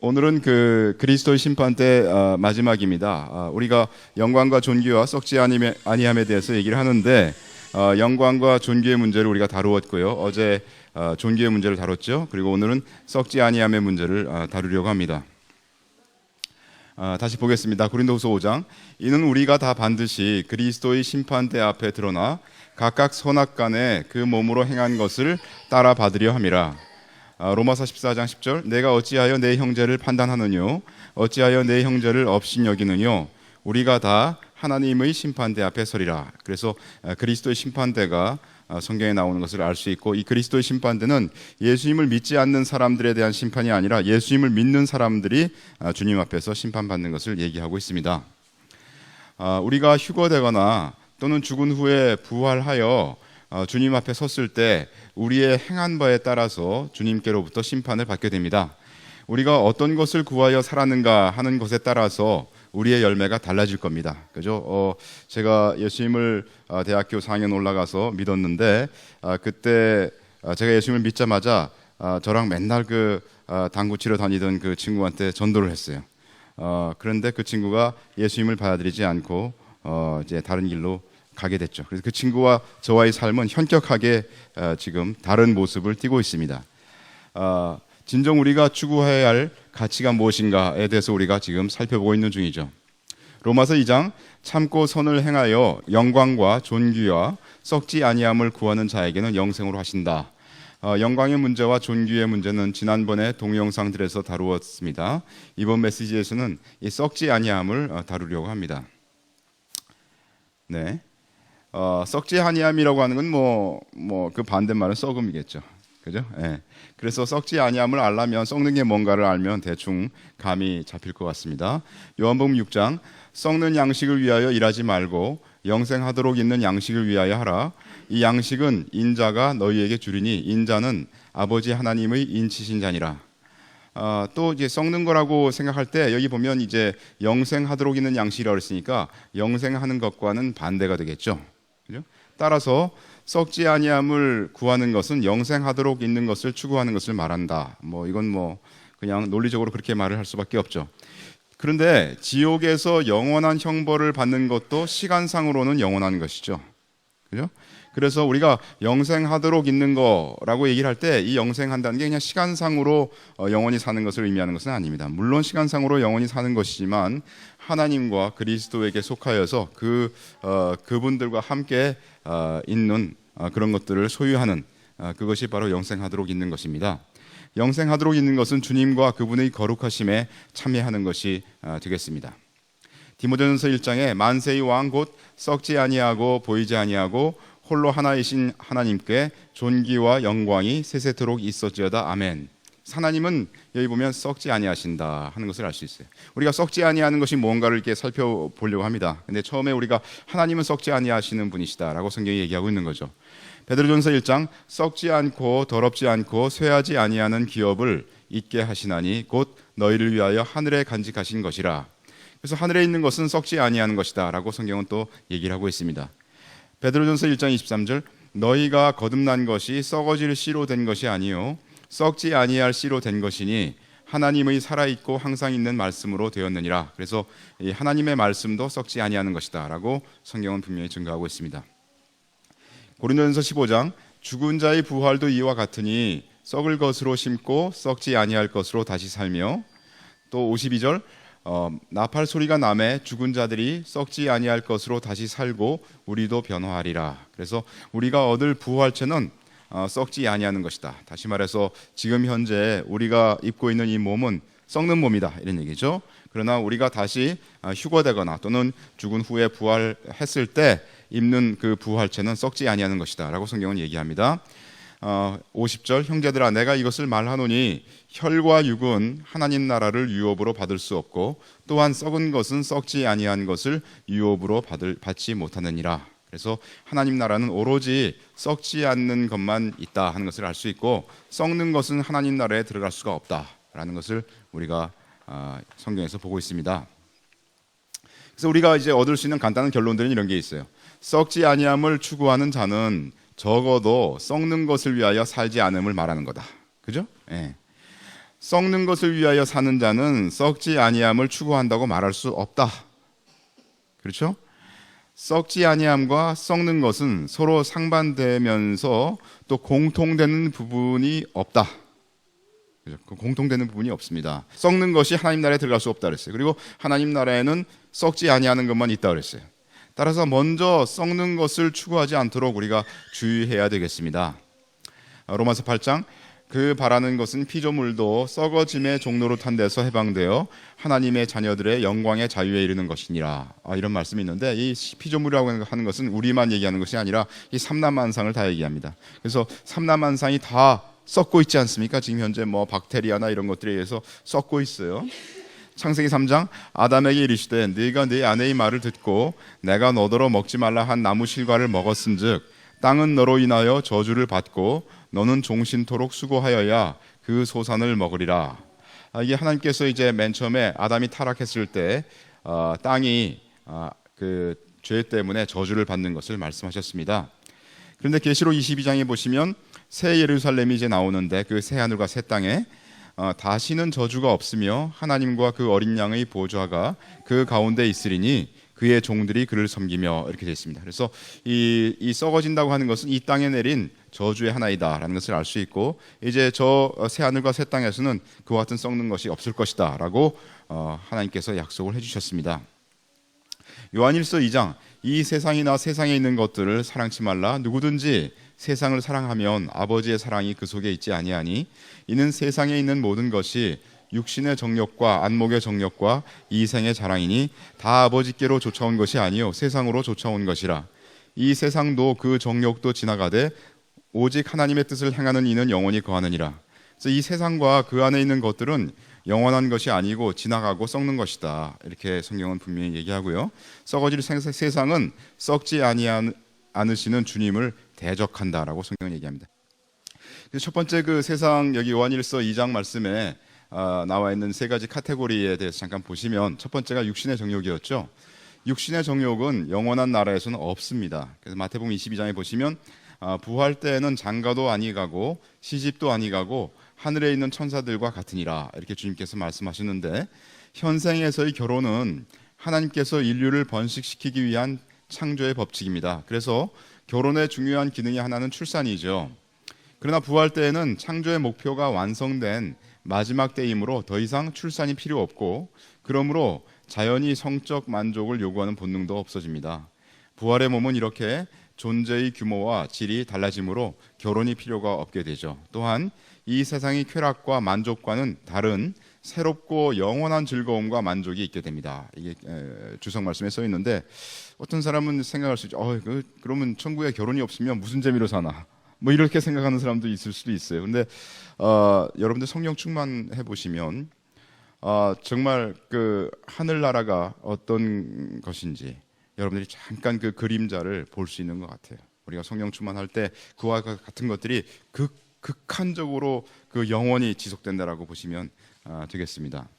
오늘은 그 그리스도의 심판 때 마지막입니다. 우리가 영광과 존귀와 썩지 아니함에 대해서 얘기를 하는데 영광과 존귀의 문제를 우리가 다루었고요. 어제 존귀의 문제를 다뤘죠. 그리고 오늘은 썩지 아니함의 문제를 다루려고 합니다. 다시 보겠습니다. 고린도후서 5장. 이는 우리가 다 반드시 그리스도의 심판대 앞에 드러나 각각 선악간에 그 몸으로 행한 것을 따라 받으려 함이라. 로마서 14장 10절. 내가 어찌하여 내 형제를 판단하느뇨 어찌하여 내 형제를 업신여기느뇨 우리가 다 하나님의 심판대 앞에 서리라. 그래서 그리스도의 심판대가 성경에 나오는 것을 알 수 있고, 이 그리스도의 심판대는 예수님을 믿지 않는 사람들에 대한 심판이 아니라 예수님을 믿는 사람들이 주님 앞에서 심판받는 것을 얘기하고 있습니다. 우리가 휴거되거나 또는 죽은 후에 부활하여 주님 앞에 섰을 때 우리의 행한 바에 따라서 주님께로부터 심판을 받게 됩니다. 우리가 어떤 것을 구하여 살았는가 하는 것에 따라서 우리의 열매가 달라질 겁니다. 그죠? 제가 예수님을 대학교 4학년 올라가서 믿었는데 그때 제가 예수님을 믿자마자 저랑 맨날 그 당구 치러 다니던 그 친구한테 전도를 했어요. 그런데 그 친구가 예수님을 받아들이지 않고 이제 다른 길로 가게 됐죠. 그래서 그 친구와 저와의 삶은 현격하게 지금 다른 모습을 띠고 있습니다. 진정 우리가 추구해야 할 가치가 무엇인가에 대해서 우리가 지금 살펴보고 있는 중이죠. 로마서 2장. 참고 선을 행하여 영광과 존귀와 썩지 아니함을 구하는 자에게는 영생으로 하신다. 영광의 문제와 존귀의 문제는 지난번에 동영상들에서 다루었습니다. 이번 메시지에서는 이 썩지 아니함을 다루려고 합니다. 네. 썩지 아니함이라고 하는 건 그 반대말은 썩음이겠죠. 그죠? 예. 그래서 썩지 아니함을 알려면, 썩는 게 뭔가를 알면 대충 감이 잡힐 것 같습니다. 요한복음 6장. 썩는 양식을 위하여 일하지 말고 영생하도록 있는 양식을 위하여 하라. 이 양식은 인자가 너희에게 주리니 인자는 아버지 하나님의 인치신 자니라. 또 이제 썩는 거라고 생각할 때 여기 보면 이제 영생하도록 있는 양식이라고 했으니까 영생하는 것과는 반대가 되겠죠. 그죠? 따라서 썩지 아니함을 구하는 것은 영생하도록 있는 것을 추구하는 것을 말한다. 이건 그냥 논리적으로 그렇게 말을 할 수밖에 없죠. 그런데 지옥에서 영원한 형벌을 받는 것도 시간상으로는 영원한 것이죠. 그죠? 그래서 우리가 영생하도록 있는 거라고 얘기를 할 때 이 영생한다는 게 그냥 시간상으로 영원히 사는 것을 의미하는 것은 아닙니다. 물론 시간상으로 영원히 사는 것이지만 하나님과 그리스도에게 속하여서 그분들과 함께 있는 그런 것들을 소유하는 그것이 바로 영생하도록 있는 것입니다. 영생하도록 있는 것은 주님과 그분의 거룩하심에 참여하는 것이 되겠습니다. 디모데전서 1장에 만세의 왕 곧 썩지 아니하고 보이지 아니하고 홀로 하나이신 하나님께 존귀와 영광이 세세토록 있었지어다. 아멘. 하나님은 여기 보면 썩지 아니하신다 하는 것을 알 수 있어요. 우리가 썩지 아니하는 것이 뭔가를 이렇게 살펴보려고 합니다. 근데 처음에 우리가 하나님은 썩지 아니하시는 분이시다라고 성경이 얘기하고 있는 거죠. 베드로전서 1장. 썩지 않고 더럽지 않고 쇠하지 아니하는 기업을 잊게 하시나니 곧 너희를 위하여 하늘에 간직하신 것이라. 그래서 하늘에 있는 것은 썩지 아니하는 것이다 라고 성경은 또 얘기를 하고 있습니다. 베드로전서 1장 23절. 너희가 거듭난 것이 썩어질 씨로 된 것이 아니요 썩지 아니할 씨로 된 것이니 하나님의 살아있고 항상 있는 말씀으로 되었느니라. 그래서 이 하나님의 말씀도 썩지 아니하는 것이다 라고 성경은 분명히 증거하고 있습니다. 고린도전서 15장. 죽은 자의 부활도 이와 같으니 썩을 것으로 심고 썩지 아니할 것으로 다시 살며, 또 52절. 나팔 소리가 나매 죽은 자들이 썩지 아니할 것으로 다시 살고 우리도 변화하리라. 그래서 우리가 얻을 부활체는 썩지 아니하는 것이다. 다시 말해서 지금 현재 우리가 입고 있는 이 몸은 썩는 몸이다 이런 얘기죠. 그러나 우리가 다시 휴거되거나 또는 죽은 후에 부활했을 때 입는 그 부활체는 썩지 아니하는 것이다 라고 성경은 얘기합니다. 50절. 형제들아 내가 이것을 말하노니 혈과 육은 하나님 나라를 유업으로 받을 수 없고 또한 썩은 것은 썩지 아니한 것을 유업으로 받지 못하느니라. 그래서 하나님 나라는 오로지 썩지 않는 것만 있다 하는 것을 알 수 있고 썩는 것은 하나님 나라에 들어갈 수가 없다라는 것을 우리가 성경에서 보고 있습니다. 그래서 우리가 이제 얻을 수 있는 간단한 결론들은 이런 게 있어요. 썩지 아니함을 추구하는 자는 적어도 썩는 것을 위하여 살지 않음을 말하는 거다. 그죠? 예. 썩는 것을 위하여 사는 자는 썩지 아니함을 추구한다고 말할 수 없다. 그렇죠? 썩지 아니함과 썩는 것은 서로 상반되면서 또 공통되는 부분이 없다. 그렇죠? 공통되는 부분이 없습니다. 썩는 것이 하나님 나라에 들어갈 수 없다 그랬어요. 그리고 하나님 나라에는 썩지 아니하는 것만 있다 그랬어요. 따라서 먼저 썩는 것을 추구하지 않도록 우리가 주의해야 되겠습니다. 로마서 8장 그 바라는 것은 피조물도 썩어짐의 종로로 탄 데서 해방되어 하나님의 자녀들의 영광의 자유에 이르는 것이니라. 이런 말씀이 있는데 이 피조물이라고 하는 것은 우리만 얘기하는 것이 아니라 이 삼라만상을 다 얘기합니다. 그래서 삼라만상이 다 썩고 있지 않습니까? 지금 현재 뭐 박테리아나 이런 것들에 의해서 썩고 있어요. 창세기 3장 아담에게 이르시되 네가 네 아내의 말을 듣고 내가 너더러 먹지 말라 한 나무 실과를 먹었은즉 땅은 너로 인하여 저주를 받고 너는 종신토록 수고하여야 그 소산을 먹으리라. 이게 하나님께서 이제 맨 처음에 아담이 타락했을 때 땅이 그 죄 때문에 저주를 받는 것을 말씀하셨습니다. 그런데 계시록 22장에 보시면 새 예루살렘이 이제 나오는데 그 새 하늘과 새 땅에 다시는 저주가 없으며 하나님과 그 어린 양의 보좌가 그 가운데 있으리니 그의 종들이 그를 섬기며 이렇게 되어 있습니다. 그래서 이 썩어진다고 하는 것은 이 땅에 내린 저주의 하나이다라는 것을 알 수 있고 이제 저 새 하늘과 새 땅에서는 그와 같은 썩는 것이 없을 것이다라고 하나님께서 약속을 해주셨습니다. 요한일서 2장 이 세상이나 세상에 있는 것들을 사랑치 말라. 누구든지 세상을 사랑하면 아버지의 사랑이 그 속에 있지 아니하니 이는 세상에 있는 모든 것이 육신의 정욕과 안목의 정욕과 이생의 자랑이니 다 아버지께로 쫓아온 것이 아니요 세상으로 쫓아온 것이라. 이 세상도 그 정욕도 지나가되 오직 하나님의 뜻을 행하는 이는 영원히 거하느니라. 그래서 이 세상과 그 안에 있는 것들은 영원한 것이 아니고 지나가고 썩는 것이다. 이렇게 성경은 분명히 얘기하고요. 썩어질 세상은 썩지 않으시는 주님을 대적한다라고 성경은 얘기합니다. 첫 번째 그 세상 여기 요한일서 2장 말씀에 나와 있는 세 가지 카테고리에 대해서 잠깐 보시면 첫 번째가 육신의 정욕이었죠. 육신의 정욕은 영원한 나라에서는 없습니다. 그래서 마태복음 22장에 보시면 부활 때에는 장가도 아니 가고 시집도 아니 가고 하늘에 있는 천사들과 같으니라 이렇게 주님께서 말씀하시는데 현생에서의 결혼은 하나님께서 인류를 번식시키기 위한 창조의 법칙입니다. 그래서 결혼의 중요한 기능이 하나는 출산이죠. 그러나 부활 때에는 창조의 목표가 완성된 마지막 때이므로 더 이상 출산이 필요 없고 그러므로 자연히 성적 만족을 요구하는 본능도 없어집니다. 부활의 몸은 이렇게 존재의 규모와 질이 달라지므로 결혼이 필요가 없게 되죠. 또한 이 세상의 쾌락과 만족과는 다른 새롭고 영원한 즐거움과 만족이 있게 됩니다. 이게 주석 말씀에 써 있는데 어떤 사람은 생각할 수 있죠. 그러면 천국에 결혼이 없으면 무슨 재미로 사나? 뭐 이렇게 생각하는 사람도 있을 수도 있어요. 근데 여러분들 성령 충만해 보시면 정말 그 하늘나라가 어떤 것인지 여러분들이 잠깐 그 그림자를 볼 수 있는 것 같아요. 우리가 성령 충만할 때 그와 같은 것들이 극한적으로 그 영원히 지속된다라고 보시면 되겠습니다.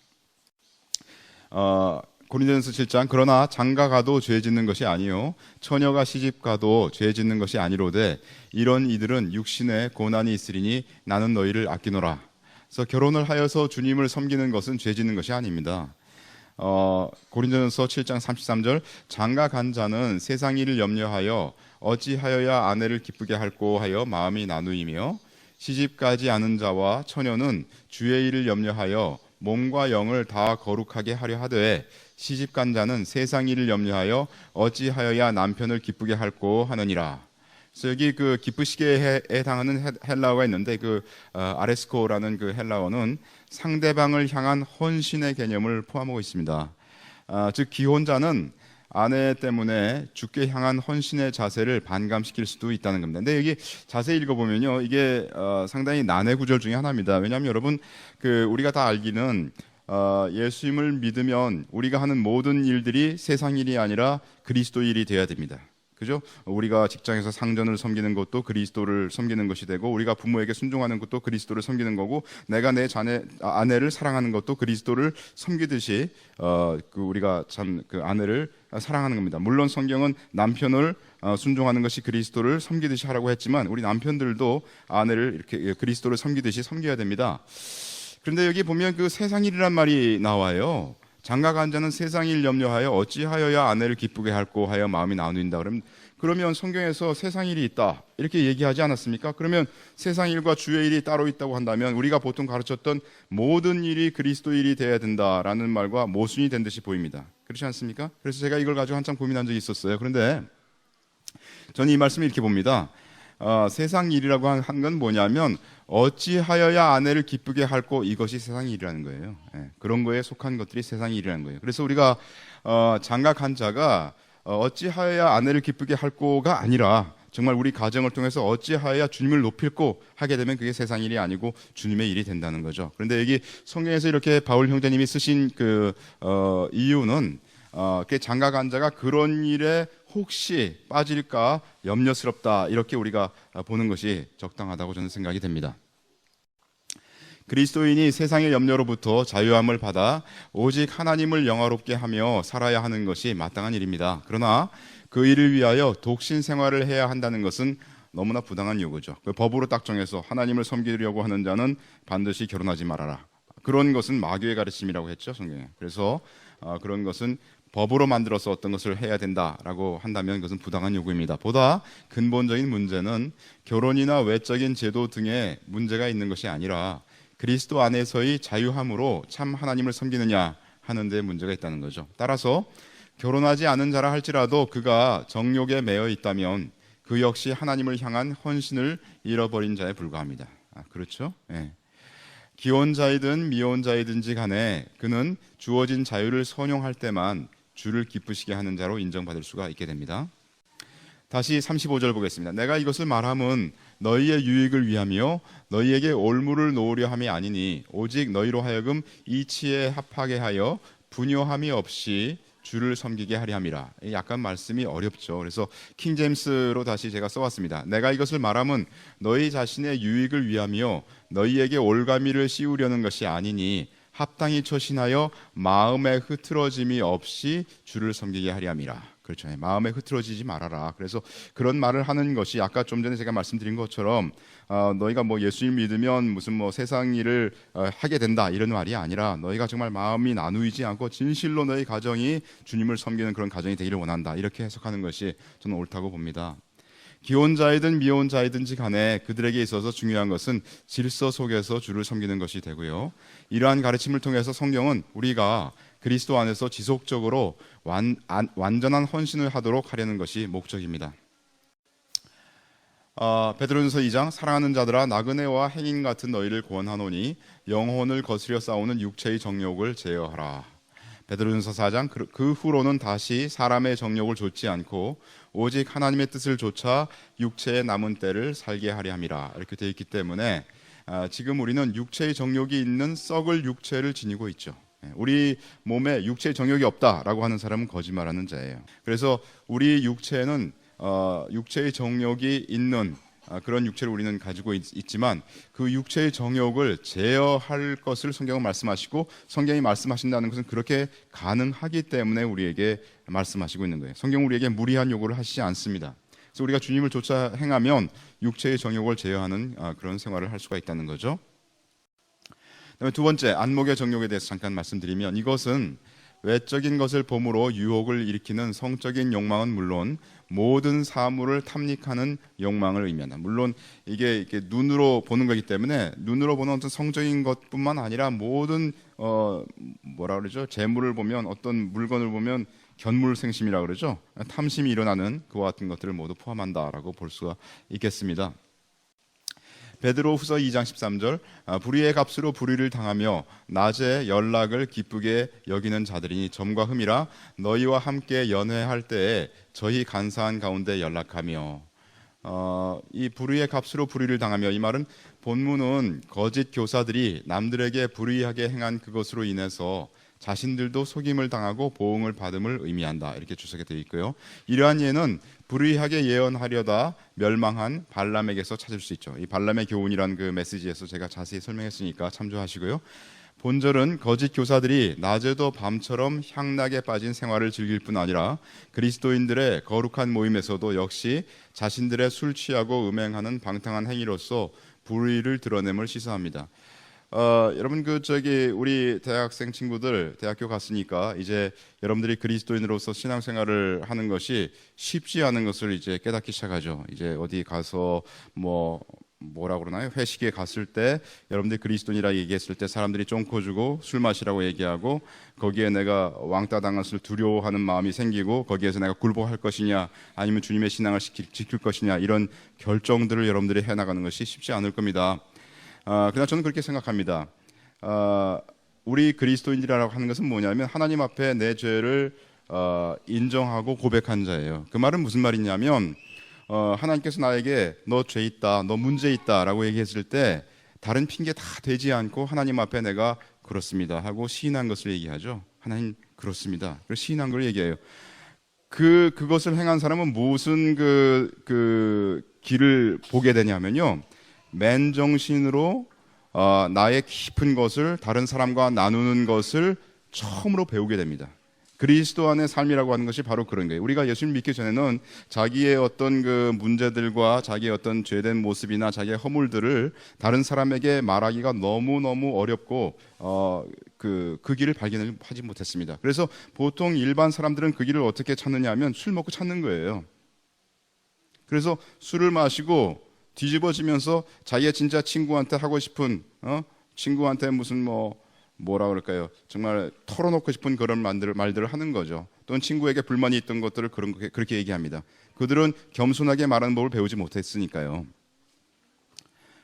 고린도전서 7장 그러나 장가가도 죄 짓는 것이 아니요 처녀가 시집가도 죄 짓는 것이 아니로되 이런 이들은 육신에 고난이 있으리니 나는 너희를 아끼노라. 그래서 결혼을 하여서 주님을 섬기는 것은 죄 짓는 것이 아닙니다. 고린도전서 7장 33절 장가간 자는 세상 일을 염려하여 어찌하여야 아내를 기쁘게 할꼬 하여 마음이 나누이며 시집가지 않은 자와 처녀는 주의 일을 염려하여 몸과 영을 다 거룩하게 하려 하되 시집간 자는 세상 일을 염려하여 어찌하여야 남편을 기쁘게 할꼬 하느니라. 그래서 여기 그 기쁘시게에 해당하는 헬라어가 있는데 그 아레스코라는 그 헬라어는 상대방을 향한 헌신의 개념을 포함하고 있습니다. 즉 기혼자는 아내 때문에 주께 향한 헌신의 자세를 반감시킬 수도 있다는 겁니다. 근데 여기 자세히 읽어보면요, 이게 상당히 난해 구절 중에 하나입니다. 왜냐하면 여러분 그 우리가 다 알기는 예수님을 믿으면 우리가 하는 모든 일들이 세상 일이 아니라 그리스도 일이 되어야 됩니다. 그죠? 우리가 직장에서 상전을 섬기는 것도 그리스도를 섬기는 것이 되고 우리가 부모에게 순종하는 것도 그리스도를 섬기는 거고 내가 내 아내를 사랑하는 것도 그리스도를 섬기듯이 우리가 참 그 아내를 사랑하는 겁니다. 물론 성경은 남편을 순종하는 것이 그리스도를 섬기듯이 하라고 했지만 우리 남편들도 아내를 이렇게 그리스도를 섬기듯이 섬겨야 됩니다. 그런데 여기 보면 그 세상 일이란 말이 나와요. 장가간 자는 세상 일 염려하여 어찌하여야 아내를 기쁘게 할꼬 하여 마음이 나누인다. 그러면 성경에서 세상 일이 있다 이렇게 얘기하지 않았습니까? 그러면 세상 일과 주의 일이 따로 있다고 한다면 우리가 보통 가르쳤던 모든 일이 그리스도 일이 되어야 된다라는 말과 모순이 된 듯이 보입니다. 그렇지 않습니까? 그래서 제가 이걸 가지고 한참 고민한 적이 있었어요. 그런데 저는 이 말씀을 이렇게 봅니다. 세상 일이라고 한 건 뭐냐면 어찌하여야 아내를 기쁘게 할꼬, 이것이 세상 일이라는 거예요. 그런 거에 속한 것들이 세상 일이라는 거예요. 그래서 우리가 장가간 자가 어찌하여야 아내를 기쁘게 할꼬가 아니라 정말 우리 가정을 통해서 어찌하여야 주님을 높일꼬 하게 되면 그게 세상 일이 아니고 주님의 일이 된다는 거죠. 그런데 여기 성경에서 이렇게 바울 형제님이 쓰신 그 이유는 장가간 자가 그런 일에 혹시 빠질까 염려스럽다 이렇게 우리가 보는 것이 적당하다고 저는 생각이 됩니다. 그리스도인이 세상의 염려로부터 자유함을 받아 오직 하나님을 영화롭게 하며 살아야 하는 것이 마땅한 일입니다. 그러나 그 일을 위하여 독신 생활을 해야 한다는 것은 너무나 부당한 요구죠. 그 법으로 딱 정해서 하나님을 섬기려고 하는 자는 반드시 결혼하지 말아라. 그런 것은 마귀의 가르침이라고 했죠, 성경에. 그래서 그런 것은 법으로 만들어서 어떤 것을 해야 된다라고 한다면 그것은 부당한 요구입니다. 보다 근본적인 문제는 결혼이나 외적인 제도 등에 문제가 있는 것이 아니라 그리스도 안에서의 자유함으로 참 하나님을 섬기느냐 하는 데 문제가 있다는 거죠. 따라서 결혼하지 않은 자라 할지라도 그가 정욕에 매여 있다면 그 역시 하나님을 향한 헌신을 잃어버린 자에 불과합니다. 그렇죠? 네. 기혼자이든 미혼자이든지 간에 그는 주어진 자유를 선용할 때만 주를 기쁘시게 하는 자로 인정받을 수가 있게 됩니다. 다시 35절 보겠습니다. 내가 이것을 말함은 너희의 유익을 위하며 너희에게 올무를 놓으려 함이 아니니 오직 너희로 하여금 이치에 합하게 하여 분요함이 없이 주를 섬기게 하려 함이라. 약간 말씀이 어렵죠. 그래서 킹제임스로 다시 제가 써왔습니다. 내가 이것을 말함은 너희 자신의 유익을 위하며 너희에게 올가미를 씌우려는 것이 아니니 합당히 처신하여 마음에 흐트러짐이 없이 주를 섬기게 하려 함이라. 그렇죠. 마음에 흐트러지지 말아라. 그래서 그런 말을 하는 것이 아까 좀 전에 제가 말씀드린 것처럼 너희가 뭐 예수님 믿으면 무슨 뭐 세상 일을 하게 된다 이런 말이 아니라 너희가 정말 마음이 나누이지 않고 진실로 너희 가정이 주님을 섬기는 그런 가정이 되기를 원한다. 이렇게 해석하는 것이 저는 옳다고 봅니다. 기혼자이든 미혼자이든지 간에 그들에게 있어서 중요한 것은 질서 속에서 주를 섬기는 것이 되고요. 이러한 가르침을 통해서 성경은 우리가 그리스도 안에서 지속적으로 완전한 헌신을 하도록 하려는 것이 목적입니다. 베드로전서 2장 사랑하는 자들아 나그네와 행인 같은 너희를 구원하노니 영혼을 거스려 싸우는 육체의 정욕을 제어하라. 베드로전서 4장 그 후로는 다시 사람의 정욕을 좇지 않고 오직 하나님의 뜻을 좇아 육체의 남은 때를 살게 하려 함이라. 이렇게 되어 있기 때문에 지금 우리는 육체의 정욕이 있는 썩을 육체를 지니고 있죠. 우리 몸에 육체의 정욕이 없다라고 하는 사람은 거짓말하는 자예요. 그래서 우리 육체는 육체의 정욕이 있는 그런 육체를 우리는 가지고 있지만 그 육체의 정욕을 제어할 것을 성경은 말씀하시고 성경이 말씀하신다는 것은 그렇게 가능하기 때문에 우리에게 말씀하시고 있는 거예요. 성경은 우리에게 무리한 요구를 하시지 않습니다. 그래서 우리가 주님을 쫓아 행하면 육체의 정욕을 제어하는 그런 생활을 할 수가 있다는 거죠. 그다음에 두 번째, 안목의 정욕에 대해서 잠깐 말씀드리면 이것은 외적인 것을 봄으로 유혹을 일으키는 성적인 욕망은 물론 모든 사물을 탐닉하는 욕망을 의미한다. 물론 이게 이렇게 눈으로 보는 거기 때문에 눈으로 보는 어떤 성적인 것뿐만 아니라 모든 뭐라 그러죠? 재물을 보면 어떤 물건을 보면 견물생심이라고 그러죠. 탐심이 일어나는 그와 같은 것들을 모두 포함한다라고 볼 수가 있겠습니다. 베드로후서 2장 13절 불의의 값으로 불의를 당하며 낮에 연락을 기쁘게 여기는 자들이니 점과 흠이라 너희와 함께 연회할 때에 저희 간사한 가운데 연락하며 이 불의의 값으로 불의를 당하며 이 말은 본문은 거짓 교사들이 남들에게 불의하게 행한 그것으로 인해서 자신들도 속임을 당하고 보응을 받음을 의미한다. 이렇게 주석에 되어 있고요. 이러한 예는 불의하게 예언하려다 멸망한 발람에게서 찾을 수 있죠. 이 발람의 교훈이라는 그 메시지에서 제가 자세히 설명했으니까 참조하시고요. 본절은 거짓 교사들이 낮에도 밤처럼 향락에 빠진 생활을 즐길 뿐 아니라 그리스도인들의 거룩한 모임에서도 역시 자신들의 술 취하고 음행하는 방탕한 행위로서 불의를 드러냄을 시사합니다. 여러분 우리 대학생 친구들 대학교 갔으니까 이제 여러분들이 그리스도인으로서 신앙생활을 하는 것이 쉽지 않은 것을 이제 깨닫기 시작하죠. 이제 어디 가서 뭐라 그러나요? 회식에 갔을 때 여러분들이 그리스도인이라 얘기했을 때 사람들이 쫑코 주고 술 마시라고 얘기하고 거기에 내가 왕따 당할 것을 두려워하는 마음이 생기고 거기에서 내가 굴복할 것이냐 아니면 주님의 신앙을 지킬 것이냐 이런 결정들을 여러분들이 해나가는 것이 쉽지 않을 겁니다. 그러나 저는 그렇게 생각합니다. 우리 그리스도인이라고 하는 것은 뭐냐면 하나님 앞에 내 죄를 인정하고 고백한 자예요. 그 말은 무슨 말이냐면 하나님께서 나에게 너 죄 있다, 너 문제 있다 라고 얘기했을 때 다른 핑계 다 대지 않고 하나님 앞에 내가 그렇습니다 하고 시인한 것을 얘기하죠. 하나님 그렇습니다. 그래서 시인한 걸 얘기해요. 그것을 행한 사람은 무슨 그 길을 보게 되냐면요. 맨정신으로 나의 깊은 것을 다른 사람과 나누는 것을 처음으로 배우게 됩니다. 그리스도 안의 삶이라고 하는 것이 바로 그런 거예요. 우리가 예수님 믿기 전에는 자기의 어떤 그 문제들과 자기의 어떤 죄된 모습이나 자기의 허물들을 다른 사람에게 말하기가 너무너무 어렵고 그 길을 발견하지 못했습니다. 그래서 보통 일반 사람들은 그 길을 어떻게 찾느냐 하면 술 먹고 찾는 거예요. 그래서 술을 마시고 뒤집어지면서 자기의 진짜 친구한테 하고 싶은 친구한테 무슨 뭐라 그럴까요? 정말 털어놓고 싶은 그런 말들을 하는 거죠. 또는 친구에게 불만이 있던 것들을 그렇게 얘기합니다. 그들은 겸손하게 말하는 법을 배우지 못했으니까요.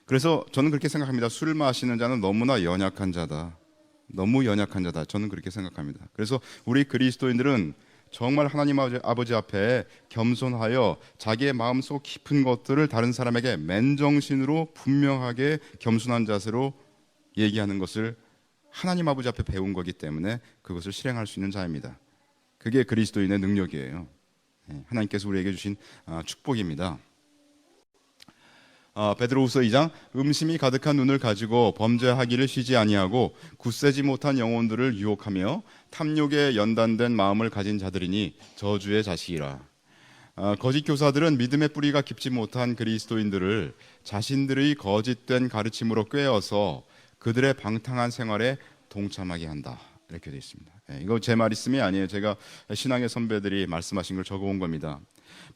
그래서 저는 그렇게 생각합니다. 술 마시는 자는 너무나 연약한 자다. 너무 연약한 자다. 저는 그렇게 생각합니다. 그래서 우리 그리스도인들은 정말 하나님 아버지 앞에 겸손하여 자기의 마음속 깊은 것들을 다른 사람에게 맨정신으로 분명하게 겸손한 자세로 얘기하는 것을 하나님 아버지 앞에 배운 거기 때문에 그것을 실행할 수 있는 자입니다. 그게 그리스도인의 능력이에요. 하나님께서 우리에게 주신 축복입니다. 베드로후서 2장 음심이 가득한 눈을 가지고 범죄하기를 쉬지 아니하고 굳세지 못한 영혼들을 유혹하며 탐욕에 연단된 마음을 가진 자들이니 저주의 자식이라. 거짓 교사들은 믿음의 뿌리가 깊지 못한 그리스도인들을 자신들의 거짓된 가르침으로 꿰어서 그들의 방탕한 생활에 동참하게 한다. 이렇게 되어 있습니다. 이거 제 말씀이 아니에요. 제가 신앙의 선배들이 말씀하신 걸 적어온 겁니다.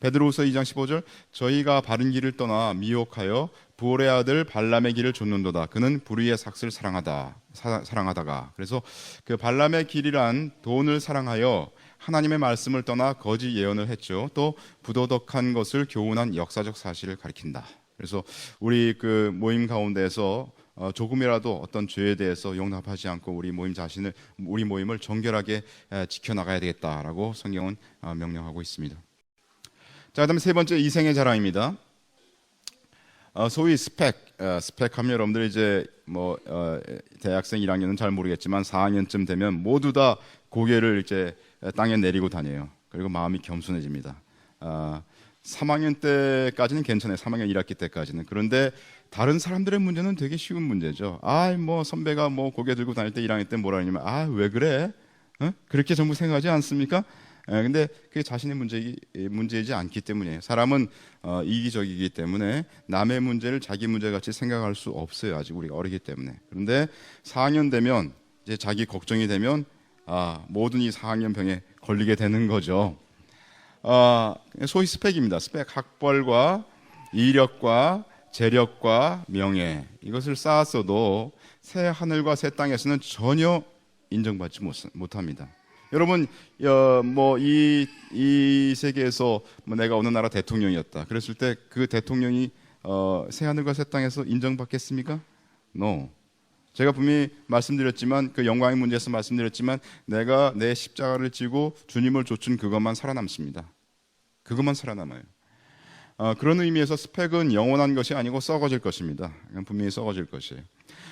베드로후서 2장 15절 저희가 바른 길을 떠나 미혹하여 부올의 아들 발람의 길을 좇는도다. 그는 불의의 삭슬 사랑하다가 그래서 그 발람의 길이란 돈을 사랑하여 하나님의 말씀을 떠나 거짓 예언을 했죠. 또 부도덕한 것을 교훈한 역사적 사실을 가리킨다. 그래서 우리 그 모임 가운데에서 조금이라도 어떤 죄에 대해서 용납하지 않고 우리 모임을 정결하게 지켜나가야 되겠다라고 성경은 명령하고 있습니다. 자, 그다음에 세 번째 이생의 자랑입니다. 소위 스펙하면 여러분들이 이제 대학생 1학년은 잘 모르겠지만 4학년쯤 되면 모두 다 고개를 이제 땅에 내리고 다녀요. 그리고 마음이 겸손해집니다. 3학년 때까지는 괜찮아요. 3학년 1학기 때까지는. 그런데 다른 사람들의 문제는 되게 쉬운 문제죠. 선배가 고개 들고 다닐 때 1학년 때 뭐라 하냐면 왜 그래? 그렇게 전부 생각하지 않습니까? 근데 그게 자신의 문제이지 않기 때문이에요. 사람은 이기적이기 때문에 남의 문제를 자기 문제같이 생각할 수 없어요. 아직 우리가 어리기 때문에. 그런데 4학년 되면 이제 자기 걱정이 되면 모든 이 4학년 병에 걸리게 되는 거죠. 소위 스펙입니다. 스펙, 학벌과 이력과 재력과 명예 이것을 쌓았어도 새 하늘과 새 땅에서는 전혀 인정받지 못합니다. 여러분 이 세계에서 내가 어느 나라 대통령이었다 그랬을 때 그 대통령이 새 하늘과 새 땅에서 인정받겠습니까? No. 제가 분명히 말씀드렸지만 그 영광의 문제에서 말씀드렸지만 내가 내 십자가를 지고 주님을 좇은 그것만 살아남습니다. 그것만 살아남아요. 그런 의미에서 스펙은 영원한 것이 아니고 썩어질 것입니다. 분명히 썩어질 것이에요.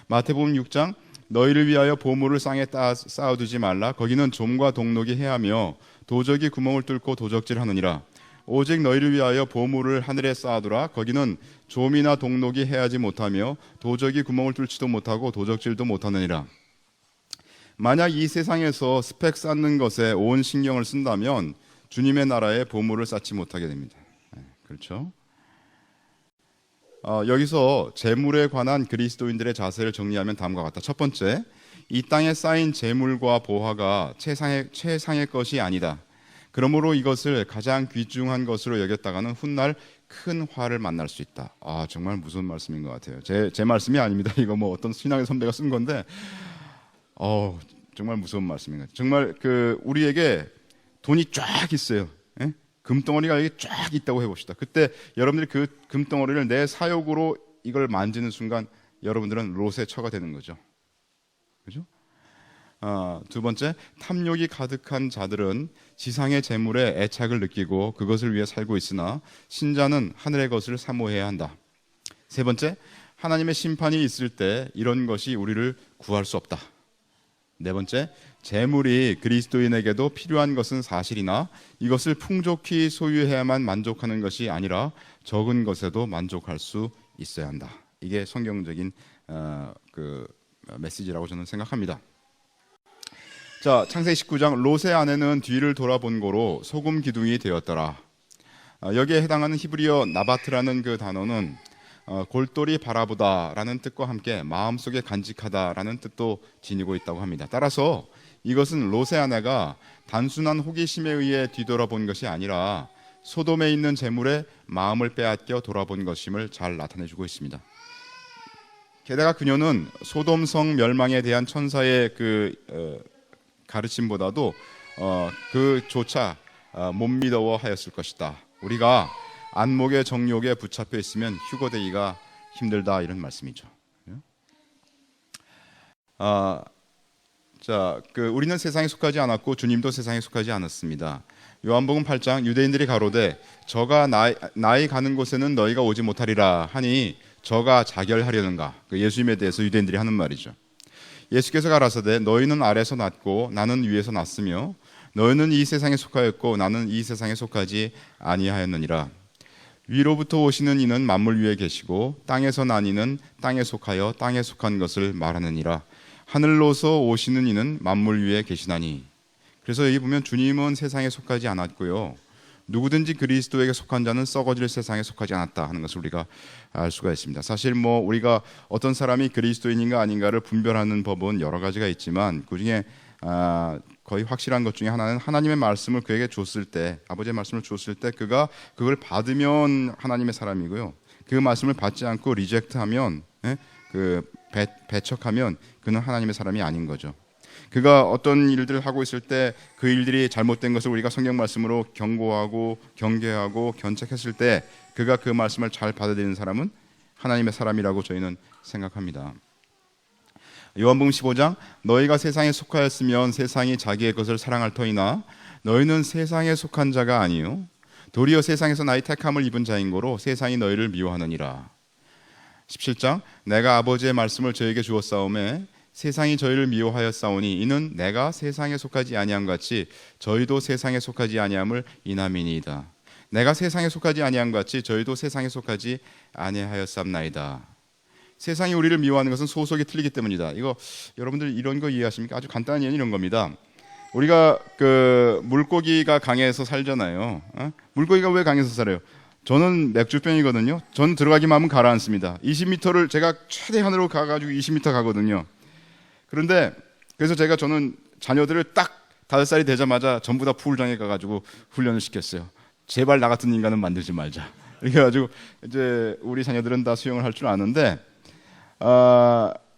마태복음 6장 너희를 위하여 보물을 땅에 쌓아두지 말라. 거기는 좀과 동록이 해하며 도적이 구멍을 뚫고 도적질하느니라. 오직 너희를 위하여 보물을 하늘에 쌓아두라. 거기는 좀이나 동록이 해하지 못하며 도적이 구멍을 뚫지도 못하고 도적질도 못하느니라. 만약 이 세상에서 스펙 쌓는 것에 온 신경을 쓴다면 주님의 나라에 보물을 쌓지 못하게 됩니다. 그렇죠? 여기서 재물에 관한 그리스도인들의 자세를 정리하면 다음과 같다. 첫 번째, 이 땅에 쌓인 재물과 보화가 최상의 것이 아니다. 그러므로 이것을 가장 귀중한 것으로 여겼다가는 훗날 큰 화를 만날 수 있다. 정말 무서운 말씀인 것 같아요. 제 말씀이 아닙니다. 이거 뭐 어떤 신앙의 선배가 쓴 건데, 정말 무서운 말씀인 것 같아요. 정말 우리에게 돈이 쫙 있어요. 예? 금덩어리가 여기 쫙 있다고 해봅시다. 그때 여러분들이 그 금덩어리를 내 사욕으로 이걸 만지는 순간 여러분들은 롯의 처가 되는 거죠. 그죠? 두 번째, 탐욕이 가득한 자들은 지상의 재물에 애착을 느끼고 그것을 위해 살고 있으나 신자는 하늘의 것을 사모해야 한다. 세 번째, 하나님의 심판이 있을 때 이런 것이 우리를 구할 수 없다. 네 번째, 재물이 그리스도인에게도 필요한 것은 사실이나 이것을 풍족히 소유해야만 만족하는 것이 아니라 적은 것에도 만족할 수 있어야 한다. 이게 성경적인 메시지라고 저는 생각합니다. 자, 창세기 19장, 롯의 아내는 뒤를 돌아본 고로 소금 기둥이 되었더라. 여기에 해당하는 히브리어 나바트라는 그 단어는 골똘히 바라보다라는 뜻과 함께 마음속에 간직하다라는 뜻도 지니고 있다고 합니다. 따라서 이것은 롯의 아내가 단순한 호기심에 의해 뒤돌아본 것이 아니라 소돔에 있는 재물에 마음을 빼앗겨 돌아본 것임을 잘 나타내주고 있습니다. 게다가 그녀는 소돔성 멸망에 대한 천사의 가르침보다도 그조차 못 믿어하였을 것이다. 우리가 안목의 정욕에 붙잡혀 있으면 휴거되기가 힘들다, 이런 말씀이죠. 우리는 세상에 속하지 않았고 주님도 세상에 속하지 않았습니다. 요한복음 8장, 유대인들이 가로되 저가 나의 가는 곳에는 너희가 오지 못하리라 하니 저가 자결하려는가? 예수님에 대해서 유대인들이 하는 말이죠. 예수께서 가라사대 너희는 아래서 났고 나는 위에서 났으며 너희는 이 세상에 속하였고 나는 이 세상에 속하지 아니하였느니라. 위로부터 오시는 이는 만물 위에 계시고 땅에서 난 이는 땅에 속하여 땅에 속한 것을 말하느니라. 하늘로서 오시는 이는 만물 위에 계시나니. 그래서 여기 보면 주님은 세상에 속하지 않았고요, 누구든지 그리스도에게 속한 자는 썩어질 세상에 속하지 않았다 하는 것을 우리가 알 수가 있습니다. 사실 우리가 어떤 사람이 그리스도인인가 아닌가를 분별하는 법은 여러 가지가 있지만 그중에 거의 확실한 것 중에 하나는 하나님의 말씀을 그에게 줬을 때, 아버지의 말씀을 줬을 때 그가 그걸 받으면 하나님의 사람이고요, 그 말씀을 받지 않고 리젝트하면, 배척하면 그는 하나님의 사람이 아닌 거죠. 그가 어떤 일들을 하고 있을 때 그 일들이 잘못된 것을 우리가 성경 말씀으로 경고하고 경계하고 견책했을 때 그가 그 말씀을 잘 받아들이는 사람은 하나님의 사람이라고 저희는 생각합니다. 요한복음 15장, 너희가 세상에 속하였으면 세상이 자기의 것을 사랑할 터이나 너희는 세상에 속한 자가 아니요 도리어 세상에서 나의 택함을 입은 자인 고로 세상이 너희를 미워하느니라. 17장, 내가 아버지의 말씀을 저에게 주었사오매 세상이 저희를 미워하였사오니 이는 내가 세상에 속하지 아니함 같이 저희도 세상에 속하지 아니함을 인함이니이다. 내가 세상에 속하지 아니함 같이 저희도 세상에 속하지 아니하였삼나이다. 세상이 우리를 미워하는 것은 소속이 틀리기 때문이다. 이거 여러분들 이런 거 이해하십니까? 아주 간단한 예는 이런 겁니다. 우리가 물고기가 강에서 살잖아요. 물고기가 왜 강에서 살아요? 저는 맥주병이거든요. 전 들어가기만 하면 가라앉습니다. 20m를 제가 최대한으로 가가지고 20m 가거든요. 그런데 그래서 저는 자녀들을 딱 5살이 되자마자 전부 다 풀장에 가가지고 훈련을 시켰어요. 제발 나 같은 인간은 만들지 말자. 이렇게 해가지고 이제 우리 자녀들은 다 수영을 할 줄 아는데,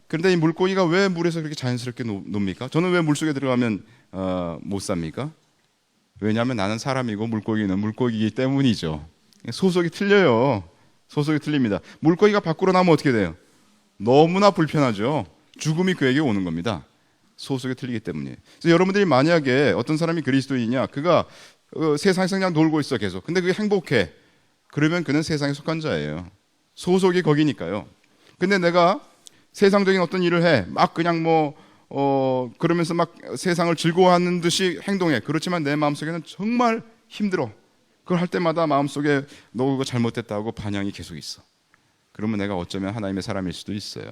그런데 이 물고기가 왜 물에서 그렇게 자연스럽게 놉니까? 저는 왜 물속에 들어가면 못 삽니까? 왜냐하면 나는 사람이고 물고기는 물고기이기 때문이죠. 소속이 틀려요. 소속이 틀립니다. 물고기가 밖으로 나오면 어떻게 돼요? 너무나 불편하죠. 죽음이 그에게 오는 겁니다. 소속이 틀리기 때문이에요. 그래서 여러분들이 만약에 어떤 사람이 그리스도인이냐, 그가 세상에서 그냥 놀고 있어 계속. 근데 그게 행복해. 그러면 그는 세상에 속한 자예요. 소속이 거기니까요. 근데 내가 세상적인 어떤 일을 해, 막 그냥 그러면서 막 세상을 즐거워하는 듯이 행동해. 그렇지만 내 마음속에는 정말 힘들어. 그걸 할 때마다 마음속에 너 그거 잘못됐다고 반향이 계속 있어. 그러면 내가 어쩌면 하나님의 사람일 수도 있어요.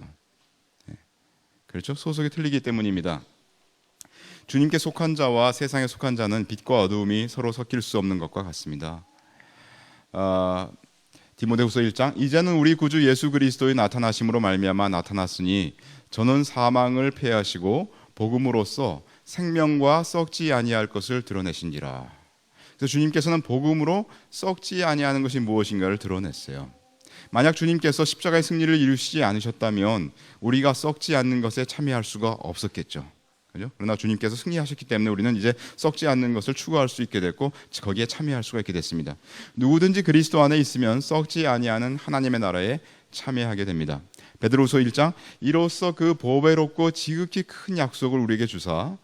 그렇죠? 소속이 틀리기 때문입니다. 주님께 속한 자와 세상에 속한 자는 빛과 어두움이 서로 섞일 수 없는 것과 같습니다. 디모데후서 1장 이제는 우리 구주 예수 그리스도의 나타나심으로 말미암아 나타났으니 저는 사망을 패하시고 복음으로써 생명과 썩지 아니할 것을 드러내신지라. 그래서 주님께서는 복음으로 썩지 아니하는 것이 무엇인가를 드러냈어요. 만약 주님께서 십자가의 승리를 이루시지 않으셨다면 우리가 썩지 않는 것에 참여할 수가 없었겠죠. 그죠? 그러나 주님께서 승리하셨기 때문에 우리는 이제 썩지 않는 것을 추구할 수 있게 됐고 거기에 참여할 수가 있게 됐습니다. 누구든지 그리스도 안에 있으면 썩지 아니하는 하나님의 나라에 참여하게 됩니다. 베드로후서 1장 이로써 그 보배롭고 지극히 큰 약속을 우리에게 주사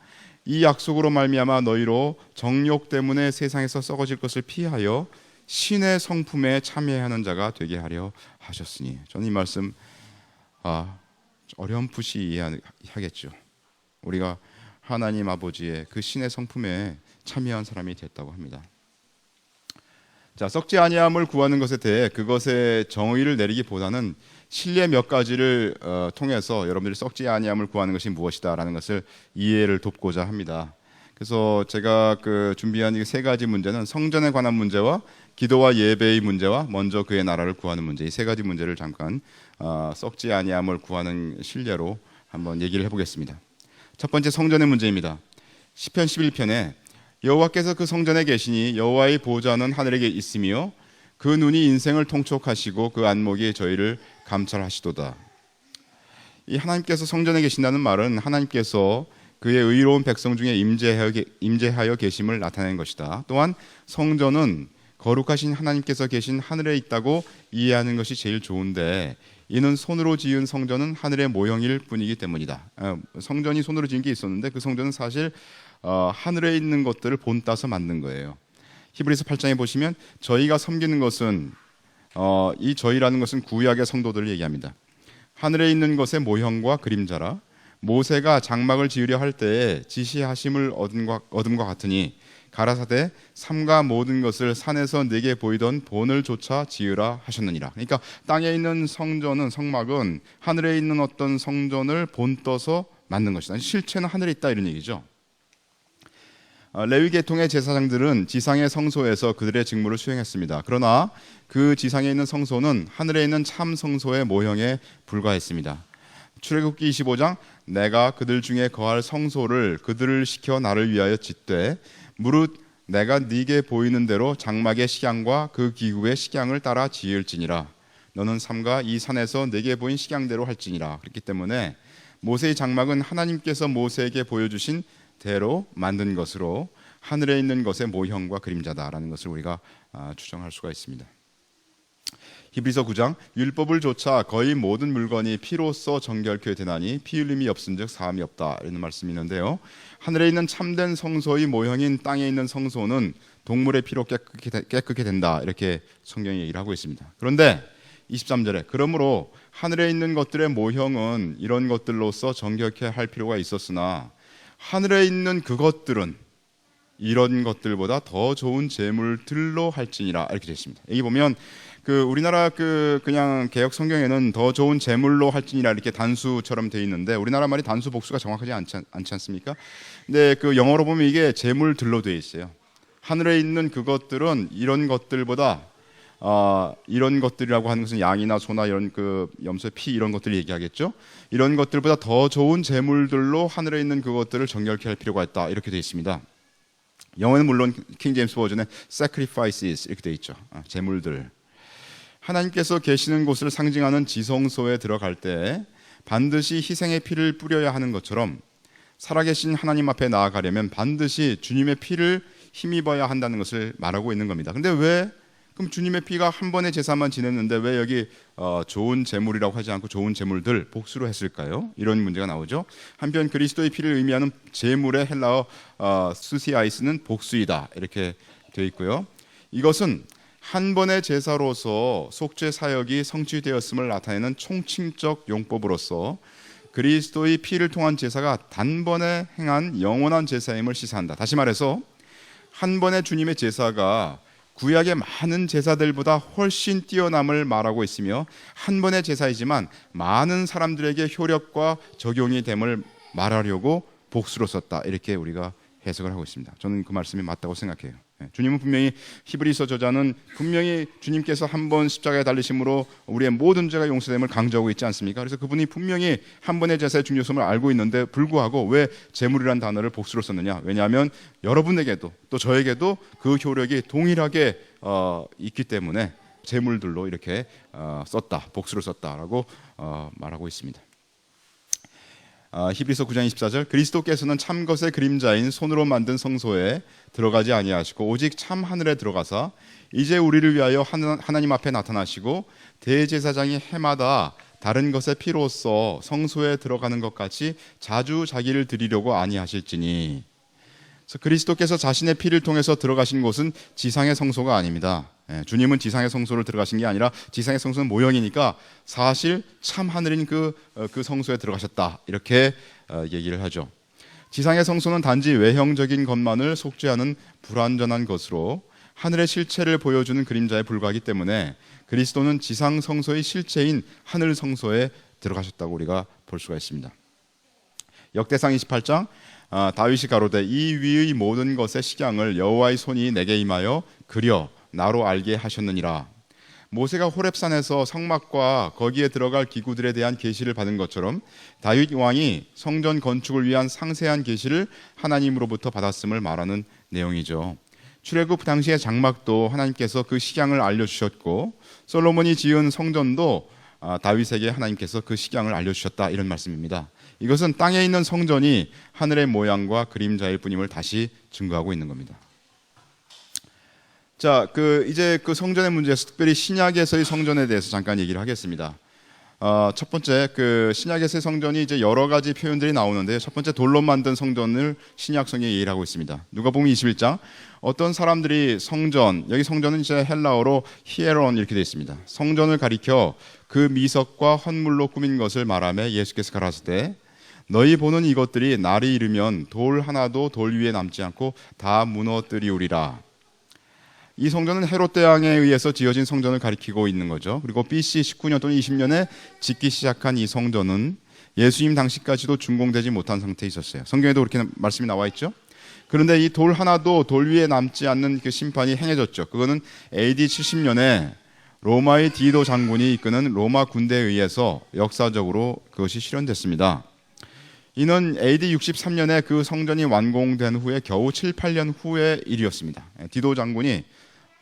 이 약속으로 말미암아 너희로 정욕 때문에 세상에서 썩어질 것을 피하여 신의 성품에 참여하는 자가 되게 하려 하셨으니. 저는 이 말씀 어렴풋이 이해하겠죠. 우리가 하나님 아버지의 그 신의 성품에 참여한 사람이 됐다고 합니다. 자, 썩지 아니함을 구하는 것에 대해 그것의 정의를 내리기보다는 신뢰 몇 가지를 통해서 여러분들이 썩지 아니함을 구하는 것이 무엇이다라는 것을 이해를 돕고자 합니다. 그래서 제가 준비한 이 세 가지 문제는 성전에 관한 문제와 기도와 예배의 문제와 먼저 그의 나라를 구하는 문제, 이 세 가지 문제를 잠깐 썩지 아니함을 구하는 신뢰로 한번 얘기를 해보겠습니다. 첫 번째 성전의 문제입니다. 시편 11편에 여호와께서 그 성전에 계시니 여호와의 보좌는 하늘에 있으며 그 눈이 인생을 통촉하시고 그 안목이 저희를 감찰하시도다. 이 하나님께서 성전에 계신다는 말은 하나님께서 그의 의로운 백성 중에 임재하여 계심을 나타내는 것이다. 또한 성전은 거룩하신 하나님께서 계신 하늘에 있다고 이해하는 것이 제일 좋은데 이는 손으로 지은 성전은 하늘의 모형일 뿐이기 때문이다. 성전이 손으로 지은 게 있었는데 그 성전은 사실 하늘에 있는 것들을 본따서 만든 거예요. 히브리서 8장에 보시면 저희가 섬기는 것은 이 저희라는 것은 구약의 성도들을 얘기합니다. 하늘에 있는 것의 모형과 그림자라. 모세가 장막을 지으려 할 때에 지시하심을 얻음과 같으니 가라사대 삼가 모든 것을 산에서 내게 보이던 본을 조차 지으라 하셨느니라. 그러니까 땅에 있는 성막은 하늘에 있는 어떤 성전을 본떠서 만든 것이다. 실체는 하늘에 있다 이런 얘기죠. 레위 계통의 제사장들은 지상의 성소에서 그들의 직무를 수행했습니다. 그러나 그 지상에 있는 성소는 하늘에 있는 참 성소의 모형에 불과했습니다. 출애굽기 25장 내가 그들 중에 거할 성소를 그들을 시켜 나를 위하여 짓되 무릇 내가 네게 보이는 대로 장막의 식양과 그 기구의 식양을 따라 지을지니라. 너는 삼가 이 산에서 내게 보인 식양대로 할지니라. 그렇기 때문에 모세의 장막은 하나님께서 모세에게 보여주신 대로 만든 것으로 하늘에 있는 것의 모형과 그림자다라는 것을 우리가 추정할 수가 있습니다. 히브리서 9장 율법을 조차 거의 모든 물건이 피로써 정결케 되나니 피 흘림이 없은즉 사함이 없다 이런 말씀이 있는데요. 하늘에 있는 참된 성소의 모형인 땅에 있는 성소는 동물의 피로 깨끗게 된다 이렇게 성경이 얘기를 하고 있습니다. 그런데 23절에 그러므로 하늘에 있는 것들의 모형은 이런 것들로서 정결케 할 필요가 있었으나 하늘에 있는 그것들은 이런 것들보다 더 좋은 재물들로 할지니라 이렇게 되어 있습니다. 여기 보면 우리나라 그냥 개역 성경에는 더 좋은 재물로 할지니라 이렇게 단수처럼 되어 있는데 우리나라 말이 단수 복수가 정확하지 않지 않습니까? 근데 영어로 보면 이게 재물들로 되어 있어요. 하늘에 있는 그것들은 이런 것들보다 이런 것들이라고 하는 것은 양이나 소나 이런 염소의 피 이런 것들을 얘기하겠죠. 이런 것들보다 더 좋은 재물들로 하늘에 있는 그것들을 정결케 할 필요가 있다 이렇게 되어 있습니다. 영어는 물론 킹 제임스 버전에 sacrifices 이렇게 되어 있죠. 재물들. 하나님께서 계시는 곳을 상징하는 지성소에 들어갈 때 반드시 희생의 피를 뿌려야 하는 것처럼 살아계신 하나님 앞에 나아가려면 반드시 주님의 피를 힘입어야 한다는 것을 말하고 있는 겁니다. 근데 왜 그럼 주님의 피가 한 번의 제사만 지냈는데 왜 여기 좋은 제물이라고 하지 않고 좋은 제물들 복수로 했을까요? 이런 문제가 나오죠. 한편 그리스도의 피를 의미하는 제물의 헬라어 수시아이스는 복수이다 이렇게 되어 있고요. 이것은 한 번의 제사로서 속죄 사역이 성취되었음을 나타내는 총칭적 용법으로서 그리스도의 피를 통한 제사가 단번에 행한 영원한 제사임을 시사한다. 다시 말해서 한 번의 주님의 제사가 구약의 많은 제사들보다 훨씬 뛰어남을 말하고 있으며 한 번의 제사이지만 많은 사람들에게 효력과 적용이 됨을 말하려고 복수로 썼다 이렇게 우리가 해석을 하고 있습니다. 저는 그 말씀이 맞다고 생각해요. 주님은 분명히 히브리서 저자는 분명히 주님께서 한 번 십자가에 달리심으로 우리의 모든 죄가 용서됨을 강조하고 있지 않습니까? 그래서 그분이 분명히 한 번의 제사의 중요성을 알고 있는데 불구하고 왜 제물이란 단어를 복수로 썼느냐? 왜냐하면 여러분에게도 또 저에게도 그 효력이 동일하게 있기 때문에 제물들로 이렇게 썼다, 복수로 썼다라고 말하고 있습니다. 히브리서 9장 24절 그리스도께서는 참 것의 그림자인 손으로 만든 성소에 들어가지 아니하시고 오직 참 하늘에 들어가사 이제 우리를 위하여 하나님 앞에 나타나시고 대제사장이 해마다 다른 것의 피로써 성소에 들어가는 것 같이 자주 자기를 드리려고 아니하실지니. 그래서 그리스도께서 자신의 피를 통해서 들어가신 곳은 지상의 성소가 아닙니다. 주님은 지상의 성소를 들어가신 게 아니라 지상의 성소는 모형이니까 사실 참 하늘인 그 성소에 들어가셨다 이렇게 얘기를 하죠. 지상의 성소는 단지 외형적인 것만을 속죄하는 불완전한 것으로 하늘의 실체를 보여주는 그림자에 불과하기 때문에 그리스도는 지상 성소의 실체인 하늘 성소에 들어가셨다고 우리가 볼 수가 있습니다. 역대상 28장 다윗이 가로되 이 위의 모든 것의 식양을 여호와의 손이 내게 임하여 그려 나로 알게 하셨느니라. 모세가 호렙산에서 성막과 거기에 들어갈 기구들에 대한 계시를 받은 것처럼 다윗 왕이 성전 건축을 위한 상세한 계시를 하나님으로부터 받았음을 말하는 내용이죠. 출애굽 당시의 장막도 하나님께서 그 식양을 알려주셨고 솔로몬이 지은 성전도 다윗에게 하나님께서 그 식양을 알려주셨다 이런 말씀입니다. 이것은 땅에 있는 성전이 하늘의 모양과 그림자일 뿐임을 다시 증거하고 있는 겁니다. 자, 이제 그 성전의 문제에서 특별히 신약에서의 성전에 대해서 잠깐 얘기를 하겠습니다. 첫 번째 신약에서의 성전이 이제 여러 가지 표현들이 나오는데 첫 번째 돌로 만든 성전을 신약성에 얘기를 하고 있습니다. 누가복음 21장 어떤 사람들이 성전, 여기 성전은 이제 헬라어로 히에론 이렇게 되어 있습니다. 성전을 가리켜 그 미석과 헌물로 꾸민 것을 말하며 예수께서 가라사대 너희 보는 이것들이 날이 이르면 돌 하나도 돌 위에 남지 않고 다 무너뜨리우리라. 이 성전은 헤롯 대왕에 의해서 지어진 성전을 가리키고 있는 거죠. 그리고 BC 19년 또는 20년에 짓기 시작한 이 성전은 예수님 당시까지도 준공되지 못한 상태에 있었어요. 성경에도 그렇게 말씀이 나와 있죠. 그런데 이 돌 하나도 돌 위에 남지 않는 그 심판이 행해졌죠. 그거는 AD 70년에 로마의 디도 장군이 이끄는 로마 군대에 의해서 역사적으로 그것이 실현됐습니다. 이는 AD 63년에 그 성전이 완공된 후에 겨우 7, 8년 후의 일이었습니다. 디도 장군이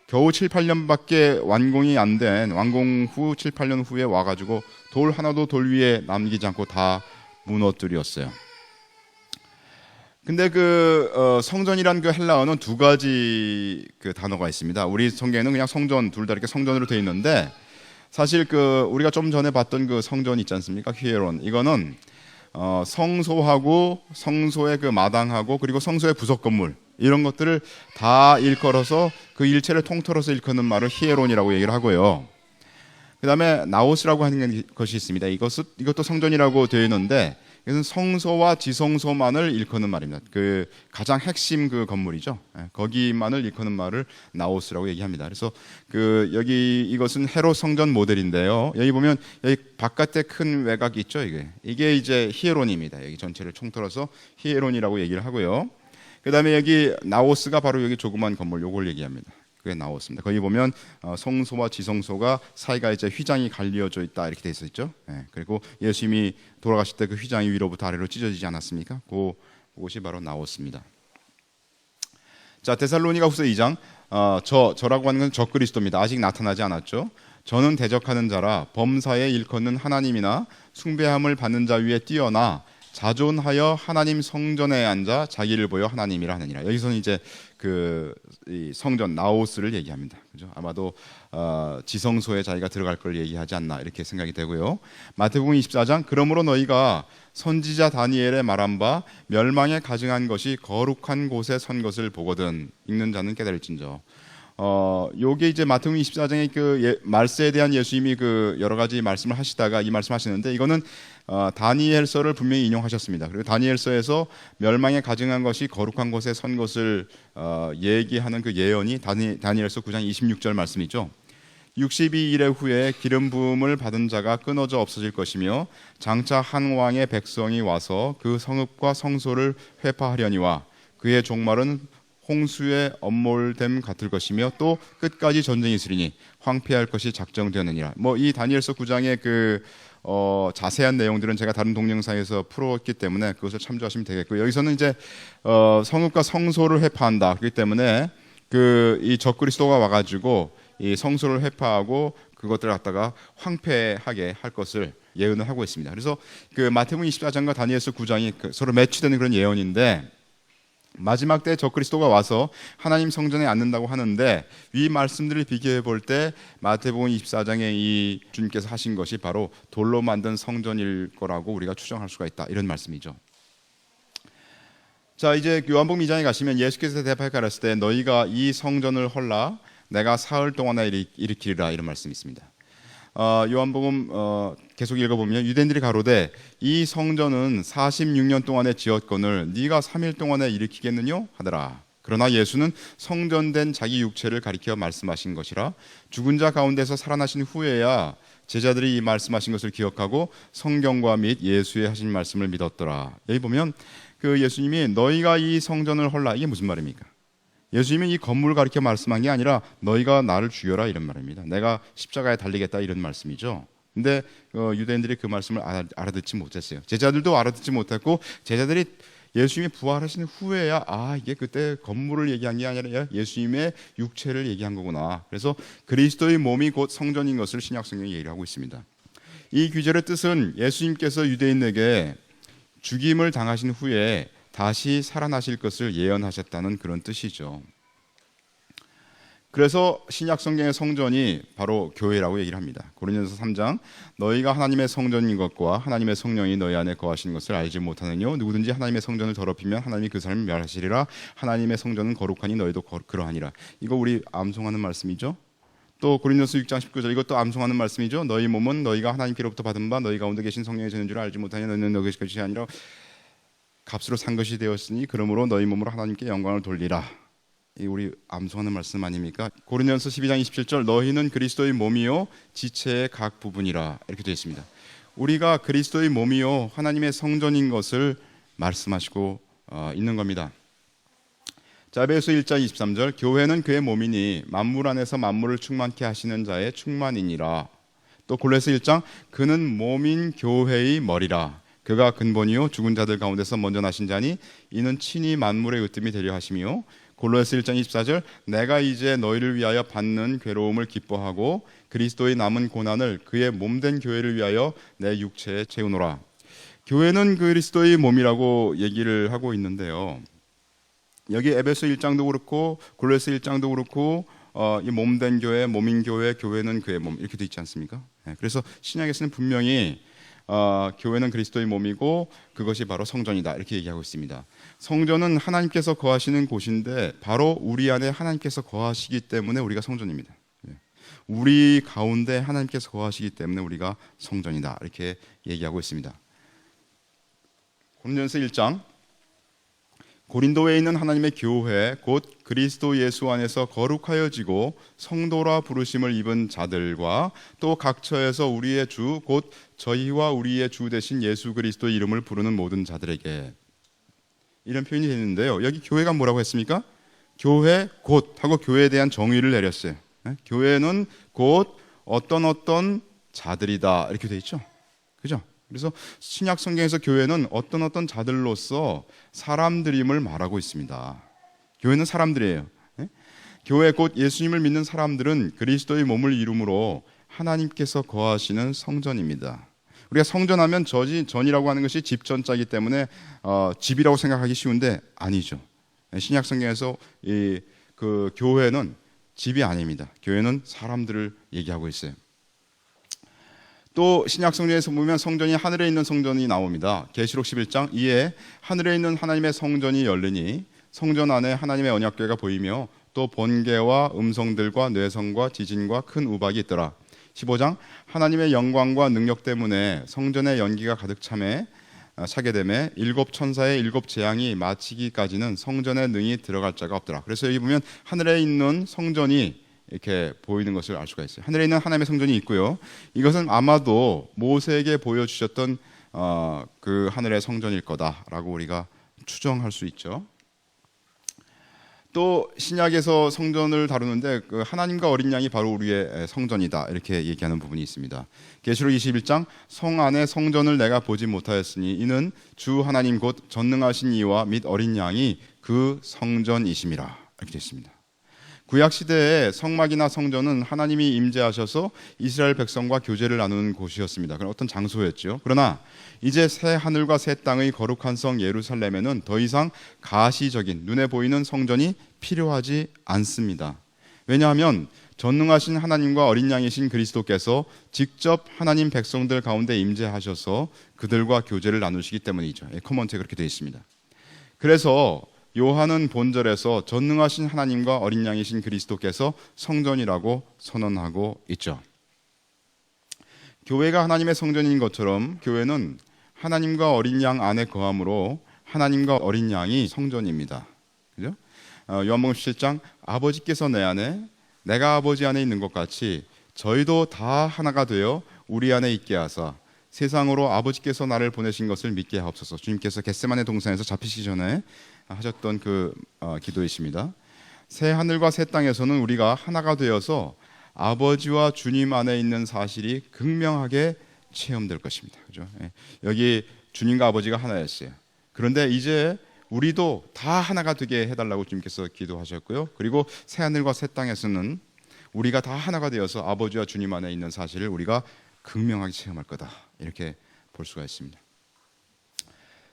겨우 7, 8년밖에 완공이 안 된 완공 후 7, 8년 후에 와가지고 돌 하나도 돌 위에 남기지 않고 다 무너뜨렸어요. 근데 성전이란 그 헬라어는 두 가지 단어가 있습니다. 우리 성경에는 그냥 성전 둘 다 이렇게 성전으로 되어 있는데 사실 우리가 좀 전에 봤던 그 성전 있지 않습니까? 히에론 이거는 성소하고 성소의 그 마당하고 그리고 성소의 부속 건물 이런 것들을 다 일컬어서 그 일체를 통틀어서 일컫는 말을 히에론이라고 얘기를 하고요. 그 다음에 나오스라고 하는 것이 있습니다. 이것도 성전이라고 되어 있는데 이것은 성소와 지성소만을 일컫는 말입니다. 그 가장 핵심 그 건물이죠. 거기만을 일컫는 말을 나오스라고 얘기합니다. 그래서 이것은 헤롯 성전 모델인데요. 여기 보면 여기 바깥에 큰 외곽이 있죠. 이게 이제 히에론입니다. 여기 전체를 총틀어서 히에론이라고 얘기를 하고요. 그 다음에 여기 나오스가 바로 여기 조그만 건물 요걸 얘기합니다. 그게 나오스입니다. 거기 보면 성소와 지성소가 사이가 이제 휘장이 갈리어져 있다 이렇게 돼 있었죠. 그리고 예수님이 돌아가실 때 그 휘장이 위로부터 아래로 찢어지지 않았습니까? 그것이 바로 나오스입니다. 자, 데살로니가후서 2장 저라고 하는 건 적그리스도입니다. 아직 나타나지 않았죠. 저는 대적하는 자라 범사에 일컫는 하나님이나 숭배함을 받는 자 위에 뛰어나 자존하여 하나님 성전에 앉아 자기를 보여 하나님이라 하느니라. 여기서는 이제 이 성전 나오스를 얘기합니다. 그죠? 아마도 지성소에 자기가 들어갈 걸 얘기하지 않나 이렇게 생각이 되고요. 마태복음 24장 그러므로 너희가 선지자 다니엘의 말한 바 멸망에 가증한 것이 거룩한 곳에 선 것을 보거든 읽는 자는 깨달을진저. 요게 이제 마태복음 24장의 말세에 대한 예수님이 여러 가지 말씀을 하시다가 이 말씀하시는데 이거는 다니엘서를 분명히 인용하셨습니다. 그리고 다니엘서에서 멸망에 가증한 것이 거룩한 곳에 선 것을 얘기하는 그 예언이 다니엘서 9장 26절 말씀이죠. 62일의 후에 기름 부음을 받은 자가 끊어져 없어질 것이며 장차 한 왕의 백성이 와서 그 성읍과 성소를 회파하려니와 그의 종말은 홍수의 엄몰됨 같을 것이며 또 끝까지 전쟁이 있으리니 황폐할 것이 작정되느니라. 뭐 이 다니엘서 9장의 자세한 내용들은 제가 다른 동영상에서 풀었기 때문에 그것을 참조하시면 되겠고, 여기서는 이제 성읍과 성소를 회파한다. 그렇기 때문에 이 적그리스도가 와가지고 이 성소를 회파하고 그것들을 갖다가 황폐하게 할 것을 예언을 하고 있습니다. 그래서 그 마태복음 24장과 다니엘서 9장이 서로 매치되는 그런 예언인데, 마지막 때 적그리스도가 와서 하나님 성전에 앉는다고 하는데, 이 말씀들을 비교해 볼 때 마태복음 24장에 이 주님께서 하신 것이 바로 돌로 만든 성전일 거라고 우리가 추정할 수가 있다, 이런 말씀이죠. 자, 이제 요한복음 2장에 가시면 예수께서 대답하여 가라사대 때 너희가 이 성전을 헐라 내가 사흘 동안에 일으키리라, 이런 말씀이 있습니다. 요한복음 계속 읽어보면 유대인들이 가로되 이 성전은 46년 동안에 지었거늘 네가 3일 동안에 일으키겠느냐 하더라. 그러나 예수는 성전된 자기 육체를 가리켜 말씀하신 것이라. 죽은 자 가운데서 살아나신 후에야 제자들이 이 말씀하신 것을 기억하고 성경과 및 예수의 하신 말씀을 믿었더라. 여기 보면 그 예수님이 너희가 이 성전을 헐라, 이게 무슨 말입니까? 예수님이 이 건물을 가리켜 말씀한 게 아니라 너희가 나를 죽여라, 이런 말입니다. 내가 십자가에 달리겠다, 이런 말씀이죠. 근데 유대인들이 그 말씀을 알아듣지 못했어요. 제자들도 알아듣지 못했고, 제자들이 예수님이 부활하신 후에야 이게 그때 건물을 얘기한 게 아니라 예수님의 육체를 얘기한 거구나. 그래서 그리스도의 몸이 곧 성전인 것을 신약 성경이 얘기를 하고 있습니다. 이 규절의 뜻은 예수님께서 유대인에게 죽임을 당하신 후에 다시 살아나실 것을 예언하셨다는 그런 뜻이죠. 그래서 신약 성경의 성전이 바로 교회라고 얘기를 합니다. 고린도서 3장 너희가 하나님의 성전인 것과 하나님의 성령이 너희 안에 거하시는 것을 알지 못하느뇨. 누구든지 하나님의 성전을 더럽히면 하나님이 그 사람을 멸하시리라. 하나님의 성전은 거룩하니 너희도 그러하니라. 이거 우리 암송하는 말씀이죠. 또 고린도서 6장 19절 이것도 암송하는 말씀이죠. 너희 몸은 너희가 하나님께로부터 받은 바 너희 가운데 계신 성령의 전인 줄 알지 못하니 너희는 너희 것이 아니라 값으로 산 것이 되었으니 그러므로 너희 몸으로 하나님께 영광을 돌리라. 이 우리 암송하는 말씀 아닙니까? 고린도서 12장 27절 너희는 그리스도의 몸이요 지체의 각 부분이라, 이렇게 되어 있습니다. 우리가 그리스도의 몸이요 하나님의 성전인 것을 말씀하시고 있는 겁니다. 자, 에베소 1장 23절 교회는 그의 몸이니 만물 안에서 만물을 충만케 하시는 자의 충만이니라. 또 골로새 1장 그는 몸인 교회의 머리라. 그가 근본이요 죽은 자들 가운데서 먼저 나신 자니 이는 친히 만물의 으뜸이 되려 하심이요. 골로새 1장 24절 내가 이제 너희를 위하여 받는 괴로움을 기뻐하고 그리스도의 남은 고난을 그의 몸된 교회를 위하여 내 육체에 채우노라. 교회는 그리스도의 몸이라고 얘기를 하고 있는데요, 여기 에베소 1장도 그렇고 골로새 1장도 그렇고 이 몸된 교회, 몸인 교회, 교회는 그의 몸, 이렇게 돼 있지 않습니까? 그래서 신약에서는 분명히 교회는 그리스도의 몸이고 그것이 바로 성전이다, 이렇게 얘기하고 있습니다. 성전은 하나님께서 거하시는 곳인데 바로 우리 안에 하나님께서 거하시기 때문에 우리가 성전입니다. 우리 가운데 하나님께서 거하시기 때문에 우리가 성전이다, 이렇게 얘기하고 있습니다. 고린도전서 1장 고린도에 있는 하나님의 교회 곧 그리스도 예수 안에서 거룩하여지고 성도라 부르심을 입은 자들과 또 각처에서 우리의 주 곧 저희와 우리의 주 되신 예수 그리스도의 이름을 부르는 모든 자들에게, 이런 표현이 되는데요, 여기 교회가 뭐라고 했습니까? 교회 곧 하고 교회에 대한 정의를 내렸어요. 교회는 곧 어떤 자들이다, 이렇게 돼 있죠. 그죠? 그래서 신약 성경에서 교회는 어떤 자들로서 사람들임을 말하고 있습니다. 교회는 사람들이에요. 교회 곧 예수님을 믿는 사람들은 그리스도의 몸을 이루므로 하나님께서 거하시는 성전입니다. 우리가 성전하면 전이라고 하는 것이 집전자이기 때문에 집이라고 생각하기 쉬운데 아니죠. 신약 성경에서 그 교회는 집이 아닙니다. 교회는 사람들을 얘기하고 있어요. 또 신약 성경에서 보면 성전이 하늘에 있는 성전이 나옵니다. 계시록 11장 이에 하늘에 있는 하나님의 성전이 열리니 성전 안에 하나님의 언약궤가 보이며 또 번개와 음성들과 뇌성과 지진과 큰 우박이 있더라. 15장 하나님의 영광과 능력 때문에 성전에 연기가 가득 차게 되매 일곱 천사의 일곱 재앙이 마치기까지는 성전에 능히 들어갈 자가 없더라. 그래서 여기 보면 하늘에 있는 성전이 이렇게 보이는 것을 알 수가 있어요. 하늘에 있는 하나님의 성전이 있고요, 이것은 아마도 모세에게 보여주셨던 그 하늘의 성전일 거다라고 우리가 추정할 수 있죠. 또 신약에서 성전을 다루는데 그 하나님과 어린 양이 바로 우리의 성전이다 이렇게 얘기하는 부분이 있습니다. 계시록 21장 성 안에 성전을 내가 보지 못하였으니 이는 주 하나님 곧 전능하신 이와 및 어린 양이 그 성전이심이라 이렇게 되어 있습니다. 구약 시대에 성막이나 성전은 하나님이 임재하셔서 이스라엘 백성과 교제를 나누는 곳이었습니다. 그런 어떤 장소였죠. 그러나 이제 새 하늘과 새 땅의 거룩한 성 예루살렘에는 더 이상 가시적인 눈에 보이는 성전이 필요하지 않습니다. 왜냐하면 전능하신 하나님과 어린 양이신 그리스도께서 직접 하나님 백성들 가운데 임재하셔서 그들과 교제를 나누시기 때문이죠. 커먼트에 그렇게 되어 있습니다. 그래서 요한은 본절에서 전능하신 하나님과 어린 양이신 그리스도께서 성전이라고 선언하고 있죠. 교회가 하나님의 성전인 것처럼 교회는 하나님과 어린 양 안에 거함으로 하나님과 어린 양이 성전입니다. 그죠? 요한복음 17장 아버지께서 내 안에 내가 아버지 안에 있는 것 같이 저희도 다 하나가 되어 우리 안에 있게 하사 세상으로 아버지께서 나를 보내신 것을 믿게 하옵소서. 주님께서 겟세마네 동산에서 잡히시기 전에 하셨던 그 기도이십니다. 새 하늘과 새 땅에서는 우리가 하나가 되어서 아버지와 주님 안에 있는 사실이 극명하게 체험될 것입니다. 그죠? 여기 주님과 아버지가 하나였어요. 그런데 이제 우리도 다 하나가 되게 해달라고 주님께서 기도하셨고요. 그리고 새 하늘과 새 땅에서는 우리가 다 하나가 되어서 아버지와 주님 안에 있는 사실을 우리가 극명하게 체험할 거다. 이렇게 볼 수가 있습니다.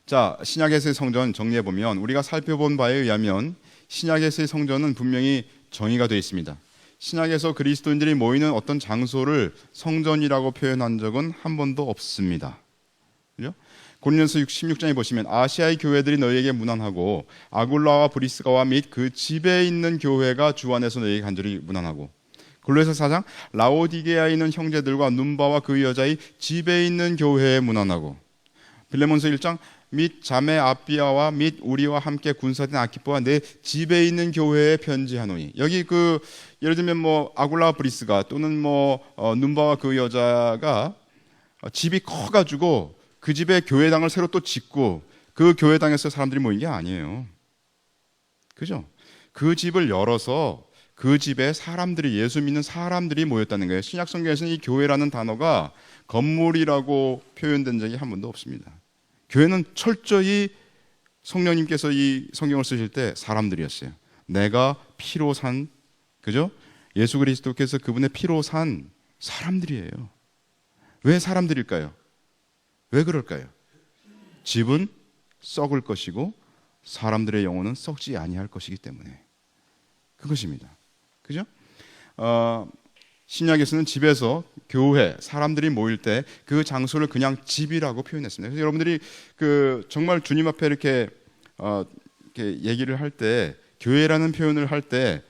자, 신약에서의 성전 정리해 보면 우리가 살펴본 바에 의하면 신약에서의 성전은 분명히 정의가 되어 있습니다. 신약에서 그리스도인들이 모이는 어떤 장소를 성전이라고 표현한 적은 한 번도 없습니다. 그죠? 고린도서 16장에 보시면 아시아의 교회들이 너희에게 무난하고 아굴라와 브리스가와 및 그 집에 있는 교회가 주 안에서 너희에게 간절히 무난하고 골로새 4장 라오디게아에 있는 형제들과 눈바와 그 여자의 집에 있는 교회에 무난하고 빌레몬서 1장 및 자매 아비아와 및 우리와 함께 군사된 아키포와 내 집에 있는 교회에 편지하노니 여기 그 예를 들면 뭐 아굴라와 브리스가 또는 뭐 눈바와 그 여자가 집이 커가지고 그 집에 교회당을 새로 또 짓고 그 교회당에서 사람들이 모인 게 아니에요. 그죠? 그 집을 열어서 그 집에 사람들이 예수 믿는 사람들이 모였다는 거예요. 신약 성경에서는 이 교회라는 단어가 건물이라고 표현된 적이 한 번도 없습니다. 교회는 철저히 성령님께서 이 성경을 쓰실 때 사람들이었어요. 내가 피로 산, 그죠? 예수 그리스도께서 그분의 피로 산 사람들이에요. 왜 사람들일까요? 왜 그럴까요? 집은 썩을 것이고 사람들의 영혼은 썩지 아니할 것이기 때문에 그것입니다. 그죠? 신약에서는 집에서 교회 사람들이 모일 때 그 장소를 그냥 집이라고 표현했습니다. 그래서 여러분들이 그 정말 주님 앞에 이렇게 얘기를 할 때 교회라는 표현을 할 때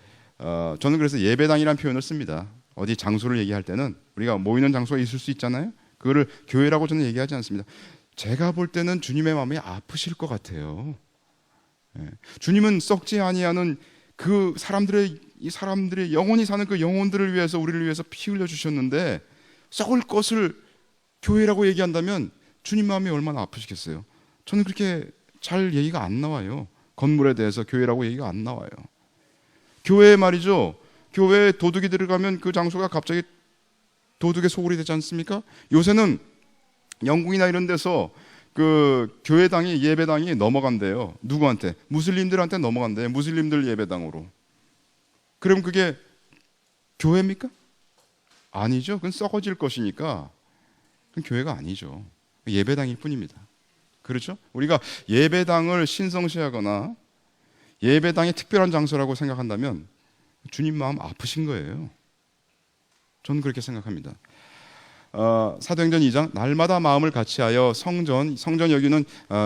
저는 그래서 예배당이라는 표현을 씁니다. 어디 장소를 얘기할 때는 우리가 모이는 장소가 있을 수 있잖아요. 그거를 교회라고 저는 얘기하지 않습니다. 제가 볼 때는 주님의 마음이 아프실 것 같아요. 주님은 썩지 아니하는 그 사람들의 영원히 사는 그 영혼들을 위해서 우리를 위해서 피 흘려 주셨는데 썩을 것을 교회라고 얘기한다면 주님 마음이 얼마나 아프시겠어요. 저는 그렇게 잘 얘기가 안 나와요. 건물에 대해서 교회라고 얘기가 안 나와요. 교회 말이죠. 교회에 도둑이 들어가면 그 장소가 갑자기 도둑의 소굴이 되지 않습니까? 요새는 영국이나 이런 데서 그 교회당이 예배당이 넘어간대요. 누구한테? 무슬림들한테 넘어간대요. 무슬림들 예배당으로. 그럼 그게 교회입니까? 아니죠. 그건 썩어질 것이니까 그건 교회가 아니죠. 예배당일 뿐입니다. 그렇죠? 우리가 예배당을 신성시하거나 예배당이 특별한 장소라고 생각한다면 주님 마음 아프신 거예요. 저는 그렇게 생각합니다. 사도행전 2장 날마다 마음을 같이하여 성전 여기는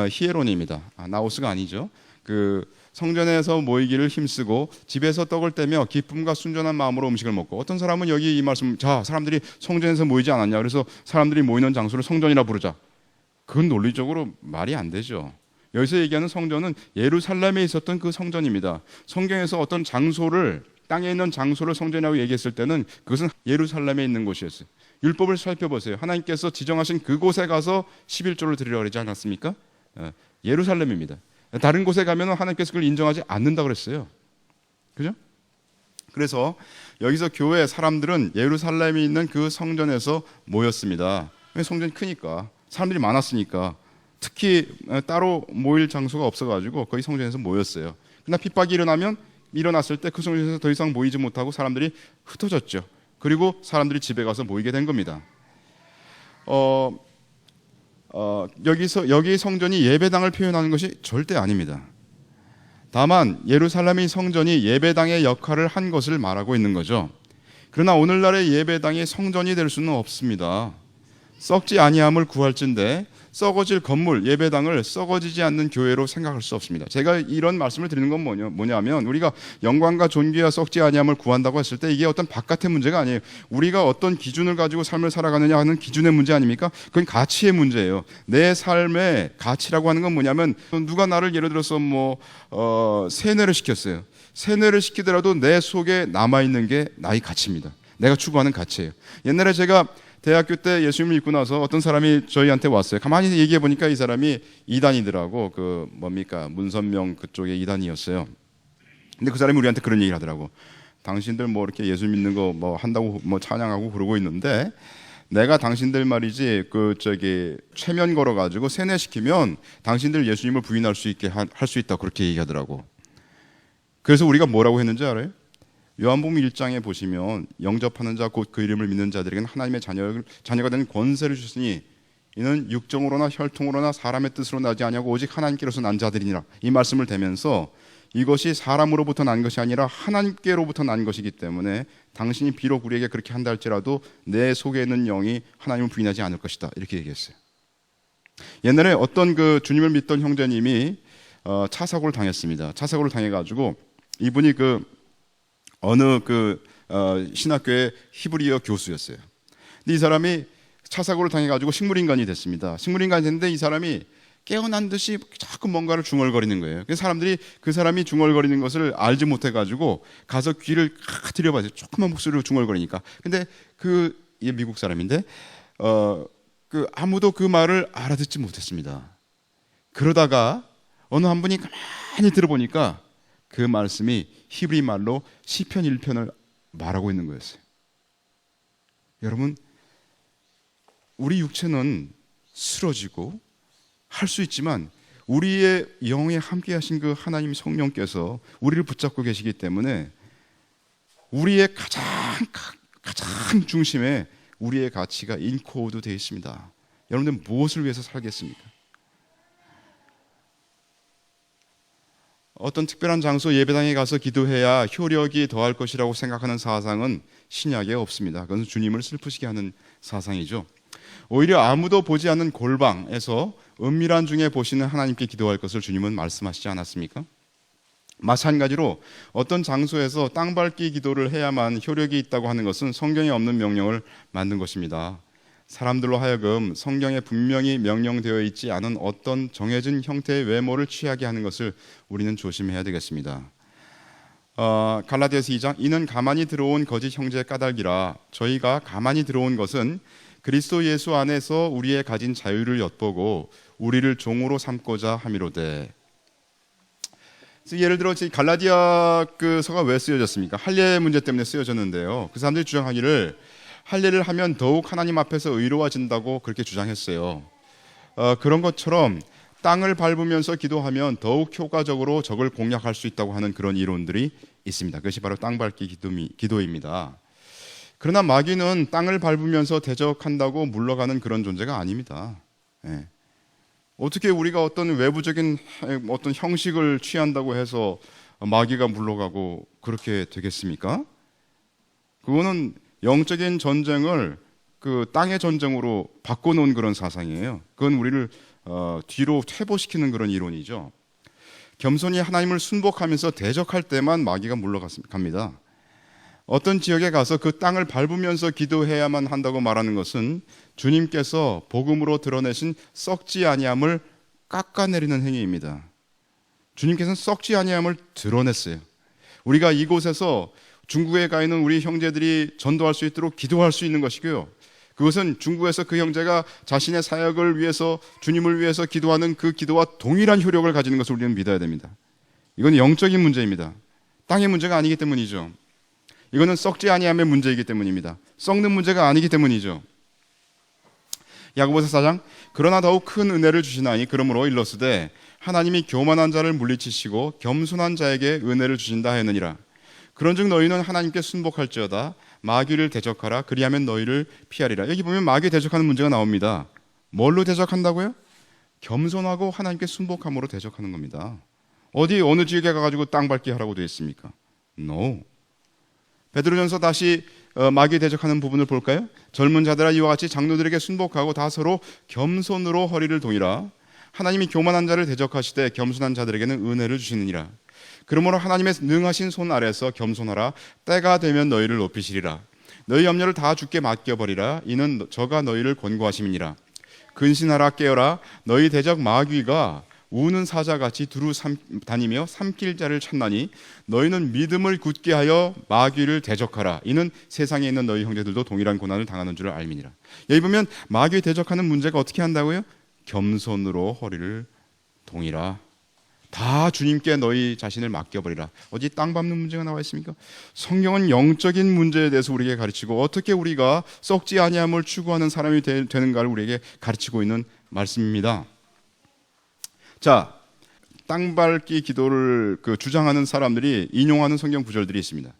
히에로니입니다. 나오스가 아니죠. 그 성전에서 모이기를 힘쓰고 집에서 떡을 떼며 기쁨과 순전한 마음으로 음식을 먹고 어떤 사람은 여기 이 말씀 자 사람들이 성전에서 모이지 않았냐 그래서 사람들이 모이는 장소를 성전이라 부르자. 그건 논리적으로 말이 안 되죠. 여기서 얘기하는 성전은 예루살렘에 있었던 그 성전입니다. 성경에서 어떤 장소를 땅에 있는 장소를 성전이라고 얘기했을 때는 그것은 예루살렘에 있는 곳이었어요. 율법을 살펴보세요. 하나님께서 지정하신 그곳에 가서 11조를 드리라고 그러지 않았습니까? 예루살렘입니다. 다른 곳에 가면 하나님께서 그걸 인정하지 않는다고 그랬어요. 그죠? 그래서 여기서 교회 사람들은 예루살렘에 있는 그 성전에서 모였습니다. 성전이 크니까, 사람들이 많았으니까. 특히 따로 모일 장소가 없어가지고 거기 성전에서 모였어요. 그러나 핍박이 일어났을 때 그 성전에서 더 이상 모이지 못하고 사람들이 흩어졌죠. 그리고 사람들이 집에 가서 모이게 된 겁니다. 여기 성전이 예배당을 표현하는 것이 절대 아닙니다. 다만 예루살렘의 성전이 예배당의 역할을 한 것을 말하고 있는 거죠. 그러나 오늘날의 예배당이 성전이 될 수는 없습니다. 썩지 아니함을 구할진대 썩어질 건물, 예배당을 썩어지지 않는 교회로 생각할 수 없습니다. 제가 이런 말씀을 드리는 건 뭐냐면 우리가 영광과 존귀와 썩지 아니함을 구한다고 했을 때 이게 어떤 바깥의 문제가 아니에요. 우리가 어떤 기준을 가지고 삶을 살아가느냐 하는 기준의 문제 아닙니까? 그건 가치의 문제예요. 내 삶의 가치라고 하는 건 뭐냐면 누가 나를 예를 들어서 세뇌를 시켰어요. 세뇌를 시키더라도 내 속에 남아있는 게 나의 가치입니다. 내가 추구하는 가치예요. 옛날에 제가 대학교 때 예수님을 믿고 나서 어떤 사람이 저희한테 왔어요. 가만히 얘기해 보니까 이 사람이 이단이더라고. 문선명 그쪽의 이단이었어요. 근데 그 사람이 우리한테 그런 얘기를 하더라고. 당신들 이렇게 예수 믿는 거 한다고 찬양하고 그러고 있는데 내가 당신들 말이지 최면 걸어 가지고 세뇌시키면 당신들 예수님을 부인할 수 있게 할 수 있다 그렇게 얘기하더라고. 그래서 우리가 뭐라고 했는지 알아요? 요한복음 1장에 보시면 영접하는 자 곧 그 이름을 믿는 자들에게는 하나님의 자녀가 되는 권세를 주셨으니 이는 육정으로나 혈통으로나 사람의 뜻으로 나지 아니하고 오직 하나님께로서 난 자들이니라. 이 말씀을 대면서 이것이 사람으로부터 난 것이 아니라 하나님께로부터 난 것이기 때문에 당신이 비록 우리에게 그렇게 한다 할지라도 내 속에 있는 영이 하나님을 부인하지 않을 것이다 이렇게 얘기했어요. 옛날에 어떤 주님을 믿던 형제님이 차 사고를 당했습니다. 차 사고를 당해가지고 이분이 어느 신학교의 히브리어 교수였어요. 근데 이 사람이 차 사고를 당해가지고 식물인간이 됐습니다. 식물인간이 됐는데 이 사람이 깨어난 듯이 자꾸 뭔가를 중얼거리는 거예요. 그래서 사람들이 그 사람이 중얼거리는 것을 알지 못해가지고 가서 귀를 들여봐요. 조그만 목소리로 중얼거리니까. 근데 얘 미국 사람인데 아무도 그 말을 알아듣지 못했습니다. 그러다가 어느 한 분이 가만히 들어보니까 그 말씀이 히브리 말로 시편 1편을 말하고 있는 거였어요. 여러분, 우리 육체는 쓰러지고 할 수 있지만 우리의 영에 함께 하신 그 하나님 성령께서 우리를 붙잡고 계시기 때문에 우리의 가장 중심에 우리의 가치가 인코드 되어 있습니다. 여러분들 무엇을 위해서 살겠습니까? 어떤 특별한 장소 예배당에 가서 기도해야 효력이 더할 것이라고 생각하는 사상은 신약에 없습니다. 그건 주님을 슬프시게 하는 사상이죠. 오히려 아무도 보지 않는 골방에서 은밀한 중에 보시는 하나님께 기도할 것을 주님은 말씀하시지 않았습니까? 마찬가지로 어떤 장소에서 땅 밟기 기도를 해야만 효력이 있다고 하는 것은 성경에 없는 명령을 만든 것입니다. 사람들로 하여금 성경에 분명히 명령되어 있지 않은 어떤 정해진 형태의 외모를 취하게 하는 것을 우리는 조심해야 되겠습니다. 갈라디아서 2장 이는 가만히 들어온 거짓 형제의 까닭이라 저희가 가만히 들어온 것은 그리스도 예수 안에서 우리의 가진 자유를 엿보고 우리를 종으로 삼고자 함이로되. 예를 들어 갈라디아 서가 왜 쓰여졌습니까? 할례 문제 때문에 쓰여졌는데요. 그 사람들이 주장하기를 할례를 하면 더욱 하나님 앞에서 의로워진다고 그렇게 주장했어요. 그런 것처럼 땅을 밟으면서 기도하면 더욱 효과적으로 적을 공략할 수 있다고 하는 그런 이론들이 있습니다. 그것이 바로 땅 밟기 기도입니다. 그러나 마귀는 땅을 밟으면서 대적한다고 물러가는 그런 존재가 아닙니다. 예. 어떻게 우리가 어떤 외부적인 어떤 형식을 취한다고 해서 마귀가 물러가고 그렇게 되겠습니까? 그거는 영적인 전쟁을 땅의 전쟁으로 바꿔놓은 그런 사상이에요. 그건 우리를 뒤로 퇴보시키는 그런 이론이죠. 겸손히 하나님을 순복하면서 대적할 때만 마귀가 물러갑니다. 어떤 지역에 가서 그 땅을 밟으면서 기도해야만 한다고 말하는 것은 주님께서 복음으로 드러내신 썩지 아니함을 깎아내리는 행위입니다. 주님께서는 썩지 아니함을 드러냈어요. 우리가 이곳에서 중국에 가 있는 우리 형제들이 전도할 수 있도록 기도할 수 있는 것이고요. 그것은 중국에서 그 형제가 자신의 사역을 위해서 주님을 위해서 기도하는 그 기도와 동일한 효력을 가지는 것을 우리는 믿어야 됩니다. 이건 영적인 문제입니다. 땅의 문제가 아니기 때문이죠. 이거는 썩지 아니함의 문제이기 때문입니다. 썩는 문제가 아니기 때문이죠. 야고보서 4장 그러나 더욱 큰 은혜를 주시나니 그러므로 일러스되 하나님이 교만한 자를 물리치시고 겸손한 자에게 은혜를 주신다 하였느니라. 그런즉 너희는 하나님께 순복할지어다 마귀를 대적하라 그리하면 너희를 피하리라. 여기 보면 마귀 대적하는 문제가 나옵니다. 뭘로 대적한다고요? 겸손하고 하나님께 순복함으로 대적하는 겁니다. 어디 어느 지역에 가가지고 땅 밟기 하라고 되어 있습니까? No. 베드로전서 다시 마귀 대적하는 부분을 볼까요? 젊은 자들아 이와 같이 장로들에게 순복하고 다 서로 겸손으로 허리를 동이라. 하나님이 교만한 자를 대적하시되 겸손한 자들에게는 은혜를 주시느니라. 그러므로 하나님의 능하신 손 아래서 겸손하라. 때가 되면 너희를 높이시리라. 너희 염려를 다 주께 맡겨버리라. 이는 저가 너희를 권고하심이니라. 근신하라 깨어라. 너희 대적 마귀가 우는 사자같이 두루 다니며 삼킬 자를 찾나니 너희는 믿음을 굳게 하여 마귀를 대적하라. 이는 세상에 있는 너희 형제들도 동일한 고난을 당하는 줄을 알미니라. 여기 보면 마귀 대적하는 문제가 어떻게 한다고요? 겸손으로 허리를 동이라. 다 주님께 너희 자신을 맡겨버리라. 어디 땅 밟는 문제가 나와 있습니까? 성경은 영적인 문제에 대해서 우리에게 가르치고 어떻게 우리가 썩지 아니함을 추구하는 사람이 되는가를 우리에게 가르치고 있는 말씀입니다. 자, 땅 밟기 기도를 주장하는 사람들이 인용하는 성경 구절들이 있습니다.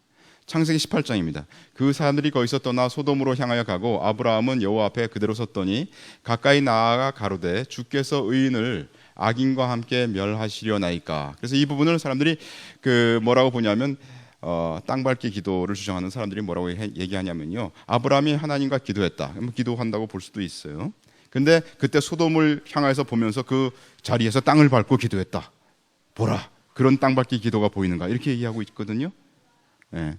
창세기 18장입니다. 그 사람들이 거기서 떠나 소돔으로 향하여 가고 아브라함은 여호와 앞에 그대로 섰더니 가까이 나아가 가로되 주께서 의인을 악인과 함께 멸하시려나이까. 그래서 이 부분을 사람들이 뭐라고 보냐면 땅 밟기 기도를 주장하는 사람들이 뭐라고 얘기하냐면요, 아브라함이 하나님과 기도했다. 기도한다고 볼 수도 있어요. 근데 그때 소돔을 향해서 보면서 그 자리에서 땅을 밟고 기도했다. 보라, 그런 땅 밟기 기도가 보이는가, 이렇게 얘기하고 있거든요. 네.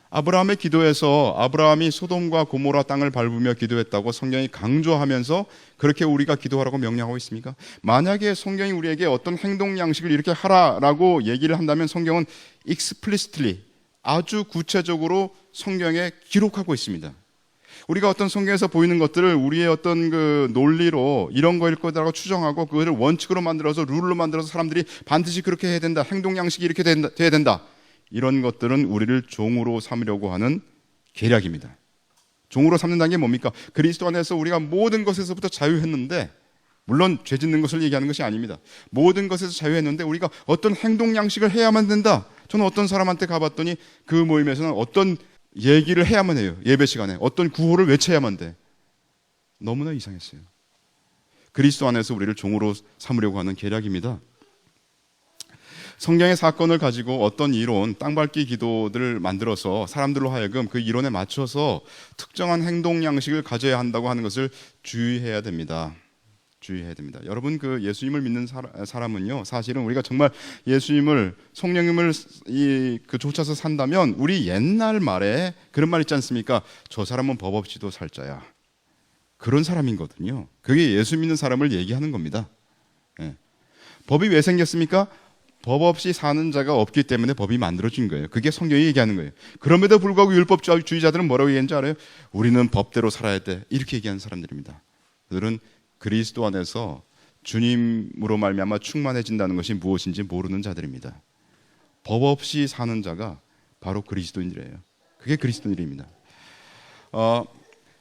아브라함의 기도에서 아브라함이 소돔과 고모라 땅을 밟으며 기도했다고 성경이 강조하면서 그렇게 우리가 기도하라고 명령하고 있습니까? 만약에 성경이 우리에게 어떤 행동 양식을 이렇게 하라라고 얘기를 한다면 성경은 explicitly, 아주 구체적으로 성경에 기록하고 있습니다. 우리가 어떤 성경에서 보이는 것들을 우리의 어떤 논리로 이런 거일 거라고 추정하고 그것을 원칙으로 만들어서 룰로 만들어서 사람들이 반드시 그렇게 해야 된다, 행동 양식이 이렇게 돼야 된다, 이런 것들은 우리를 종으로 삼으려고 하는 계략입니다. 종으로 삼는다는 게 뭡니까? 그리스도 안에서 우리가 모든 것에서부터 자유했는데, 물론 죄 짓는 것을 얘기하는 것이 아닙니다. 모든 것에서 자유했는데 우리가 어떤 행동 양식을 해야만 된다. 저는 어떤 사람한테 가봤더니 그 모임에서는 어떤 얘기를 해야만 해요. 예배 시간에 어떤 구호를 외쳐야만 돼. 너무나 이상했어요. 그리스도 안에서 우리를 종으로 삼으려고 하는 계략입니다. 성경의 사건을 가지고 어떤 이론, 땅 밟기 기도들을 만들어서 사람들로 하여금 그 이론에 맞춰서 특정한 행동 양식을 가져야 한다고 하는 것을 주의해야 됩니다. 주의해야 됩니다. 여러분, 예수님을 믿는 사람은요, 사실은 우리가 정말 예수님을, 성령님을 쫓아서 산다면 우리 옛날 말에 그런 말 있지 않습니까? 저 사람은 법 없이도 살 자야. 그런 사람이거든요. 그게 예수 믿는 사람을 얘기하는 겁니다. 예. 법이 왜 생겼습니까? 법 없이 사는 자가 없기 때문에 법이 만들어진 거예요. 그게 성경이 얘기하는 거예요. 그럼에도 불구하고 율법주의자들은 뭐라고 얘기하는지 알아요? 우리는 법대로 살아야 돼, 이렇게 얘기하는 사람들입니다. 그들은 그리스도 안에서 주님으로 말미암아 충만해진다는 것이 무엇인지 모르는 자들입니다. 법 없이 사는 자가 바로 그리스도인이래요. 그게 그리스도인입니다.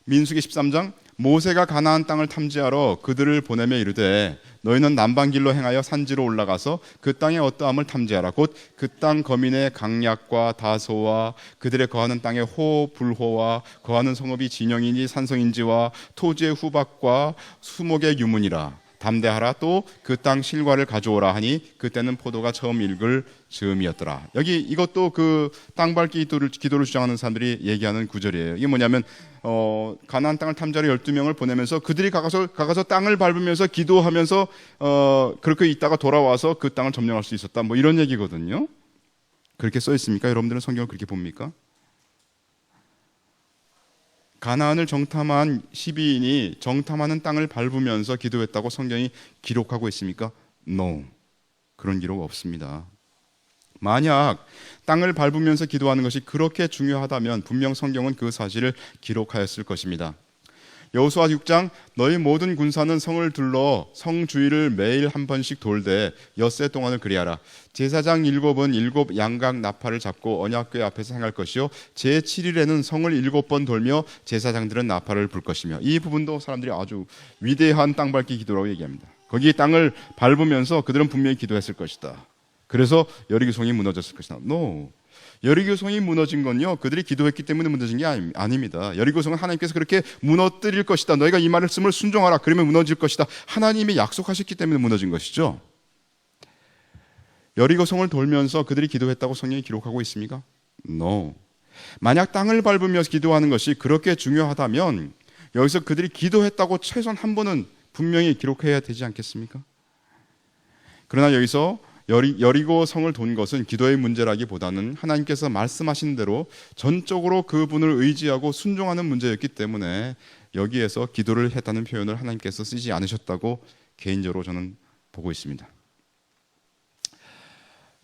민수기 13장, 모세가 가나안 땅을 탐지하러 그들을 보내며 이르되 너희는 남방길로 행하여 산지로 올라가서 그 땅의 어떠함을 탐지하라. 곧 그 땅 거민의 강약과 다소와 그들의 거하는 땅의 호, 불호와 거하는 성읍이 진영인지 산성인지와 토지의 후박과 수목의 유문이라. 담대하라. 또 그 땅 실과를 가져오라 하니 그때는 포도가 처음 익을 즈음이었더라. 여기 이것도 땅 밟기 기도를 주장하는 사람들이 얘기하는 구절이에요. 이게 뭐냐면 가나안 땅을 탐지하러 12명을 보내면서 그들이 가서 땅을 밟으면서 기도하면서 그렇게 있다가 돌아와서 그 땅을 점령할 수 있었다, 뭐 이런 얘기거든요. 그렇게 써 있습니까? 여러분들은 성경을 그렇게 봅니까? 가나안을 정탐한 12인이 정탐하는 땅을 밟으면서 기도했다고 성경이 기록하고 있습니까? No. 그런 기록 없습니다. 만약 땅을 밟으면서 기도하는 것이 그렇게 중요하다면 분명 성경은 그 사실을 기록하였을 것입니다. 여호수아 6장 너희 모든 군사는 성을 둘러 성 주위를 매일 한 번씩 돌되 엿새 동안을 그리하라. 제사장 7은 7 양각 나팔을 잡고 언약궤 앞에서 행할 것이요 제7일에는 성을 7번 돌며 제사장들은 나팔을 불 것이며. 이 부분도 사람들이 아주 위대한 땅밟기 기도라고 얘기합니다. 거기 땅을 밟으면서 그들은 분명히 기도했을 것이다. 그래서 여리고성이 무너졌을 것이다. No. 여리고성이 무너진 건요 그들이 기도했기 때문에 무너진 게 아닙니다. 여리고성은 하나님께서 그렇게 무너뜨릴 것이다, 너희가 이 말씀을 순종하라, 그러면 무너질 것이다, 하나님이 약속하셨기 때문에 무너진 것이죠. 여리고성을 돌면서 그들이 기도했다고 성경이 기록하고 있습니까? No. 만약 땅을 밟으면서 기도하는 것이 그렇게 중요하다면 여기서 그들이 기도했다고 최소한 한 번은 분명히 기록해야 되지 않겠습니까? 그러나 여기서 여리고 성을 돈 것은 기도의 문제라기보다는 하나님께서 말씀하신 대로 전적으로 그분을 의지하고 순종하는 문제였기 때문에 여기에서 기도를 했다는 표현을 하나님께서 쓰지 않으셨다고 개인적으로 저는 보고 있습니다.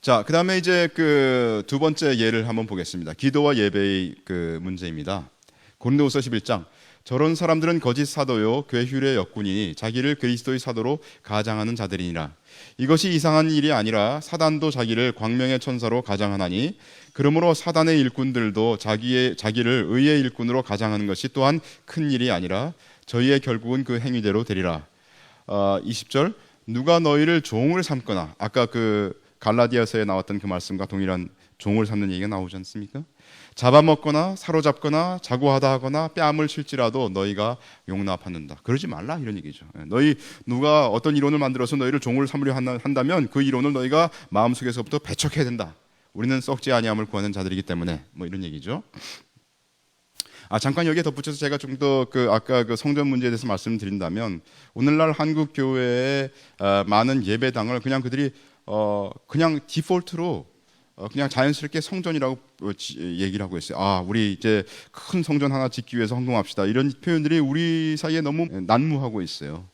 자, 그 다음에 이제 그 두 번째 예를 한번 보겠습니다. 기도와 예배의 그 문제입니다. 고린도후서 11장 저런 사람들은 거짓 사도요 괴휼의 역군이니 자기를 그리스도의 사도로 가장하는 자들이니라. 이것이 이상한 일이 아니라 사단도 자기를 광명의 천사로 가장하나니 그러므로 사단의 일꾼들도 자기를 의의 일꾼으로 가장하는 것이 또한 큰 일이 아니라 저희의 결국은 그 행위대로 되리라. 20절 누가 너희를 종을 삼거나, 아까 그 갈라디아서에 나왔던 그 말씀과 동일한 종을 삼는 얘기가 나오지 않습니까? 잡아먹거나 사로잡거나 자고하다 하거나 뺨을 칠지라도 너희가 용납하는다. 그러지 말라, 이런 얘기죠. 너희 누가 어떤 이론을 만들어서 너희를 종을 삼으려 한다면 그 이론을 너희가 마음속에서부터 배척해야 된다. 우리는 썩지 아니함을 구하는 자들이기 때문에, 뭐 이런 얘기죠. 잠깐 여기에 덧붙여서 제가 좀 더 아까 그 성전 문제에 대해서 말씀드린다면, 오늘날 한국 교회의 많은 예배당을 그냥 그들이 그냥 디폴트로 그냥 자연스럽게 성전이라고 얘기를 하고 있어요. 우리 이제 큰 성전 하나 짓기 위해서 헌금합시다, 이런 표현들이 우리 사이에 너무 난무하고 있어요.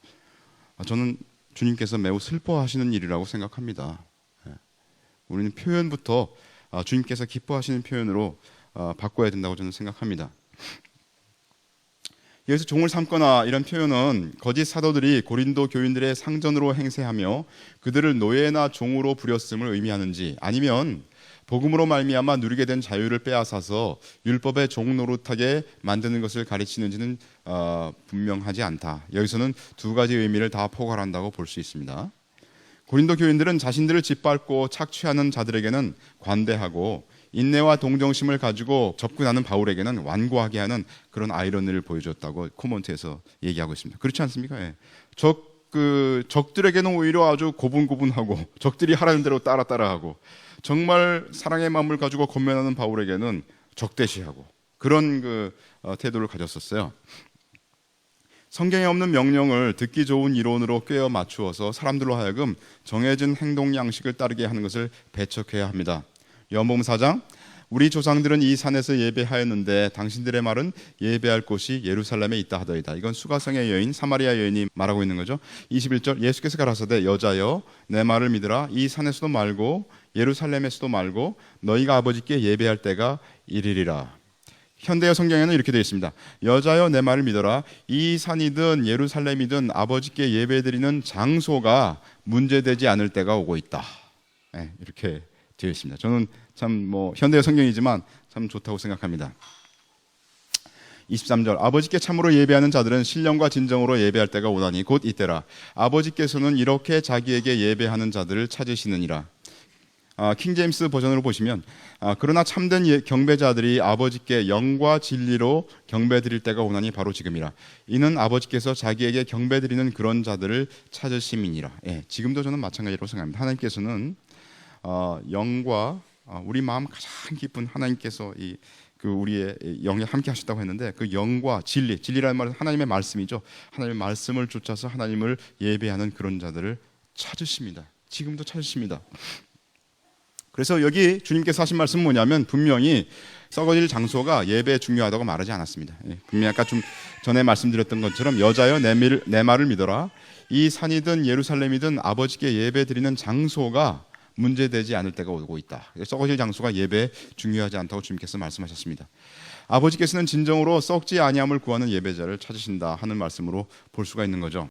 저는 주님께서 매우 슬퍼하시는 일이라고 생각합니다. 우리는 표현부터 주님께서 기뻐하시는 표현으로 바꿔야 된다고 저는 생각합니다. 여기서 종을 삼거나 이런 표현은 거짓 사도들이 고린도 교인들의 상전으로 행세하며 그들을 노예나 종으로 부렸음을 의미하는지, 아니면 복음으로 말미암아 누리게 된 자유를 빼앗아서 율법의 종 노릇하게 만드는 것을 가르치는지는 분명하지 않다. 여기서는 두 가지 의미를 다 포괄한다고 볼 수 있습니다. 고린도 교인들은 자신들을 짓밟고 착취하는 자들에게는 관대하고 인내와 동정심을 가지고 접근하는 바울에게는 완고하게 하는 그런 아이러니를 보여줬다고 코멘트에서 얘기하고 있습니다. 그렇지 않습니까? 예. 적들에게는 오히려 아주 고분고분하고 적들이 하라는 대로 따라하고, 정말 사랑의 마음을 가지고 권면하는 바울에게는 적대시하고, 그런 태도를 가졌었어요. 성경에 없는 명령을 듣기 좋은 이론으로 꿰어 맞추어서 사람들로 하여금 정해진 행동 양식을 따르게 하는 것을 배척해야 합니다. 요한복음 4장 우리 조상들은 이 산에서 예배하였는데 당신들의 말은 예배할 곳이 예루살렘에 있다 하더이다. 이건 수가성의 여인 사마리아 여인이 말하고 있는 거죠. 21절 예수께서 가라사대 여자여 내 말을 믿으라. 이 산에서도 말고 예루살렘에서도 말고 너희가 아버지께 예배할 때가 이르리라. 현대어 성경에는 이렇게 되어 있습니다. 여자여 내 말을 믿어라. 이 산이든 예루살렘이든 아버지께 예배드리는 장소가 문제되지 않을 때가 오고 있다. 네, 이렇게 되어 있습니다. 저는 참 현대어 성경이지만 참 좋다고 생각합니다. 23절 아버지께 참으로 예배하는 자들은 신령과 진정으로 예배할 때가 오나니 곧 이때라. 아버지께서는 이렇게 자기에게 예배하는 자들을 찾으시느니라. 킹제임스 버전으로 보시면 그러나 참된 경배자들이 아버지께 영과 진리로 경배드릴 때가 오나니 바로 지금이라. 이는 아버지께서 자기에게 경배드리는 그런 자들을 찾으심이니라. 예, 지금도 저는 마찬가지로 생각합니다. 하나님께서는 영과 우리 마음 가장 깊은 하나님께서 우리의 영에 함께 하셨다고 했는데, 그 영과 진리라는 말은 하나님의 말씀이죠. 하나님의 말씀을 쫓아서 하나님을 예배하는 그런 자들을 찾으십니다. 지금도 찾으십니다. 그래서 여기 주님께서 하신 말씀은 뭐냐면, 분명히 썩어질 장소가 예배에 중요하다고 말하지 않았습니다. 분명히 아까 좀 전에 말씀드렸던 것처럼 여자여 내 말을 믿어라. 이 산이든 예루살렘이든 아버지께 예배 드리는 장소가 문제되지 않을 때가 오고 있다. 썩어질 장소가 예배에 중요하지 않다고 주님께서 말씀하셨습니다. 아버지께서는 진정으로 썩지 아니함을 구하는 예배자를 찾으신다 하는 말씀으로 볼 수가 있는 거죠.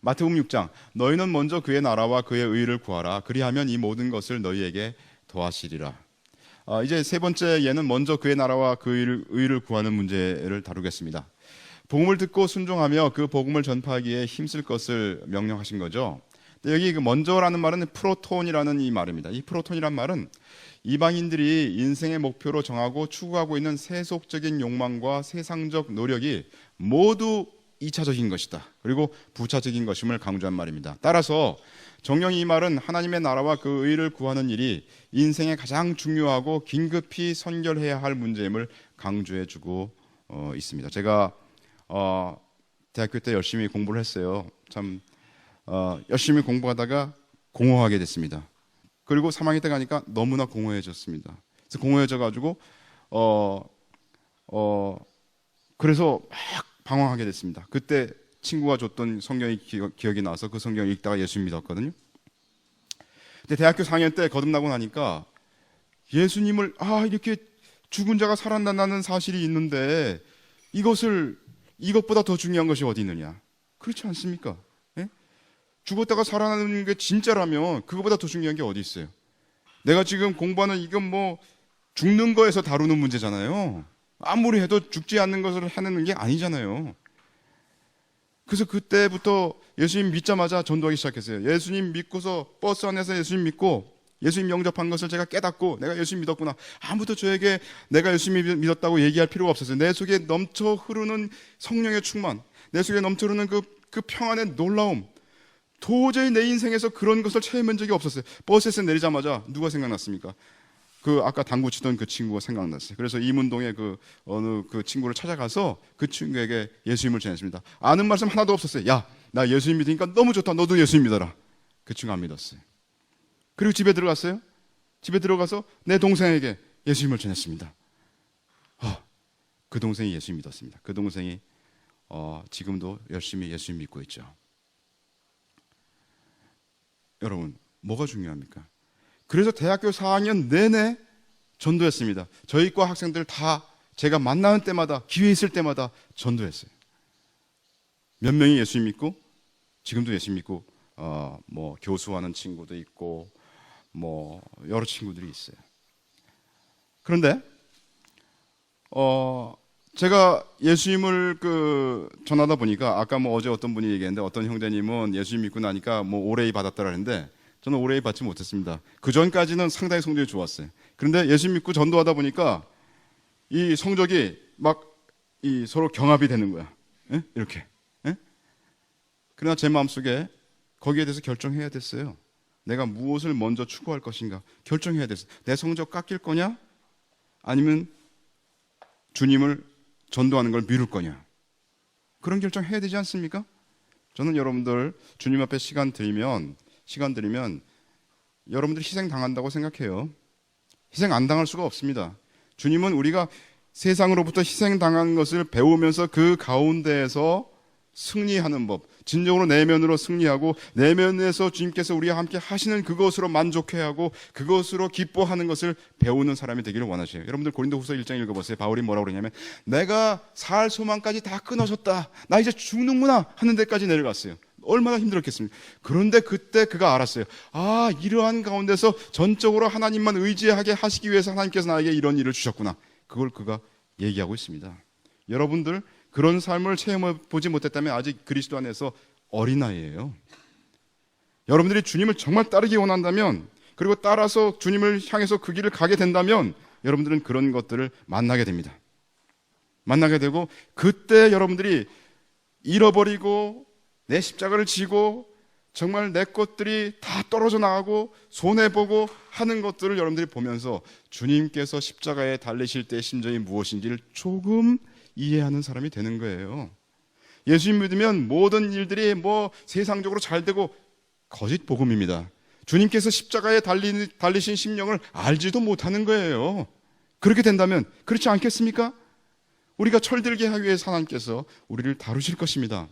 마태복음 6장 너희는 먼저 그의 나라와 그의 의를 구하라. 그리하면 이 모든 것을 너희에게 더하시리라. 이제 세 번째 예는 먼저 그의 나라와 그 의를 구하는 문제를 다루겠습니다. 복음을 듣고 순종하며 그 복음을 전파하기에 힘쓸 것을 명령하신 거죠. 여기 그 먼저라는 말은 프로톤이라는 이 말입니다. 이 프로톤이란 말은 이방인들이 인생의 목표로 정하고 추구하고 있는 세속적인 욕망과 세상적 노력이 모두 2차적인 것이다. 그리고 부차적인 것임을 강조한 말입니다. 따라서 정령이 이 말은 하나님의 나라와 그 의를 구하는 일이 인생의 가장 중요하고 긴급히 선결해야 할 문제임을 강조해주고 있습니다. 제가 대학교 때 열심히 공부를 했어요. 참 열심히 공부하다가 공허하게 됐습니다. 그리고 3학년 때 가니까 너무나 공허해졌습니다. 그래서 공허해져가지고 그래서 막 방황하게 됐습니다. 그때 친구가 줬던 성경이 기억이 나서 그 성경을 읽다가 예수 믿었거든요. 근데 대학교 4학년 때 거듭나고 나니까 예수님을 이렇게 죽은 자가 살아난다는 사실이 있는데 이것보다 더 중요한 것이 어디 있느냐? 그렇지 않습니까? 예? 죽었다가 살아나는 게 진짜라면 그것보다 더 중요한 게 어디 있어요? 내가 지금 공부하는 이건 뭐 죽는 거에서 다루는 문제잖아요. 아무리 해도 죽지 않는 것을 해내는 게 아니잖아요. 그래서 그때부터 예수님 믿자마자 전도하기 시작했어요. 예수님 믿고서 버스 안에서 예수님 믿고 예수님 영접한 것을 제가 깨닫고 내가 예수님 믿었구나. 아무도 저에게 내가 예수님 믿었다고 얘기할 필요가 없었어요. 내 속에 넘쳐 흐르는 성령의 충만, 내 속에 넘쳐 흐르는 그 평안의 놀라움, 도저히 내 인생에서 그런 것을 체험한 적이 없었어요. 버스에서 내리자마자 누가 생각났습니까? 아까 당구 치던 그 친구가 생각났어요. 그래서 이문동에 어느 친구를 찾아가서 그 친구에게 예수님을 전했습니다. 아는 말씀 하나도 없었어요. 야, 나 예수님 믿으니까 너무 좋다. 너도 예수님 믿어라. 그 친구 안 믿었어요. 그리고 집에 들어갔어요. 집에 들어가서 내 동생에게 예수님을 전했습니다. 그 동생이 예수님 믿었습니다. 그 동생이 지금도 열심히 예수님 믿고 있죠. 여러분, 뭐가 중요합니까? 그래서 대학교 4학년 내내 전도했습니다. 저희 과 학생들 다 제가 만나는 때마다 기회 있을 때마다 전도했어요. 몇 명이 예수님 믿고 지금도 예수님 믿고 뭐 교수하는 친구도 있고 뭐 여러 친구들이 있어요. 그런데 제가 예수님을 전하다 보니까 아까 뭐 어제 어떤 분이 얘기했는데 어떤 형제님은 예수님 믿고 나니까 뭐 오레이 받았다라 했는데 저는 오레이 받지 못했습니다. 그 전까지는 상당히 성적이 좋았어요. 그런데 예수 믿고 전도하다 보니까 이 성적이 막 서로 경합이 되는 거야. 예? 이렇게. 예? 그러나 제 마음속에 거기에 대해서 결정해야 됐어요. 내가 무엇을 먼저 추구할 것인가 결정해야 됐어요. 내 성적 깎일 거냐? 아니면 주님을 전도하는 걸 미룰 거냐? 그런 결정해야 되지 않습니까? 저는 여러분들 주님 앞에 시간 들이면 여러분들 희생당한다고 생각해요. 희생 안 당할 수가 없습니다. 주님은 우리가 세상으로부터 희생당한 것을 배우면서 그 가운데에서 승리하는 법, 진정으로 내면으로 승리하고 내면에서 주님께서 우리와 함께 하시는 그것으로 만족해하고 그것으로 기뻐하는 것을 배우는 사람이 되기를 원하셔요. 여러분들 고린도후서 1장 읽어보세요. 바울이 뭐라고 그러냐면 내가 살 소망까지 다 끊어졌다. 나 이제 죽는구나 하는 데까지 내려갔어요. 얼마나 힘들었겠습니까? 그런데 그때 그가 알았어요. 이러한 가운데서 전적으로 하나님만 의지하게 하시기 위해서 하나님께서 나에게 이런 일을 주셨구나. 그걸 그가 얘기하고 있습니다. 여러분들 그런 삶을 체험해보지 못했다면 아직 그리스도 안에서 어린아이예요. 여러분들이 주님을 정말 따르기 원한다면 그리고 따라서 주님을 향해서 그 길을 가게 된다면 여러분들은 그런 것들을 만나게 됩니다. 만나게 되고 그때 여러분들이 잃어버리고 내 십자가를 지고 정말 내 것들이 다 떨어져 나가고 손해보고 하는 것들을 여러분들이 보면서 주님께서 십자가에 달리실 때의 심정이 무엇인지를 조금 이해하는 사람이 되는 거예요. 예수님 믿으면 모든 일들이 뭐 세상적으로 잘 되고 거짓 복음입니다. 주님께서 십자가에 달리신 심령을 알지도 못하는 거예요. 그렇게 된다면 그렇지 않겠습니까? 우리가 철들게 하기 위해서 하나님께서 우리를 다루실 것입니다.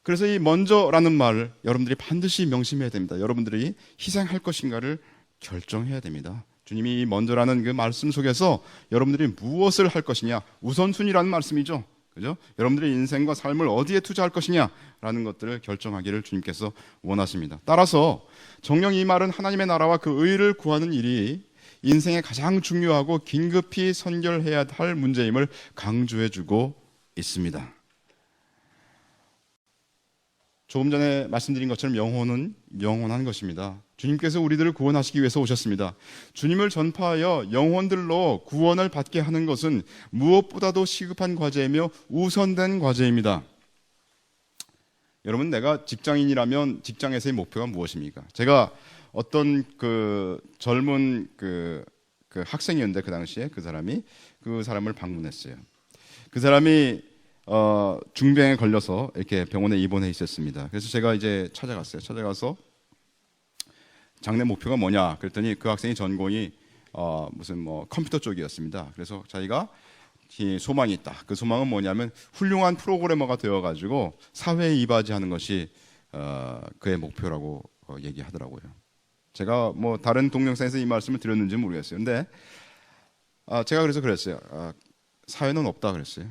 그래서 이 먼저라는 말을 여러분들이 반드시 명심해야 됩니다. 여러분들이 희생할 것인가를 결정해야 됩니다. 주님이 이 먼저라는 그 말씀 속에서 여러분들이 무엇을 할 것이냐, 우선순위라는 말씀이죠. 그죠? 여러분들의 인생과 삶을 어디에 투자할 것이냐라는 것들을 결정하기를 주님께서 원하십니다. 따라서 정녕 이 말은 하나님의 나라와 그 의를 구하는 일이 인생에 가장 중요하고 긴급히 선결해야 할 문제임을 강조해주고 있습니다. 조금 전에 말씀드린 것처럼 영혼은 영원한 것입니다. 주님께서 우리들을 구원하시기 위해서 오셨습니다. 주님을 전파하여 영혼들로 구원을 받게 하는 것은 무엇보다도 시급한 과제이며 우선된 과제입니다. 여러분, 내가 직장인이라면 직장에서의 목표가 무엇입니까? 제가 어떤 젊은 학생이었는데 그 당시에 그 사람을 방문했어요. 그 사람이 중병에 걸려서 이렇게 병원에 입원해 있었습니다. 그래서 제가 이제 찾아갔어요. 찾아가서 장래 목표가 뭐냐 그랬더니 그 학생이 전공이 무슨 컴퓨터 쪽이었습니다. 그래서 자기가 소망이 있다. 그 소망은 뭐냐면 훌륭한 프로그래머가 되어가지고 사회에 이바지하는 것이 그의 목표라고 얘기하더라고요. 제가 다른 동영상에서 이 말씀을 드렸는지 모르겠어요. 근데 제가 그래서 그랬어요. 사회는 없다 그랬어요.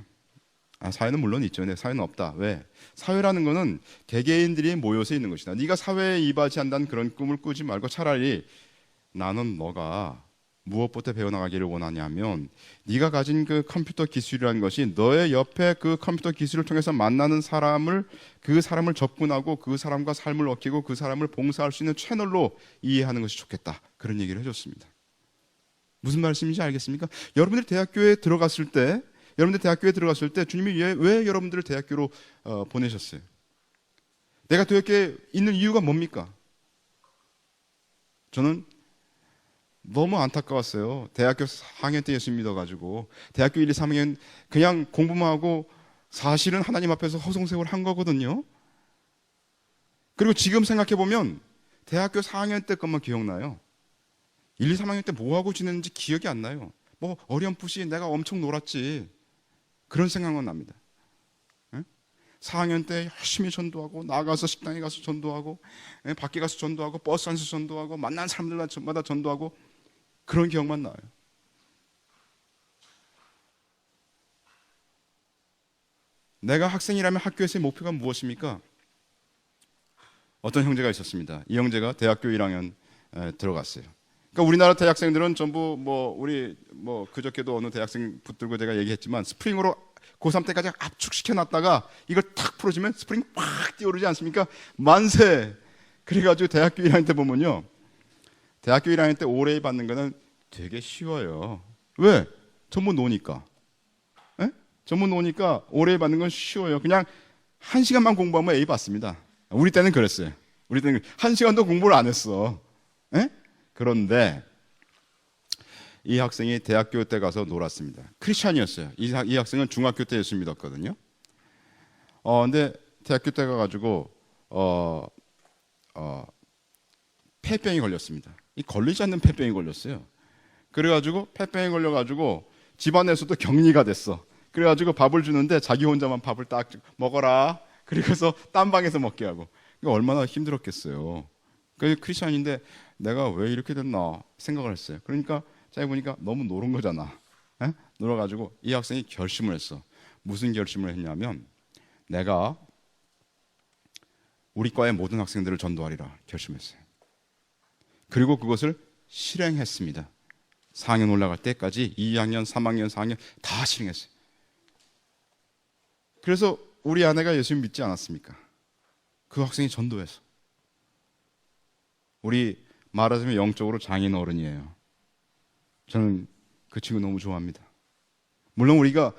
사회는 물론 있죠. 근데 사회는 없다. 왜? 사회라는 거는 개개인들이 모여서 있는 것이다. 네가 사회에 이바지한다는 그런 꿈을 꾸지 말고 차라리 나는 너가 무엇부터 배워나가기를 원하냐면 네가 가진 그 컴퓨터 기술이라는 것이 너의 옆에 그 컴퓨터 기술을 통해서 만나는 그 사람을 접근하고 그 사람과 삶을 얽히고 그 사람을 봉사할 수 있는 채널로 이해하는 것이 좋겠다. 그런 얘기를 해줬습니다. 무슨 말씀인지 알겠습니까? 여러분들이 대학교에 들어갔을 때 주님이 왜 여러분들을 대학교로 보내셨어요? 내가 대학교에 있는 이유가 뭡니까? 저는 너무 안타까웠어요. 대학교 4학년 때 예수 믿어가지고 대학교 1, 2, 3학년 그냥 공부만 하고 사실은 하나님 앞에서 허송세월 한 거거든요. 그리고 지금 생각해보면 대학교 4학년 때 것만 기억나요. 1, 2, 3학년 때 뭐하고 지냈는지 기억이 안 나요. 어렴풋이 내가 엄청 놀았지 그런 생각은 납니다. 4학년 때 열심히 전도하고 나가서 식당에 가서 전도하고 밖에 가서 전도하고 버스 안에서 전도하고 만난 사람들마다 전도하고 그런 기억만 나요. 내가 학생이라면 학교에서의 목표가 무엇입니까? 어떤 형제가 있었습니다. 이 형제가 대학교 1학년 들어갔어요. 그러니까 우리나라 대학생들은 전부 우리 그저께도 어느 대학생 붙들고 제가 얘기했지만 스프링으로 고3 때까지 압축시켜 놨다가 이걸 탁 풀어주면 스프링 팍 뛰어오르지 않습니까? 만세! 그래가지고 대학교 1학년 때 보면요, 대학교 1학년 때 올해 받는 거는 되게 쉬워요. 왜? 전부 노니까. 전부 노니까 올해 받는 건 쉬워요. 그냥 1시간만 공부하면 A 받습니다. 우리 때는 그랬어요. 우리 때는 1시간도 공부를 안 했어. 그런데 이 학생이 대학교 때 가서 놀았습니다. 크리스찬이었어요. 이 학생은 중학교 때 예수 믿었거든요. 근데 대학교 때 가가지고 폐병이 걸렸습니다. 이 걸리지 않는 폐병이 걸렸어요. 그래가지고 폐병이 걸려가지고 집안에서도 격리가 됐어. 그래가지고 밥을 주는데 자기 혼자만 밥을 딱 먹어라. 그리고서 딴 방에서 먹게 하고. 얼마나 힘들었겠어요. 그 크리스찬인데 내가 왜 이렇게 됐나 생각을 했어요. 그러니까 자기 보니까 너무 노른 거잖아. 놀아가지고 이 학생이 결심을 했어. 무슨 결심을 했냐면 내가 우리 과의 모든 학생들을 전도하리라 결심했어요. 그리고 그것을 실행했습니다. 4학년 올라갈 때까지 2학년, 3학년, 4학년 다 실행했어요. 그래서 우리 아내가 예수 믿지 않았습니까? 그 학생이 전도해서. 우리 말하자면 영적으로 장인 어른이에요. 저는 그 친구 너무 좋아합니다. 물론 우리가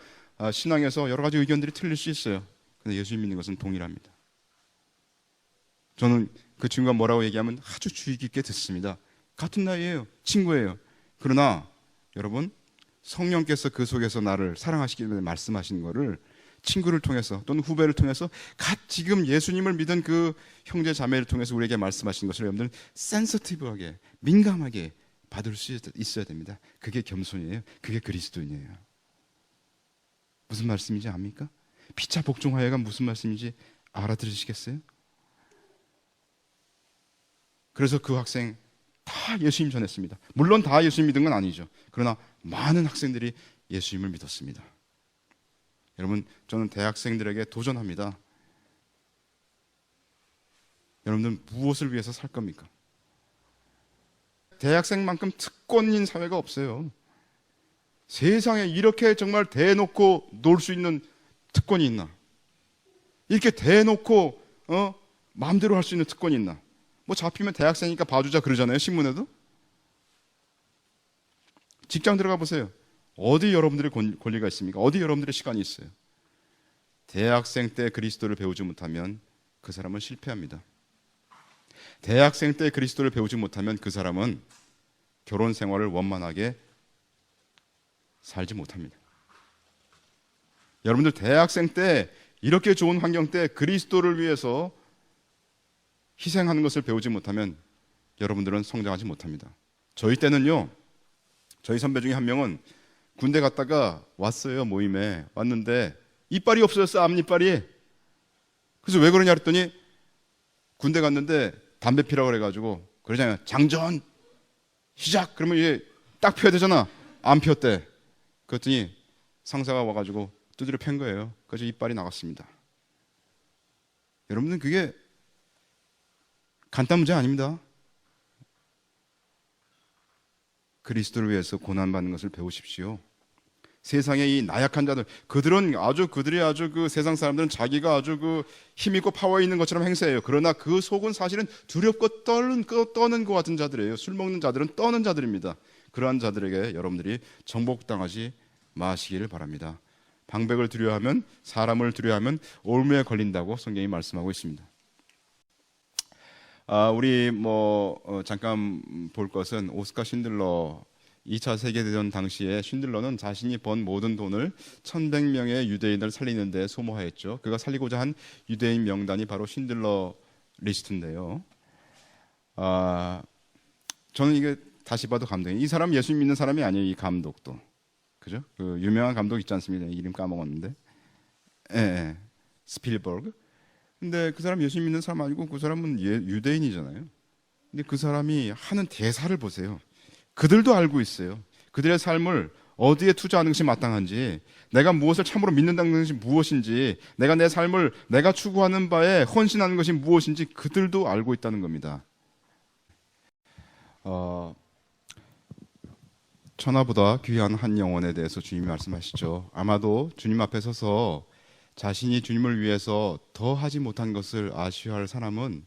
신앙에서 여러 가지 의견들이 틀릴 수 있어요. 근데 예수 믿는 것은 동일합니다. 저는 그 친구가 뭐라고 얘기하면 아주 주의 깊게 듣습니다. 같은 나이에요. 친구예요. 그러나 여러분, 성령께서 그 속에서 나를 사랑하시기 때문에 말씀하시는 거를 친구를 통해서 또는 후배를 통해서 지금 예수님을 믿은 그 형제 자매를 통해서 우리에게 말씀하신 것을 여러분들은 센서티브하게 민감하게 받을 수 있어야 됩니다. 그게 겸손이에요. 그게 그리스도인이에요. 무슨 말씀인지 압니까? 피차 복종하여가 무슨 말씀인지 알아들으시겠어요? 그래서 그 학생 다 예수님 전했습니다. 물론 다 예수님 믿은 건 아니죠. 그러나 많은 학생들이 예수님을 믿었습니다. 여러분, 저는 대학생들에게 도전합니다. 여러분들 무엇을 위해서 살 겁니까? 대학생만큼 특권인 사회가 없어요. 세상에 이렇게 정말 대놓고 놀 수 있는 특권이 있나? 이렇게 대놓고 마음대로 할 수 있는 특권이 있나? 뭐 잡히면 대학생이니까 봐주자 그러잖아요, 신문에도. 직장 들어가 보세요. 어디 여러분들의 권리가 있습니까? 어디 여러분들의 시간이 있어요? 대학생 때 그리스도를 배우지 못하면 그 사람은 실패합니다. 대학생 때 그리스도를 배우지 못하면 그 사람은 결혼 생활을 원만하게 살지 못합니다. 여러분들 대학생 때 이렇게 좋은 환경 때 그리스도를 위해서 희생하는 것을 배우지 못하면 여러분들은 성장하지 못합니다. 저희 때는요, 저희 선배 중에 한 명은 군대 갔다가 왔어요. 모임에 왔는데 이빨이 없어졌어. 앞니빨이. 그래서 왜 그러냐 그랬더니 군대 갔는데 담배 피라고 그래가지고 그러잖아요. 장전 시작. 그러면 이게 딱 펴야 되잖아. 안 폈대. 그랬더니 상사가 와가지고 두드려 팬 거예요. 그래서 이빨이 나갔습니다. 여러분들 그게 간단 문제 아닙니다. 그리스도를 위해서 고난받는 것을 배우십시오. 세상의 이 나약한 자들, 그들이 아주 그 세상 사람들은 자기가 아주 그 힘 있고 파워 있는 것처럼 행세해요. 그러나 그 속은 사실은 두렵고 떠는 것 같은 자들이에요. 술 먹는 자들은 떠는 자들입니다. 그러한 자들에게 여러분들이 정복당하지 마시기를 바랍니다. 방백을 두려워하면, 사람을 두려워하면 올무에 걸린다고 성경이 말씀하고 있습니다. 우리 잠깐 볼 것은 오스카 쉰들러 2차 세계대전 당시에 쉰들러는 자신이 번 모든 돈을 1100명의 유대인을 살리는 데 소모하였죠. 그가 살리고자 한 유대인 명단이 바로 쉰들러 리스트인데요. 저는 이게 다시 봐도 감동이에요. 이 사람 예수 믿는 사람이 아니에요. 이 감독도. 그죠? 그 유명한 감독 있지 않습니까? 이름 까먹었는데. 예. 스필버그. 근데 그 사람 예수 믿는 사람 아니고 그 사람은 유대인이잖아요. 근데 그 사람이 하는 대사를 보세요. 그들도 알고 있어요. 그들의 삶을 어디에 투자하는 것이 마땅한지, 내가 무엇을 참으로 믿는다는 것이 무엇인지, 내가 내 삶을 내가 추구하는 바에 헌신하는 것이 무엇인지 그들도 알고 있다는 겁니다. 천하보다 귀한 한 영혼에 대해서 주님이 말씀하시죠. 아마도 주님 앞에 서서 자신이 주님을 위해서 더 하지 못한 것을 아쉬워할 사람은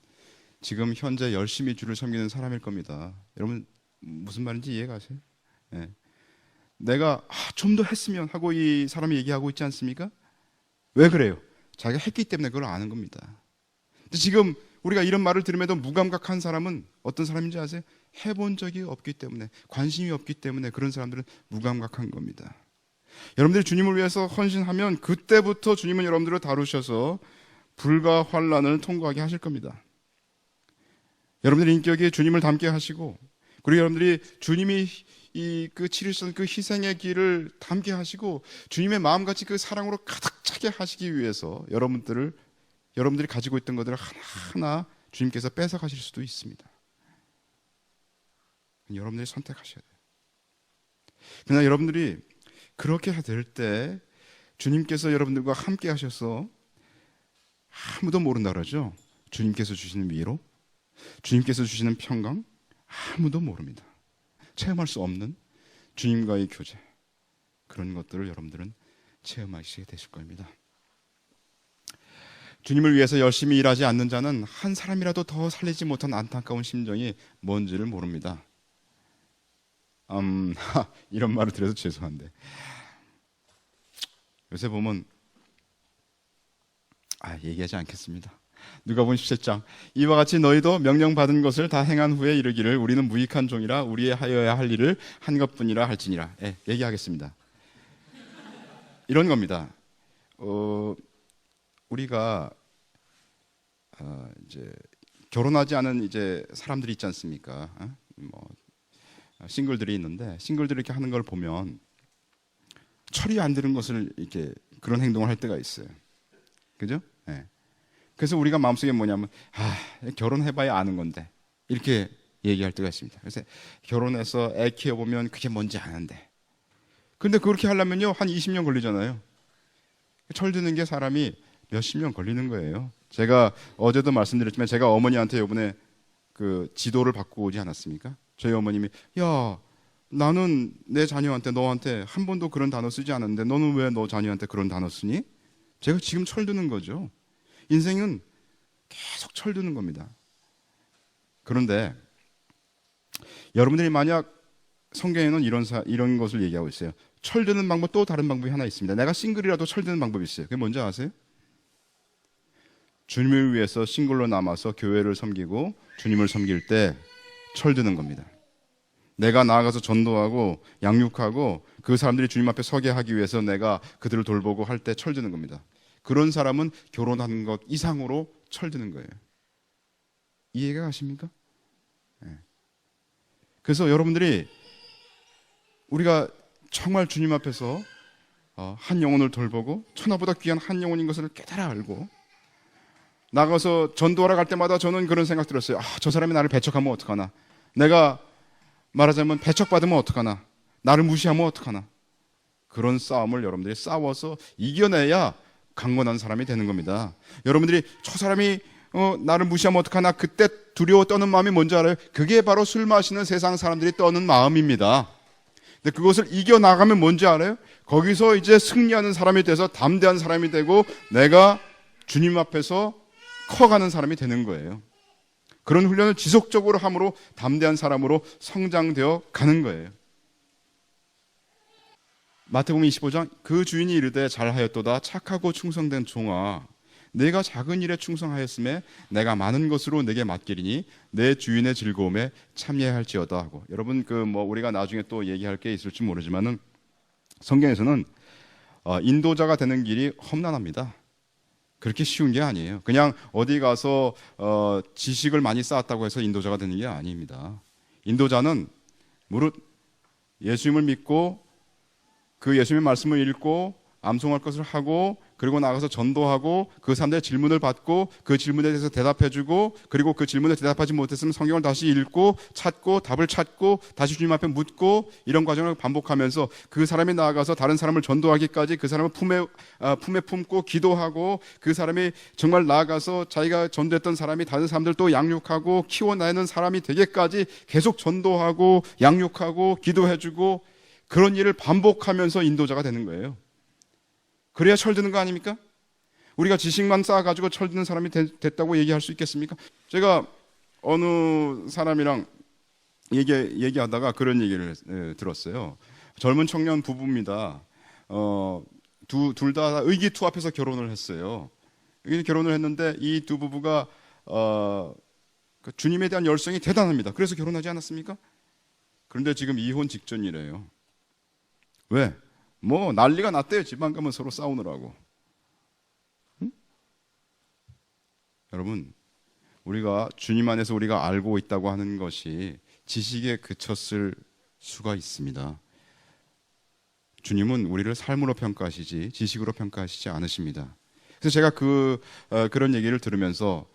지금 현재 열심히 주를 섬기는 사람일 겁니다. 여러분 무슨 말인지 이해가세요? 네. 내가 좀 더 했으면 하고 이 사람이 얘기하고 있지 않습니까? 왜 그래요? 자기가 했기 때문에 그걸 아는 겁니다. 근데 지금 우리가 이런 말을 들음에도 무감각한 사람은 어떤 사람인지 아세요? 해본 적이 없기 때문에, 관심이 없기 때문에 그런 사람들은 무감각한 겁니다. 여러분들이 주님을 위해서 헌신하면 그때부터 주님은 여러분들을 다루셔서 불과 환난을 통과하게 하실 겁니다. 여러분들의 인격에 주님을 닮게 하시고, 그리고 여러분들이 주님이 치르신 그 희생의 길을 닮게 하시고, 주님의 마음같이 그 사랑으로 가득 차게 하시기 위해서 여러분들이 가지고 있던 것들을 하나하나 주님께서 뺏어가실 수도 있습니다. 여러분들이 선택하셔야 돼요. 그러나 여러분들이 그렇게 될 때 주님께서 여러분들과 함께 하셔서 아무도 모른다 그러죠. 주님께서 주시는 위로, 주님께서 주시는 평강, 아무도 모릅니다. 체험할 수 없는 주님과의 교제, 그런 것들을 여러분들은 체험하시게 되실 겁니다. 주님을 위해서 열심히 일하지 않는 자는 한 사람이라도 더 살리지 못한 안타까운 심정이 뭔지를 모릅니다. 이런 말을 드려서 죄송한데, 요새 보면 얘기하지 않겠습니다. 누가복음 17장, 이와 같이 너희도 명령받은 것을 다 행한 후에 이르기를 우리는 무익한 종이라 우리의 하여야 할 일을 한 것뿐이라 할지니라. 얘기하겠습니다. 이런 겁니다. 우리가 이제 결혼하지 않은 이제 사람들이 있지 않습니까? 싱글들이 있는데, 싱글들이 이렇게 하는 걸 보면 철이 안 드는 것을 이렇게 그런 행동을 할 때가 있어요. 그죠? 네. 그래서 우리가 마음속에 뭐냐면 결혼해봐야 아는 건데 이렇게 얘기할 때가 있습니다. 그래서 결혼해서 애 키워보면 그게 뭔지 아는데, 근데 그렇게 하려면요 한 20년 걸리잖아요. 철드는 게 사람이 몇십 년 걸리는 거예요. 제가 어제도 말씀드렸지만 제가 어머니한테 이번에 그 지도를 받고 오지 않았습니까? 저희 어머님이 야, 나는 내 자녀한테 너한테 한 번도 그런 단어 쓰지 않았는데 너는 왜 너 자녀한테 그런 단어 쓰니? 제가 지금 철드는 거죠. 인생은 계속 철드는 겁니다. 그런데 여러분들이 만약 성경에는 이런 것을 얘기하고 있어요. 철드는 방법, 또 다른 방법이 하나 있습니다. 내가 싱글이라도 철드는 방법이 있어요. 그게 뭔지 아세요? 주님을 위해서 싱글로 남아서 교회를 섬기고 주님을 섬길 때 철드는 겁니다. 내가 나아가서 전도하고 양육하고 그 사람들이 주님 앞에 서게 하기 위해서 내가 그들을 돌보고 할 때 철드는 겁니다. 그런 사람은 결혼하는 것 이상으로 철드는 거예요. 이해가 가십니까? 네. 그래서 여러분들이 우리가 정말 주님 앞에서 한 영혼을 돌보고 천하보다 귀한 한 영혼인 것을 깨달아 알고 나가서 전도하러 갈 때마다 저는 그런 생각 들었어요. 저 사람이 나를 배척하면 어떡하나, 내가 말하자면 배척받으면 어떡하나, 나를 무시하면 어떡하나. 그런 싸움을 여러분들이 싸워서 이겨내야 강건한 사람이 되는 겁니다. 여러분들이 저 사람이 나를 무시하면 어떡하나, 그때 두려워 떠는 마음이 뭔지 알아요? 그게 바로 술 마시는 세상 사람들이 떠는 마음입니다. 근데 그것을 이겨나가면 뭔지 알아요? 거기서 이제 승리하는 사람이 돼서 담대한 사람이 되고 내가 주님 앞에서 커가는 사람이 되는 거예요. 그런 훈련을 지속적으로 함으로 담대한 사람으로 성장되어 가는 거예요. 마태복음 25장 그 주인이 이르되 잘하였도다 착하고 충성된 종아, 내가 작은 일에 충성하였음에 내가 많은 것으로 내게 맡기리니 내 주인의 즐거움에 참여할지어다 하고. 여러분 우리가 나중에 또 얘기할 게 있을지 모르지만은 성경에서는 인도자가 되는 길이 험난합니다. 그렇게 쉬운 게 아니에요. 그냥 어디 가서 지식을 많이 쌓았다고 해서 인도자가 되는 게 아닙니다. 인도자는 무릇 예수님을 믿고 그 예수님의 말씀을 읽고 암송할 것을 하고 그리고 나가서 전도하고 그 사람들의 질문을 받고 그 질문에 대해서 대답해주고 그리고 그 질문에 대답하지 못했으면 성경을 다시 읽고 찾고 답을 찾고 다시 주님 앞에 묻고 이런 과정을 반복하면서 그 사람이 나아가서 다른 사람을 전도하기까지 그 사람을 품에 품고 기도하고 그 사람이 정말 나아가서 자기가 전도했던 사람이 다른 사람들 또 양육하고 키워내는 사람이 되기까지 계속 전도하고 양육하고 기도해주고 그런 일을 반복하면서 인도자가 되는 거예요. 그래야 철드는 거 아닙니까? 우리가 지식만 쌓아가지고 철드는 사람이 됐다고 얘기할 수 있겠습니까? 제가 어느 사람이랑 얘기하다가 그런 얘기를 들었어요. 젊은 청년 부부입니다. 둘 다 의기투합해서 결혼을 했어요. 결혼을 했는데 이 두 부부가 주님에 대한 열성이 대단합니다. 그래서 결혼하지 않았습니까? 그런데 지금 이혼 직전이래요. 왜? 난리가 났대요. 집안 가면 서로 싸우느라고. 응? 여러분, 우리가 주님 안에서 우리가 알고 있다고 하는 것이 지식에 그쳤을 수가 있습니다. 주님은 우리를 삶으로 평가하시지 지식으로 평가하시지 않으십니다. 그래서 제가 그런 얘기를 들으면서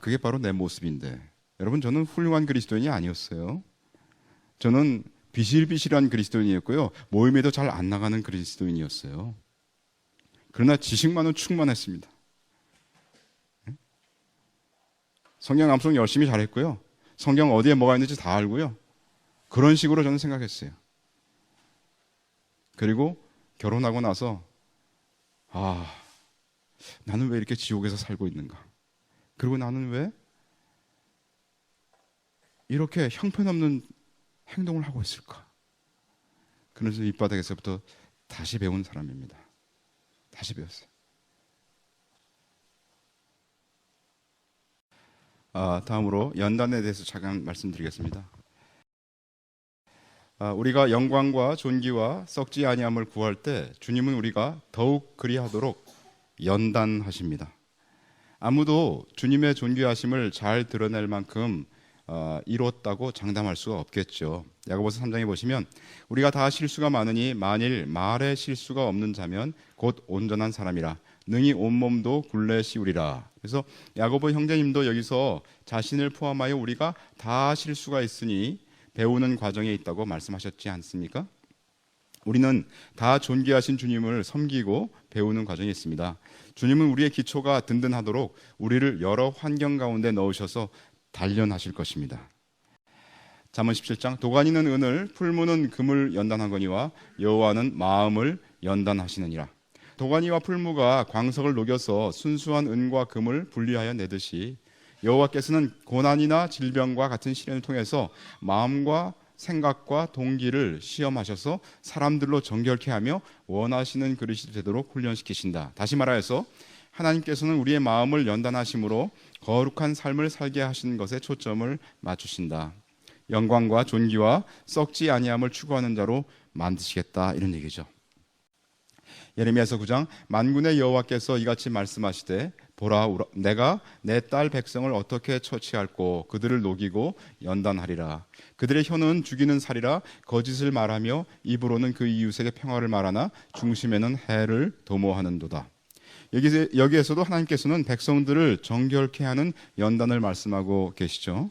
그게 바로 내 모습인데, 여러분, 저는 훌륭한 그리스도인이 아니었어요. 저는 비실비실한 그리스도인이었고요, 모임에도 잘 안 나가는 그리스도인이었어요. 그러나 지식만은 충만했습니다. 성경 암송 열심히 잘했고요, 성경 어디에 뭐가 있는지 다 알고요, 그런 식으로 저는 생각했어요. 그리고 결혼하고 나서 나는 왜 이렇게 지옥에서 살고 있는가, 그리고 나는 왜 이렇게 형편없는 행동을 하고 있을까? 그래서 밑바닥에서부터 다시 배운 사람입니다. 다시 배웠어요. 다음으로 연단에 대해서 잠깐 말씀드리겠습니다. 우리가 영광과 존귀와 썩지 아니함을 구할 때 주님은 우리가 더욱 그리하도록 연단하십니다. 아무도 주님의 존귀하심을 잘 드러낼 만큼 이뤘다고 장담할 수가 없겠죠. 야고보서 3장에 보시면 우리가 다 실수가 많으니 만일 말에 실수가 없는 자면 곧 온전한 사람이라 능히 온몸도 굴레 씌우리라. 그래서 야고보 형제님도 여기서 자신을 포함하여 우리가 다 실 수가 있으니 배우는 과정에 있다고 말씀하셨지 않습니까? 우리는 다 존귀하신 주님을 섬기고 배우는 과정에 있습니다. 주님은 우리의 기초가 든든하도록 우리를 여러 환경 가운데 넣으셔서 단련하실 것입니다. 잠언 17장 도가니는 은을 풀무는 금을 연단하거니와 여호와는 마음을 연단하시느니라. 도가니와 풀무가 광석을 녹여서 순수한 은과 금을 분리하여 내듯이 여호와께서는 고난이나 질병과 같은 시련을 통해서 마음과 생각과 동기를 시험하셔서 사람들로 정결케 하며 원하시는 그릇이 되도록 훈련시키신다. 다시 말하여서 하나님께서는 우리의 마음을 연단하심으로 거룩한 삶을 살게 하시는 것에 초점을 맞추신다. 영광과 존귀와 썩지 아니함을 추구하는 자로 만드시겠다, 이런 얘기죠. 예레미야서 9장 만군의 여호와께서 이같이 말씀하시되 보라, 내가 내 딸 백성을 어떻게 처치할꼬. 그들을 녹이고 연단하리라. 그들의 혀는 죽이는 살이라 거짓을 말하며 입으로는 그 이웃에게 평화를 말하나 중심에는 해를 도모하는도다. 여기에서도 하나님께서는 백성들을 정결케 하는 연단을 말씀하고 계시죠.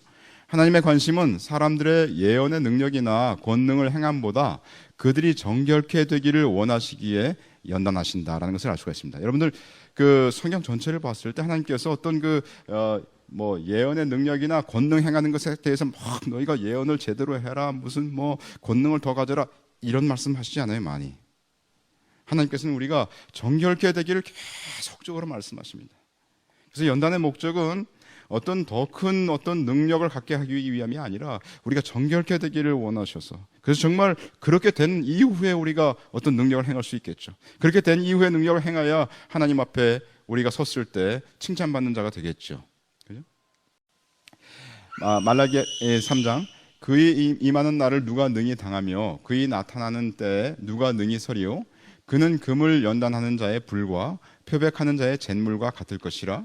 하나님의 관심은 사람들의 예언의 능력이나 권능을 행함보다 그들이 정결케 되기를 원하시기에 연단하신다라는 것을 알 수가 있습니다. 여러분들 그 성경 전체를 봤을 때 하나님께서 어떤 예언의 능력이나 권능 행하는 것에 대해서 막 너희가 예언을 제대로 해라, 무슨 권능을 더 가져라, 이런 말씀하시지 않아요. 많이 하나님께서는 우리가 정결케 되기를 계속적으로 말씀하십니다. 그래서 연단의 목적은 어떤 더 큰 어떤 능력을 갖게 하기 위함이 아니라 우리가 정결케 되기를 원하셔서, 그래서 정말 그렇게 된 이후에 우리가 어떤 능력을 행할 수 있겠죠. 그렇게 된 이후에 능력을 행하여 하나님 앞에 우리가 섰을 때 칭찬받는 자가 되겠죠. 그죠? 말라기 3장 그의 임하는 날을 누가 능히 당하며 그의 나타나는 때에 누가 능히 서리요. 그는 금을 연단하는 자의 불과 표백하는 자의 잿물과 같을 것이라.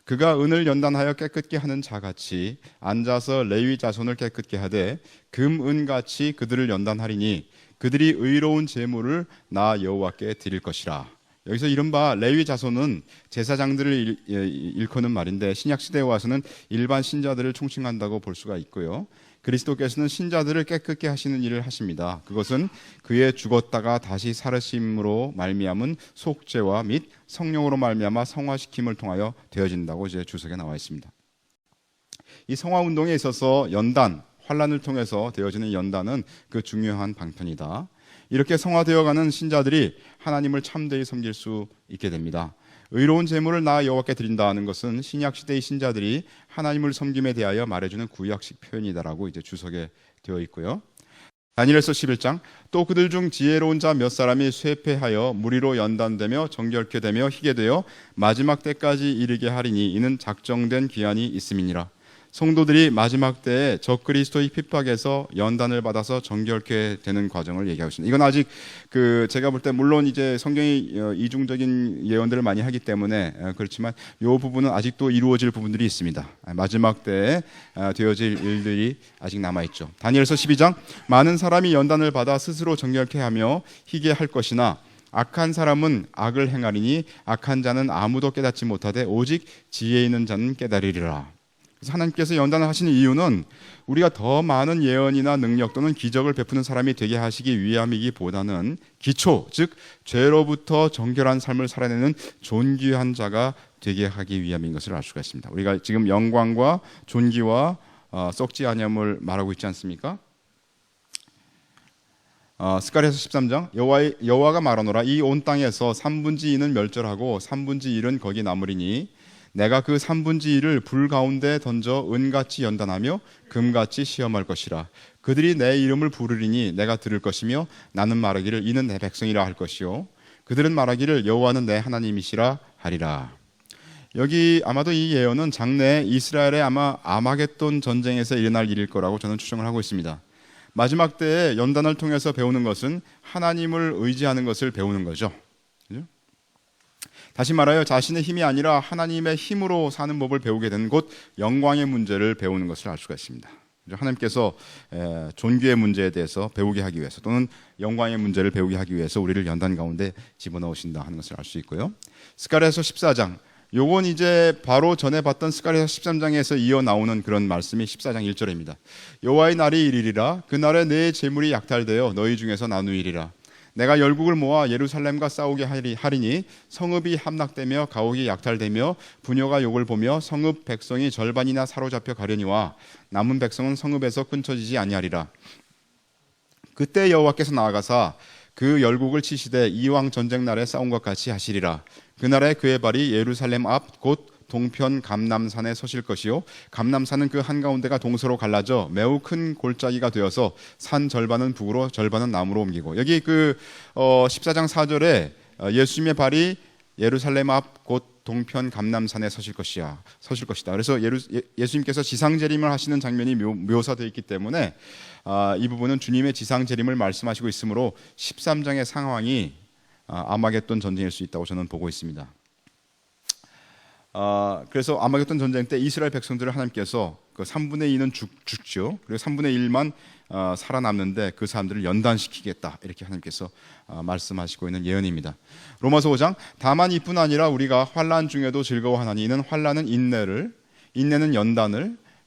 그가 은을 연단하여 깨끗게 하는 자같이 앉아서 레위 자손을 깨끗게 하되 금, 은같이 그들을 연단하리니 그들이 의로운 제물을 나 여호와께 드릴 것이라. 여기서 이른바 레위 자손은 제사장들을 일컫는 말인데 신약시대에 와서는 일반 신자들을 총칭한다고 볼 수가 있고요. 그리스도께서는 신자들을 깨끗게 하시는 일을 하십니다. 그것은 그의 죽었다가 다시 살으심으로 말미암은 속죄와 및 성령으로 말미암아 성화시킴을 통하여 되어진다고 이제 주석에 나와 있습니다. 이 성화 운동에 있어서 연단, 환난을 통해서 되어지는 연단은 그 중요한 방편이다. 이렇게 성화되어가는 신자들이 하나님을 참되이 섬길 수 있게 됩니다. 의로운 제물을 나 여호와께 드린다는 것은 신약 시대의 신자들이 하나님을 섬김에 대하여 말해주는 구약식 표현이다라고 이제 주석에 되어 있고요. 다니엘서 11장 또 그들 중 지혜로운 자 몇 사람이 쇠폐하여 무리로 연단되며 정결케 되며 희게 되어 마지막 때까지 이르게 하리니 이는 작정된 기한이 있음이니라. 성도들이 마지막 때에 적그리스도의 핍박에서 연단을 받아서 정결케 되는 과정을 얘기하고 있습니다. 이건 아직 제가 볼 때 물론 이제 성경이 이중적인 예언들을 많이 하기 때문에 그렇지만 이 부분은 아직도 이루어질 부분들이 있습니다. 마지막 때에 되어질 일들이 아직 남아있죠. 다니엘서 12장 많은 사람이 연단을 받아 스스로 정결케 하며 희게 할 것이나 악한 사람은 악을 행하리니 악한 자는 아무도 깨닫지 못하되 오직 지혜 있는 자는 깨달으리라. 하나님께서 연단을 하시는 이유는 우리가 더 많은 예언이나 능력 또는 기적을 베푸는 사람이 되게 하시기 위함이기보다는 기초, 즉 죄로부터 정결한 삶을 살아내는 존귀한 자가 되게 하기 위함인 것을 알 수가 있습니다. 우리가 지금 영광과 존귀와 썩지 아니함을 말하고 있지 않습니까? 스가랴서 13장 여호와가 말하노라 이 온 땅에서 3분의 2는 멸절하고 3분의 1은 거기 남으리니 내가 그 3분의 1을 불 가운데 던져 은같이 연단하며 금같이 시험할 것이라. 그들이 내 이름을 부르리니 내가 들을 것이며 나는 말하기를 이는 내 백성이라 할 것이요 그들은 말하기를 여호와는 내 하나님이시라 하리라. 여기 아마도 이 예언은 장래 이스라엘의 아마 아마겟돈 전쟁에서 일어날 일일 거라고 저는 추정을 하고 있습니다. 마지막 때에 연단을 통해서 배우는 것은 하나님을 의지하는 것을 배우는 거죠. 다시 말하여 자신의 힘이 아니라 하나님의 힘으로 사는 법을 배우게 된 곧 영광의 문제를 배우는 것을 알 수가 있습니다. 하나님께서 존귀의 문제에 대해서 배우게 하기 위해서 또는 영광의 문제를 배우게 하기 위해서 우리를 연단 가운데 집어넣으신다 하는 것을 알 수 있고요. 스가랴서 14장, 요건 이제 바로 전에 봤던 스가랴서 13장에서 이어 나오는 그런 말씀이 14장 1절입니다. 여호와의 날이 이르리라. 그 날에 내 재물이 약탈되어 너희 중에서 나누이리라. 내가 열국을 모아 예루살렘과 싸우게 하리니 성읍이 함락되며 가옥이 약탈되며 부녀가 욕을 보며 성읍 백성이 절반이나 사로잡혀 가려니와 남은 백성은 성읍에서 끊쳐지지 아니하리라. 그때 여호와께서 나아가사 그 열국을 치시되 이왕 전쟁 날에 싸운 것 같이 하시리라. 그날에 그의 발이 예루살렘 앞 곧 동편 감람산에 서실 것이요 감람산은 그 한가운데가 동서로 갈라져 매우 큰 골짜기가 되어서 산 절반은 북으로 절반은 남으로 옮기고, 여기 14장 4절에 예수님의 발이 예루살렘 앞 곧 동편 감람산에 서실 것이다. 그래서 예수님께서 지상 재림을 하시는 장면이 묘사되어 있기 때문에 이 부분은 주님의 지상 재림을 말씀하시고 있으므로 13장의 상황이 아마겟돈 전쟁일 수 있다고 저는 보고 있습니다. 그래서 아마겟돈 전쟁 때 이스라엘 백성들을 하나님께서 그 3분의 2는 죽죠. 그리고 3분의 1만 살아남는데 그 사람들을 연단시키겠다, 이렇게 하나님께서 말씀하시고 있는 예언입니다. 로마서 5장, 다만 이뿐 아니라 우리가 환난 중에도 즐거워하나니 이는 환난은 인내는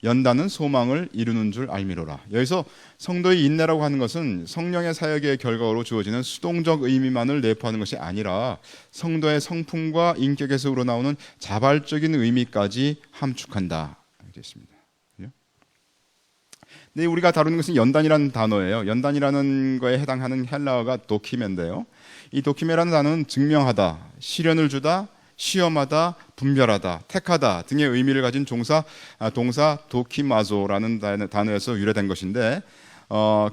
연단은 소망을 이루는 줄 알미로라. 여기서 성도의 인내라고 하는 것은 성령의 사역의 결과로 주어지는 수동적 의미만을 내포하는 것이 아니라 성도의 성품과 인격에서 우러나오는 자발적인 의미까지 함축한다, 이렇게 있습니다. 근데 우리가 다루는 것은 연단이라는 단어예요. 연단이라는 거에 해당하는 헬라어가 도키메인데요. 이 도키메라는 단어는 증명하다, 시련을 주다, 시험하다, 분별하다, 택하다 등의 의미를 가진 동사 도키마조라는 단어에서 유래된 것인데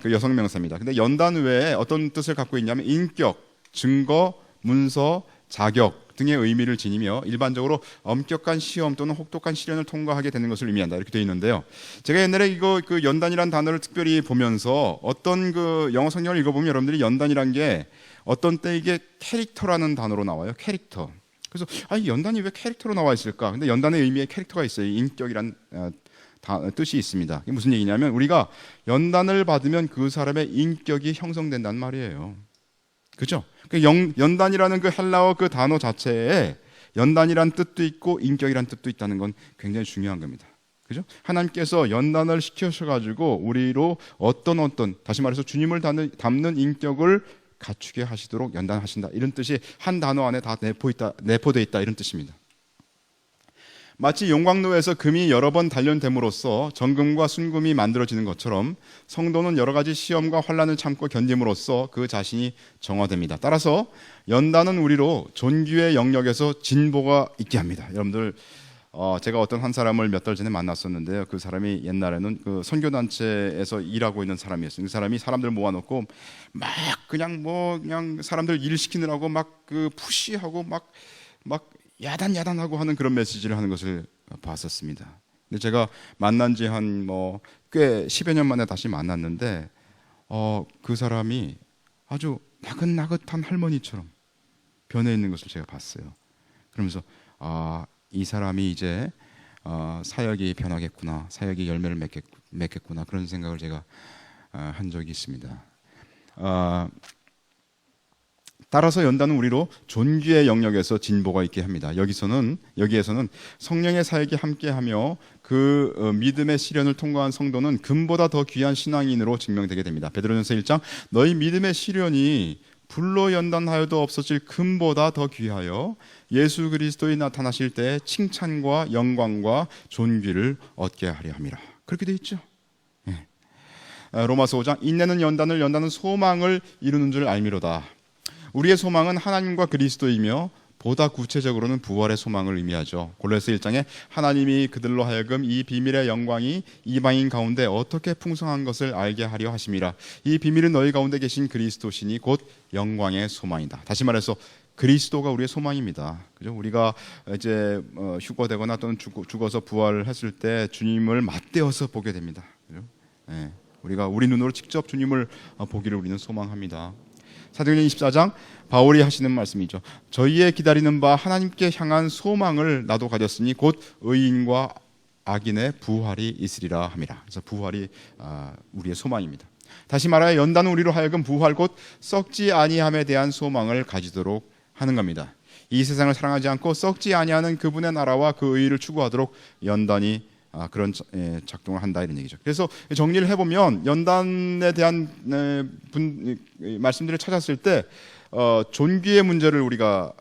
그 여성 명사입니다. 근데 연단 외에 어떤 뜻을 갖고 있냐면 인격, 증거, 문서, 자격 등의 의미를 지니며 일반적으로 엄격한 시험 또는 혹독한 시련을 통과하게 되는 것을 의미한다, 이렇게 되어 있는데요. 제가 옛날에 그 연단이라는 단어를 특별히 보면서 어떤 그 영어 성경을 읽어보면 여러분들이 연단이란 게 어떤 때 이게 캐릭터라는 단어로 나와요. 캐릭터. 그래서 연단이 왜 캐릭터로 나와 있을까? 근데 연단의 의미에 캐릭터가 있어요. 인격이란 뜻이 있습니다. 이게 무슨 얘기냐면 우리가 연단을 받으면 그 사람의 인격이 형성된다는 말이에요. 그죠? 연단이라는 그 헬라어 그 단어 자체에 연단이란 뜻도 있고 인격이란 뜻도 있다는 건 굉장히 중요한 겁니다. 그죠? 하나님께서 연단을 시켜셔가지고 우리로 어떤 다시 말해서 주님을 닮는 인격을 갖추게 하시도록 연단하신다, 이런 뜻이 한 단어 안에 다 내포되어 있다, 이런 뜻입니다. 마치 용광로에서 금이 여러 번 단련됨으로써 정금과 순금이 만들어지는 것처럼 성도는 여러 가지 시험과 환난을 참고 견딤으로써 그 자신이 정화됩니다. 따라서 연단은 우리로 존귀의 영역에서 진보가 있게 합니다. 여러분들, 제가 어떤 한 사람을 몇 달 전에 만났었는데요. 그 사람이 옛날에는 그 선교단체에서 일하고 있는 사람이었어요. 그 사람이 사람들 모아놓고 막 그냥 사람들 일 시키느라고 막 그 푸시하고 막 야단하고 하는 그런 메시지를 하는 것을 봤었습니다. 근데 제가 만난 지 한 꽤 10여 년 만에 다시 만났는데 그 사람이 아주 나긋나긋한 할머니처럼 변해 있는 것을 제가 봤어요. 그러면서 이 사람이 이제 사역이 변하겠구나, 사역이 열매를 맺겠구나, 그런 생각을 제가 한 적이 있습니다. 따라서 연단은 우리로 존귀의 영역에서 진보가 있게 합니다. 여기에서는 성령의 사역이 함께하며 그 믿음의 시련을 통과한 성도는 금보다 더 귀한 신앙인으로 증명되게 됩니다. 베드로전서 1장, 너희 믿음의 시련이 불로 연단하여도 없어질 금보다 더 귀하여 예수 그리스도에 나타나실 때 칭찬과 영광과 존귀를 얻게 하려 함이라, 그렇게 되어 있죠. 로마서 5장, 인내는 연단은 소망을 이루는 줄 알미로다. 우리의 소망은 하나님과 그리스도이며 보다 구체적으로는 부활의 소망을 의미하죠. 골로새 1장에 하나님이 그들로 하여금 이 비밀의 영광이 이방인 가운데 어떻게 풍성한 것을 알게 하려 하심이라. 이 비밀은 너희 가운데 계신 그리스도시니 곧 영광의 소망이다. 다시 말해서 그리스도가 우리의 소망입니다. 그죠? 우리가 이제 휴거되거나 또는 죽어서 부활을 했을 때 주님을 맞대어서 보게 됩니다. 그죠? 우리가 우리 눈으로 직접 주님을 보기를 우리는 소망합니다. 사도행전 24장, 바울이 하시는 말씀이죠. 저희의 기다리는 바 하나님께 향한 소망을 나도 가졌으니 곧 의인과 악인의 부활이 있으리라 함이라. 그래서 부활이 우리의 소망입니다. 다시 말하여 연단은 우리로 하여금 부활 곧 썩지 아니함에 대한 소망을 가지도록 하는 겁니다. 이 세상을 사랑하지 않고 썩지 아니하는 그분의 나라와 그 의를 추구하도록 연단이 그런 작동을 한다 이런 얘기죠. 그래서 정리를 해보면 연단에 대한 말씀들을 찾았을 때 존귀의 문제를 우리가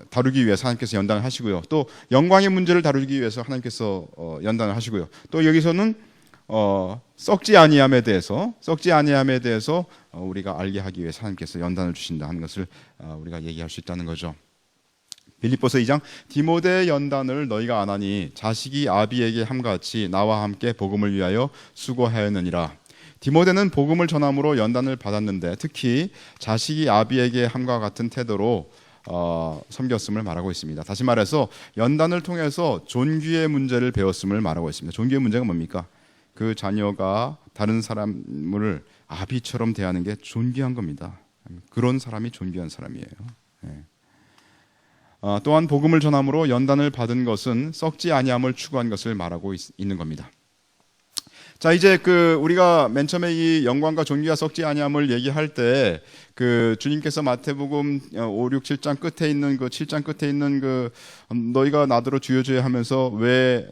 다루기 위해서 하나님께서 연단을 하시고요. 또 영광의 문제를 다루기 위해서 하나님께서 연단을 하시고요. 또 여기서는 썩지 아니함에 대해서 우리가 알게 하기 위해서 하나님께서 연단을 주신다 하는 것을 우리가 얘기할 수 있다는 거죠. 빌립보서 2장 디모데의 연단을 너희가 안 하니 자식이 아비에게 함같이 나와 함께 복음을 위하여 수고하였느니라. 디모데는 복음을 전함으로 연단을 받았는데 특히 자식이 아비에게 함과 같은 태도로 섬겼음을 말하고 있습니다. 다시 말해서 연단을 통해서 존귀의 문제를 배웠음을 말하고 있습니다. 존귀의 문제가 뭡니까? 그 자녀가 다른 사람을 아비처럼 대하는 게 존귀한 겁니다. 그런 사람이 존귀한 사람이에요. 네. 또한 복음을 전함으로 연단을 받은 것은 썩지 아니함을 추구한 것을 말하고 있는 겁니다. 자, 이제 우리가 맨 처음에 이 영광과 존귀와 썩지 아니함을 얘기할 때 주님께서 마태복음 5, 6, 7장 끝에 있는 7장 끝에 있는 너희가 나더러 주여 주여 하면서 왜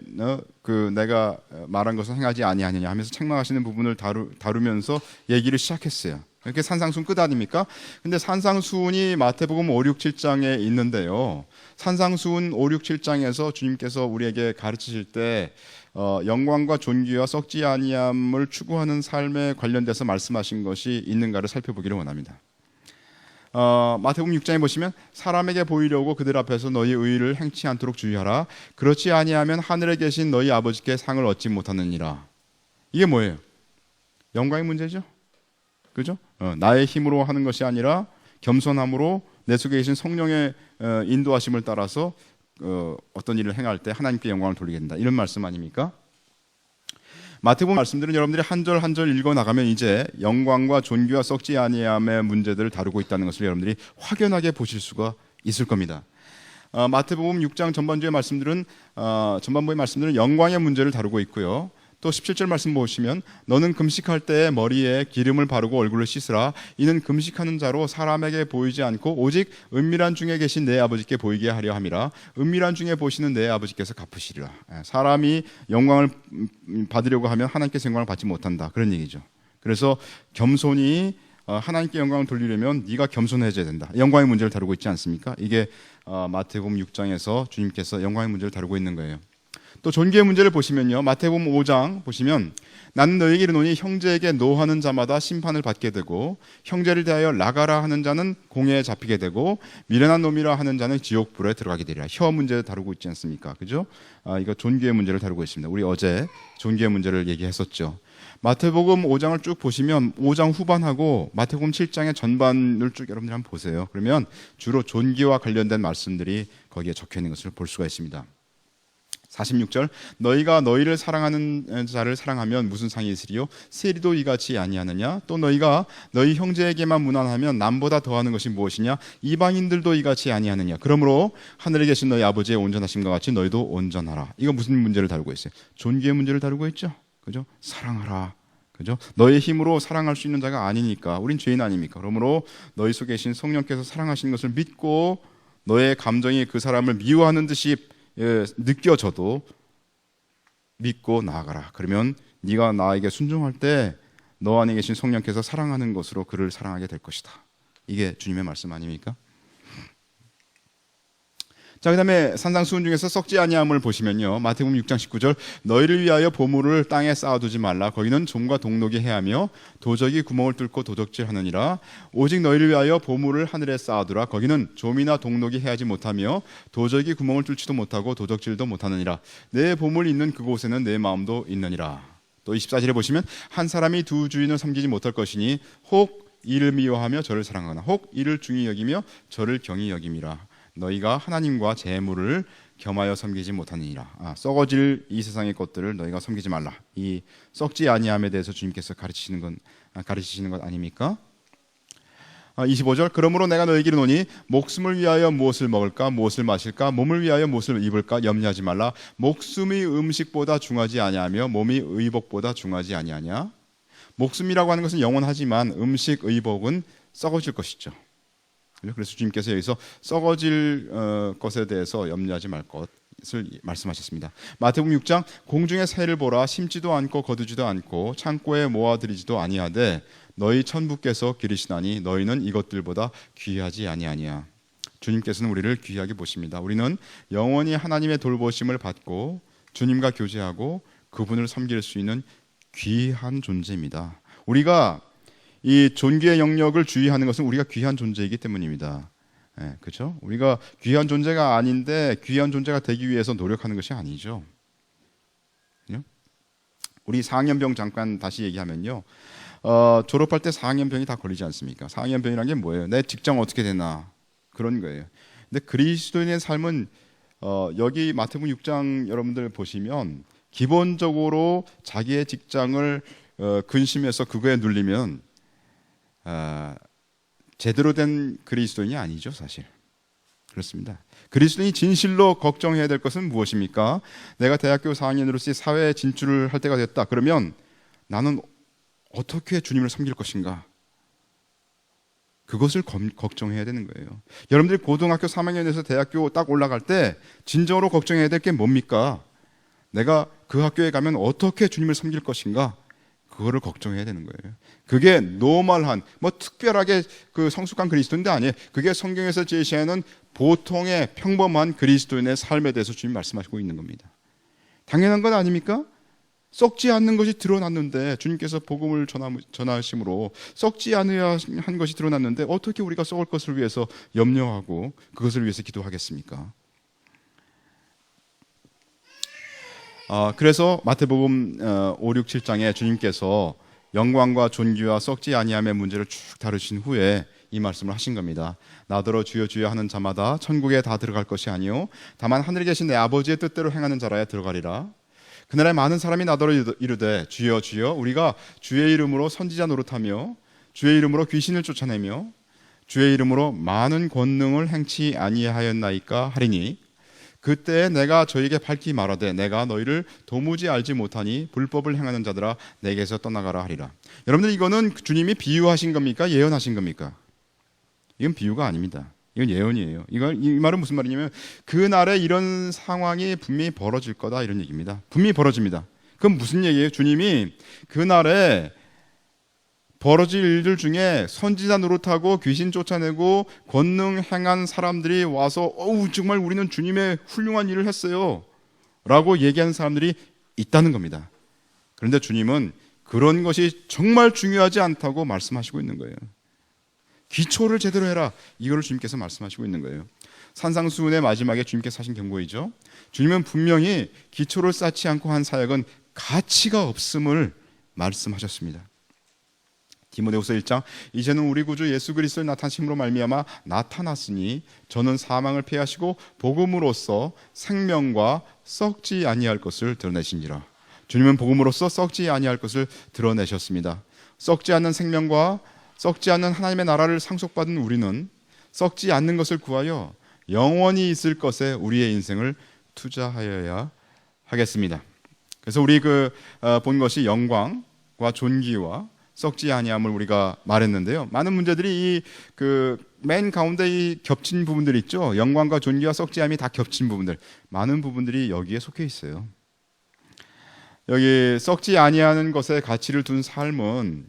내가 말한 것을 행하지 아니하느냐 하면서 책망하시는 부분을 다루면서 얘기를 시작했어요. 이렇게 산상수훈 끝 아닙니까? 근데 산상수훈이 마태복음 5, 6, 7장에 있는데요. 산상수훈 5, 6, 7장에서 주님께서 우리에게 가르치실 때 영광과 존귀와 썩지 아니함을 추구하는 삶에 관련돼서 말씀하신 것이 있는가를 살펴보기를 원합니다. 마태복음 6장에 보시면 사람에게 보이려고 그들 앞에서 너희 의를 행치 않도록 주의하라. 그렇지 아니하면 하늘에 계신 너희 아버지께 상을 얻지 못하느니라. 이게 뭐예요? 영광의 문제죠. 그죠? 나의 힘으로 하는 것이 아니라 겸손함으로 내 속에 계신 성령의 인도하심을 따라서 어떤 일을 행할 때 하나님께 영광을 돌리게 된다. 이런 말씀 아닙니까? 마태복음 말씀들은 여러분들이 한 절 한 절 읽어 나가면 이제 영광과 존귀와 썩지 아니함의 문제들을 다루고 있다는 것을 여러분들이 확연하게 보실 수가 있을 겁니다. 마태복음 6장 전반부의 말씀들은 영광의 문제를 다루고 있고요. 또 17절 말씀 보시면 너는 금식할 때 머리에 기름을 바르고 얼굴을 씻으라. 이는 금식하는 자로 사람에게 보이지 않고 오직 은밀한 중에 계신 내 아버지께 보이게 하려 함이라. 은밀한 중에 보시는 내 아버지께서 갚으시리라. 사람이 영광을 받으려고 하면 하나님께서 영광을 받지 못한다. 그런 얘기죠. 그래서 겸손히 하나님께 영광을 돌리려면 네가 겸손해져야 된다. 영광의 문제를 다루고 있지 않습니까? 이게 마태복음 6장에서 주님께서 영광의 문제를 다루고 있는 거예요. 또 존귀의 문제를 보시면요, 마태복음 5장 보시면 나는 너희에게 이르노니 형제에게 노하는 자마다 심판을 받게 되고 형제를 대하여 나가라 하는 자는 공회에 잡히게 되고 미련한 놈이라 하는 자는 지옥불에 들어가게 되리라. 혀 문제를 다루고 있지 않습니까? 그죠? 이거 존귀의 문제를 다루고 있습니다. 우리 어제 존귀의 문제를 얘기했었죠. 마태복음 5장을 쭉 보시면 5장 후반하고 마태복음 7장의 전반을 쭉 여러분들 한번 보세요. 그러면 주로 존귀와 관련된 말씀들이 거기에 적혀 있는 것을 볼 수가 있습니다. 46절 너희가 너희를 사랑하는 자를 사랑하면 무슨 상이 있으리요? 세리도 이같이 아니하느냐? 또 너희가 너희 형제에게만 무난하면 남보다 더하는 것이 무엇이냐? 이방인들도 이같이 아니하느냐? 그러므로 하늘에 계신 너희 아버지의 온전하심과 같이 너희도 온전하라. 이거 무슨 문제를 다루고 있어요? 존귀의 문제를 다루고 있죠. 그죠? 사랑하라. 그죠? 너의 힘으로 사랑할 수 있는 자가 아니니까. 우린 죄인 아닙니까? 그러므로 너희 속에 계신 성령께서 사랑하시는 것을 믿고 너의 감정이 그 사람을 미워하는 듯이 느껴져도 믿고 나아가라. 그러면 네가 나에게 순종할 때 너 안에 계신 성령께서 사랑하는 것으로 그를 사랑하게 될 것이다. 이게 주님의 말씀 아닙니까? 자, 그다음에 산상수훈 중에서 썩지 아니함을 보시면요, 마태복음 6장 19절 너희를 위하여 보물을 땅에 쌓아두지 말라. 거기는 좀과 동록이 해하며 도적이 구멍을 뚫고 도적질하느니라. 오직 너희를 위하여 보물을 하늘에 쌓아두라. 거기는 좀이나 동록이 해하지 못하며 도적이 구멍을 뚫지도 못하고 도적질도 못하느니라. 내 보물이 있는 그곳에는 내 마음도 있느니라. 또 24절에 보시면 한 사람이 두 주인을 섬기지 못할 것이니 혹 이를 미워하며 저를 사랑하거나 혹 이를 중히 여기며 저를 경히 여김이라. 너희가 하나님과 재물을 겸하여 섬기지 못하느니라. 썩어질 이 세상의 것들을 너희가 섬기지 말라. 이 썩지 아니함에 대해서 주님께서 가르치시는 것 아닙니까? 25절 그러므로 내가 너에게 이르노니 목숨을 위하여 무엇을 먹을까 무엇을 마실까 몸을 위하여 무엇을 입을까 염려하지 말라. 목숨이 음식보다 중하지 아니하며 몸이 의복보다 중하지 아니하냐. 목숨이라고 하는 것은 영원하지만 음식 의복은 썩어질 것이죠. 그래서 주님께서 여기서 썩어질 것에 대해서 염려하지 말 것을 말씀하셨습니다. 마태복음 6장 공중의 새를 보라 심지도 않고 거두지도 않고 창고에 모아들이지도 아니하되 너희 천부께서 기르시나니 너희는 이것들보다 귀하지 아니하냐. 주님께서는 우리를 귀하게 보십니다. 우리는 영원히 하나님의 돌보심을 받고 주님과 교제하고 그분을 섬길 수 있는 귀한 존재입니다. 우리가 이 존귀의 영역을 주의하는 것은 우리가 귀한 존재이기 때문입니다. 그렇죠? 우리가 귀한 존재가 아닌데 귀한 존재가 되기 위해서 노력하는 것이 아니죠. 우리 4학년병 잠깐 다시 얘기하면요. 졸업할 때 4학년병이 다 걸리지 않습니까? 4학년병이란 게 뭐예요? 내 직장 어떻게 되나 그런 거예요. 근데 그리스도인의 삶은 여기 마태복음 6장 여러분들 보시면 기본적으로 자기의 직장을 근심해서 그거에 눌리면 제대로 된 그리스도인이 아니죠, 사실. 그렇습니다. 그리스도인이 진실로 걱정해야 될 것은 무엇입니까? 내가 대학교 4학년으로서 사회에 진출을 할 때가 됐다. 그러면 나는 어떻게 주님을 섬길 것인가? 그것을 걱정해야 되는 거예요. 여러분들이 고등학교 3학년에서 대학교 딱 올라갈 때 진정으로 걱정해야 될 게 뭡니까? 내가 그 학교에 가면 어떻게 주님을 섬길 것인가? 그거를 걱정해야 되는 거예요. 그게 노멀한 뭐 특별하게 그 성숙한 그리스도인데 아니에요. 그게 성경에서 제시하는 보통의 평범한 그리스도인의 삶에 대해서 주님 말씀하시고 있는 겁니다. 당연한 건 아닙니까? 썩지 않는 것이 드러났는데 주님께서 복음을 전하심으로 썩지 않으야 한 것이 드러났는데 어떻게 우리가 썩을 것을 위해서 염려하고 그것을 위해서 기도하겠습니까? 그래서 마태복음 5, 6, 7장에 주님께서 영광과 존귀와 썩지 아니함의 문제를 쭉 다루신 후에 이 말씀을 하신 겁니다. 나더러 주여 주여 하는 자마다 천국에 다 들어갈 것이 아니요 다만 하늘에 계신 내 아버지의 뜻대로 행하는 자라야 들어가리라. 그날에 많은 사람이 나더러 이르되 주여 주여 우리가 주의 이름으로 선지자 노릇하며 주의 이름으로 귀신을 쫓아내며 주의 이름으로 많은 권능을 행치 아니하였나이까 하리니 그때 내가 저에게 밝히 말하되 내가 너희를 도무지 알지 못하니 불법을 행하는 자들아 내게서 떠나가라 하리라. 여러분들 이거는 주님이 비유하신 겁니까? 예언하신 겁니까? 이건 비유가 아닙니다. 이건 예언이에요. 이 말은 무슨 말이냐면 그날에 이런 상황이 분명히 벌어질 거다 이런 얘기입니다. 분명히 벌어집니다. 그럼 무슨 얘기예요? 주님이 그날에 벌어질 일들 중에 선지자 노릇하고 귀신 쫓아내고 권능 행한 사람들이 와서 정말 우리는 주님의 훌륭한 일을 했어요 라고 얘기하는 사람들이 있다는 겁니다. 그런데 주님은 그런 것이 정말 중요하지 않다고 말씀하시고 있는 거예요. 기초를 제대로 해라 이거를 주님께서 말씀하시고 있는 거예요. 산상수훈의 마지막에 주님께서 하신 경고이죠. 주님은 분명히 기초를 쌓지 않고 한 사역은 가치가 없음을 말씀하셨습니다. 디모데후서 1장 이제는 우리 구주 예수 그리스도의 나타나심으로 말미암아 나타났으니 저는 사망을 피하시고 복음으로써 생명과 썩지 아니할 것을 드러내신지라. 주님은 복음으로써 썩지 아니할 것을 드러내셨습니다. 썩지 않는 생명과 썩지 않는 하나님의 나라를 상속받은 우리는 썩지 않는 것을 구하여 영원히 있을 것에 우리의 인생을 투자하여야 하겠습니다. 그래서 우리 본 것이 영광과 존귀와 썩지 아니함을 우리가 말했는데요. 많은 문제들이 맨 가운데 이 겹친 부분들 있죠. 영광과 존귀와 썩지 아니함이 다 겹친 부분들, 많은 부분들이 여기에 속해 있어요. 여기 썩지 아니하는 것에 가치를 둔 삶은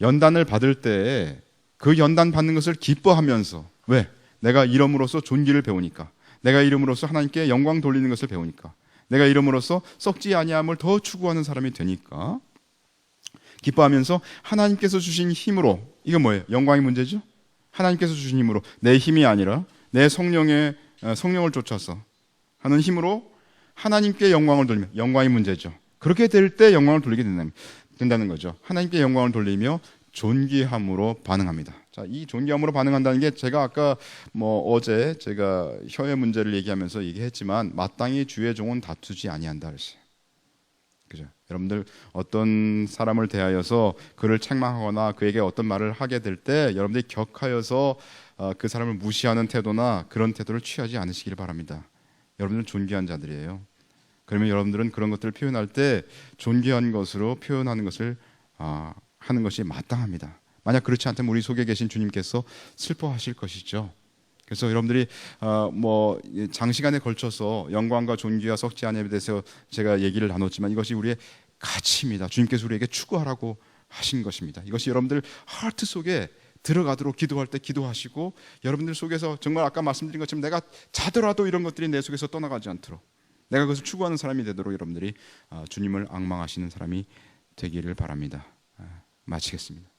연단을 받을 때 그 연단 받는 것을 기뻐하면서 왜? 내가 이름으로써 존귀를 배우니까, 내가 이름으로써 하나님께 영광 돌리는 것을 배우니까, 내가 이름으로써 썩지 아니함을 더 추구하는 사람이 되니까 기뻐하면서 하나님께서 주신 힘으로, 이건 뭐예요? 영광의 문제죠? 하나님께서 주신 힘으로, 내 힘이 아니라 내 성령을 쫓아서 하는 힘으로 하나님께 영광을 돌리며, 영광의 문제죠. 그렇게 될 때 영광을 돌리게 된다는 거죠. 하나님께 영광을 돌리며 존귀함으로 반응합니다. 자, 이 존귀함으로 반응한다는 게 제가 아까 어제 제가 혀의 문제를 얘기하면서 얘기했지만 마땅히 주의 종은 다투지 아니한다 그랬어요. 그죠? 여러분들 어떤 사람을 대하여서 그를 책망하거나 그에게 어떤 말을 하게 될 때 여러분들이 격하여서 그 사람을 무시하는 태도나 그런 태도를 취하지 않으시길 바랍니다. 여러분들은 존귀한 자들이에요. 그러면 여러분들은 그런 것들을 표현할 때 존귀한 것으로 표현하는 것을 하는 것이 마땅합니다. 만약 그렇지 않다면 우리 속에 계신 주님께서 슬퍼하실 것이죠. 그래서 여러분들이 장시간에 걸쳐서 영광과 존귀와 썩지 아니함에 대해서 제가 얘기를 나눴지만 이것이 우리의 가치입니다. 주님께서 우리에게 추구하라고 하신 것입니다. 이것이 여러분들 하트 속에 들어가도록 기도할 때 기도하시고, 여러분들 속에서 정말 아까 말씀드린 것처럼 내가 자더라도 이런 것들이 내 속에서 떠나가지 않도록 내가 그것을 추구하는 사람이 되도록 여러분들이 주님을 앙망하시는 사람이 되기를 바랍니다. 마치겠습니다.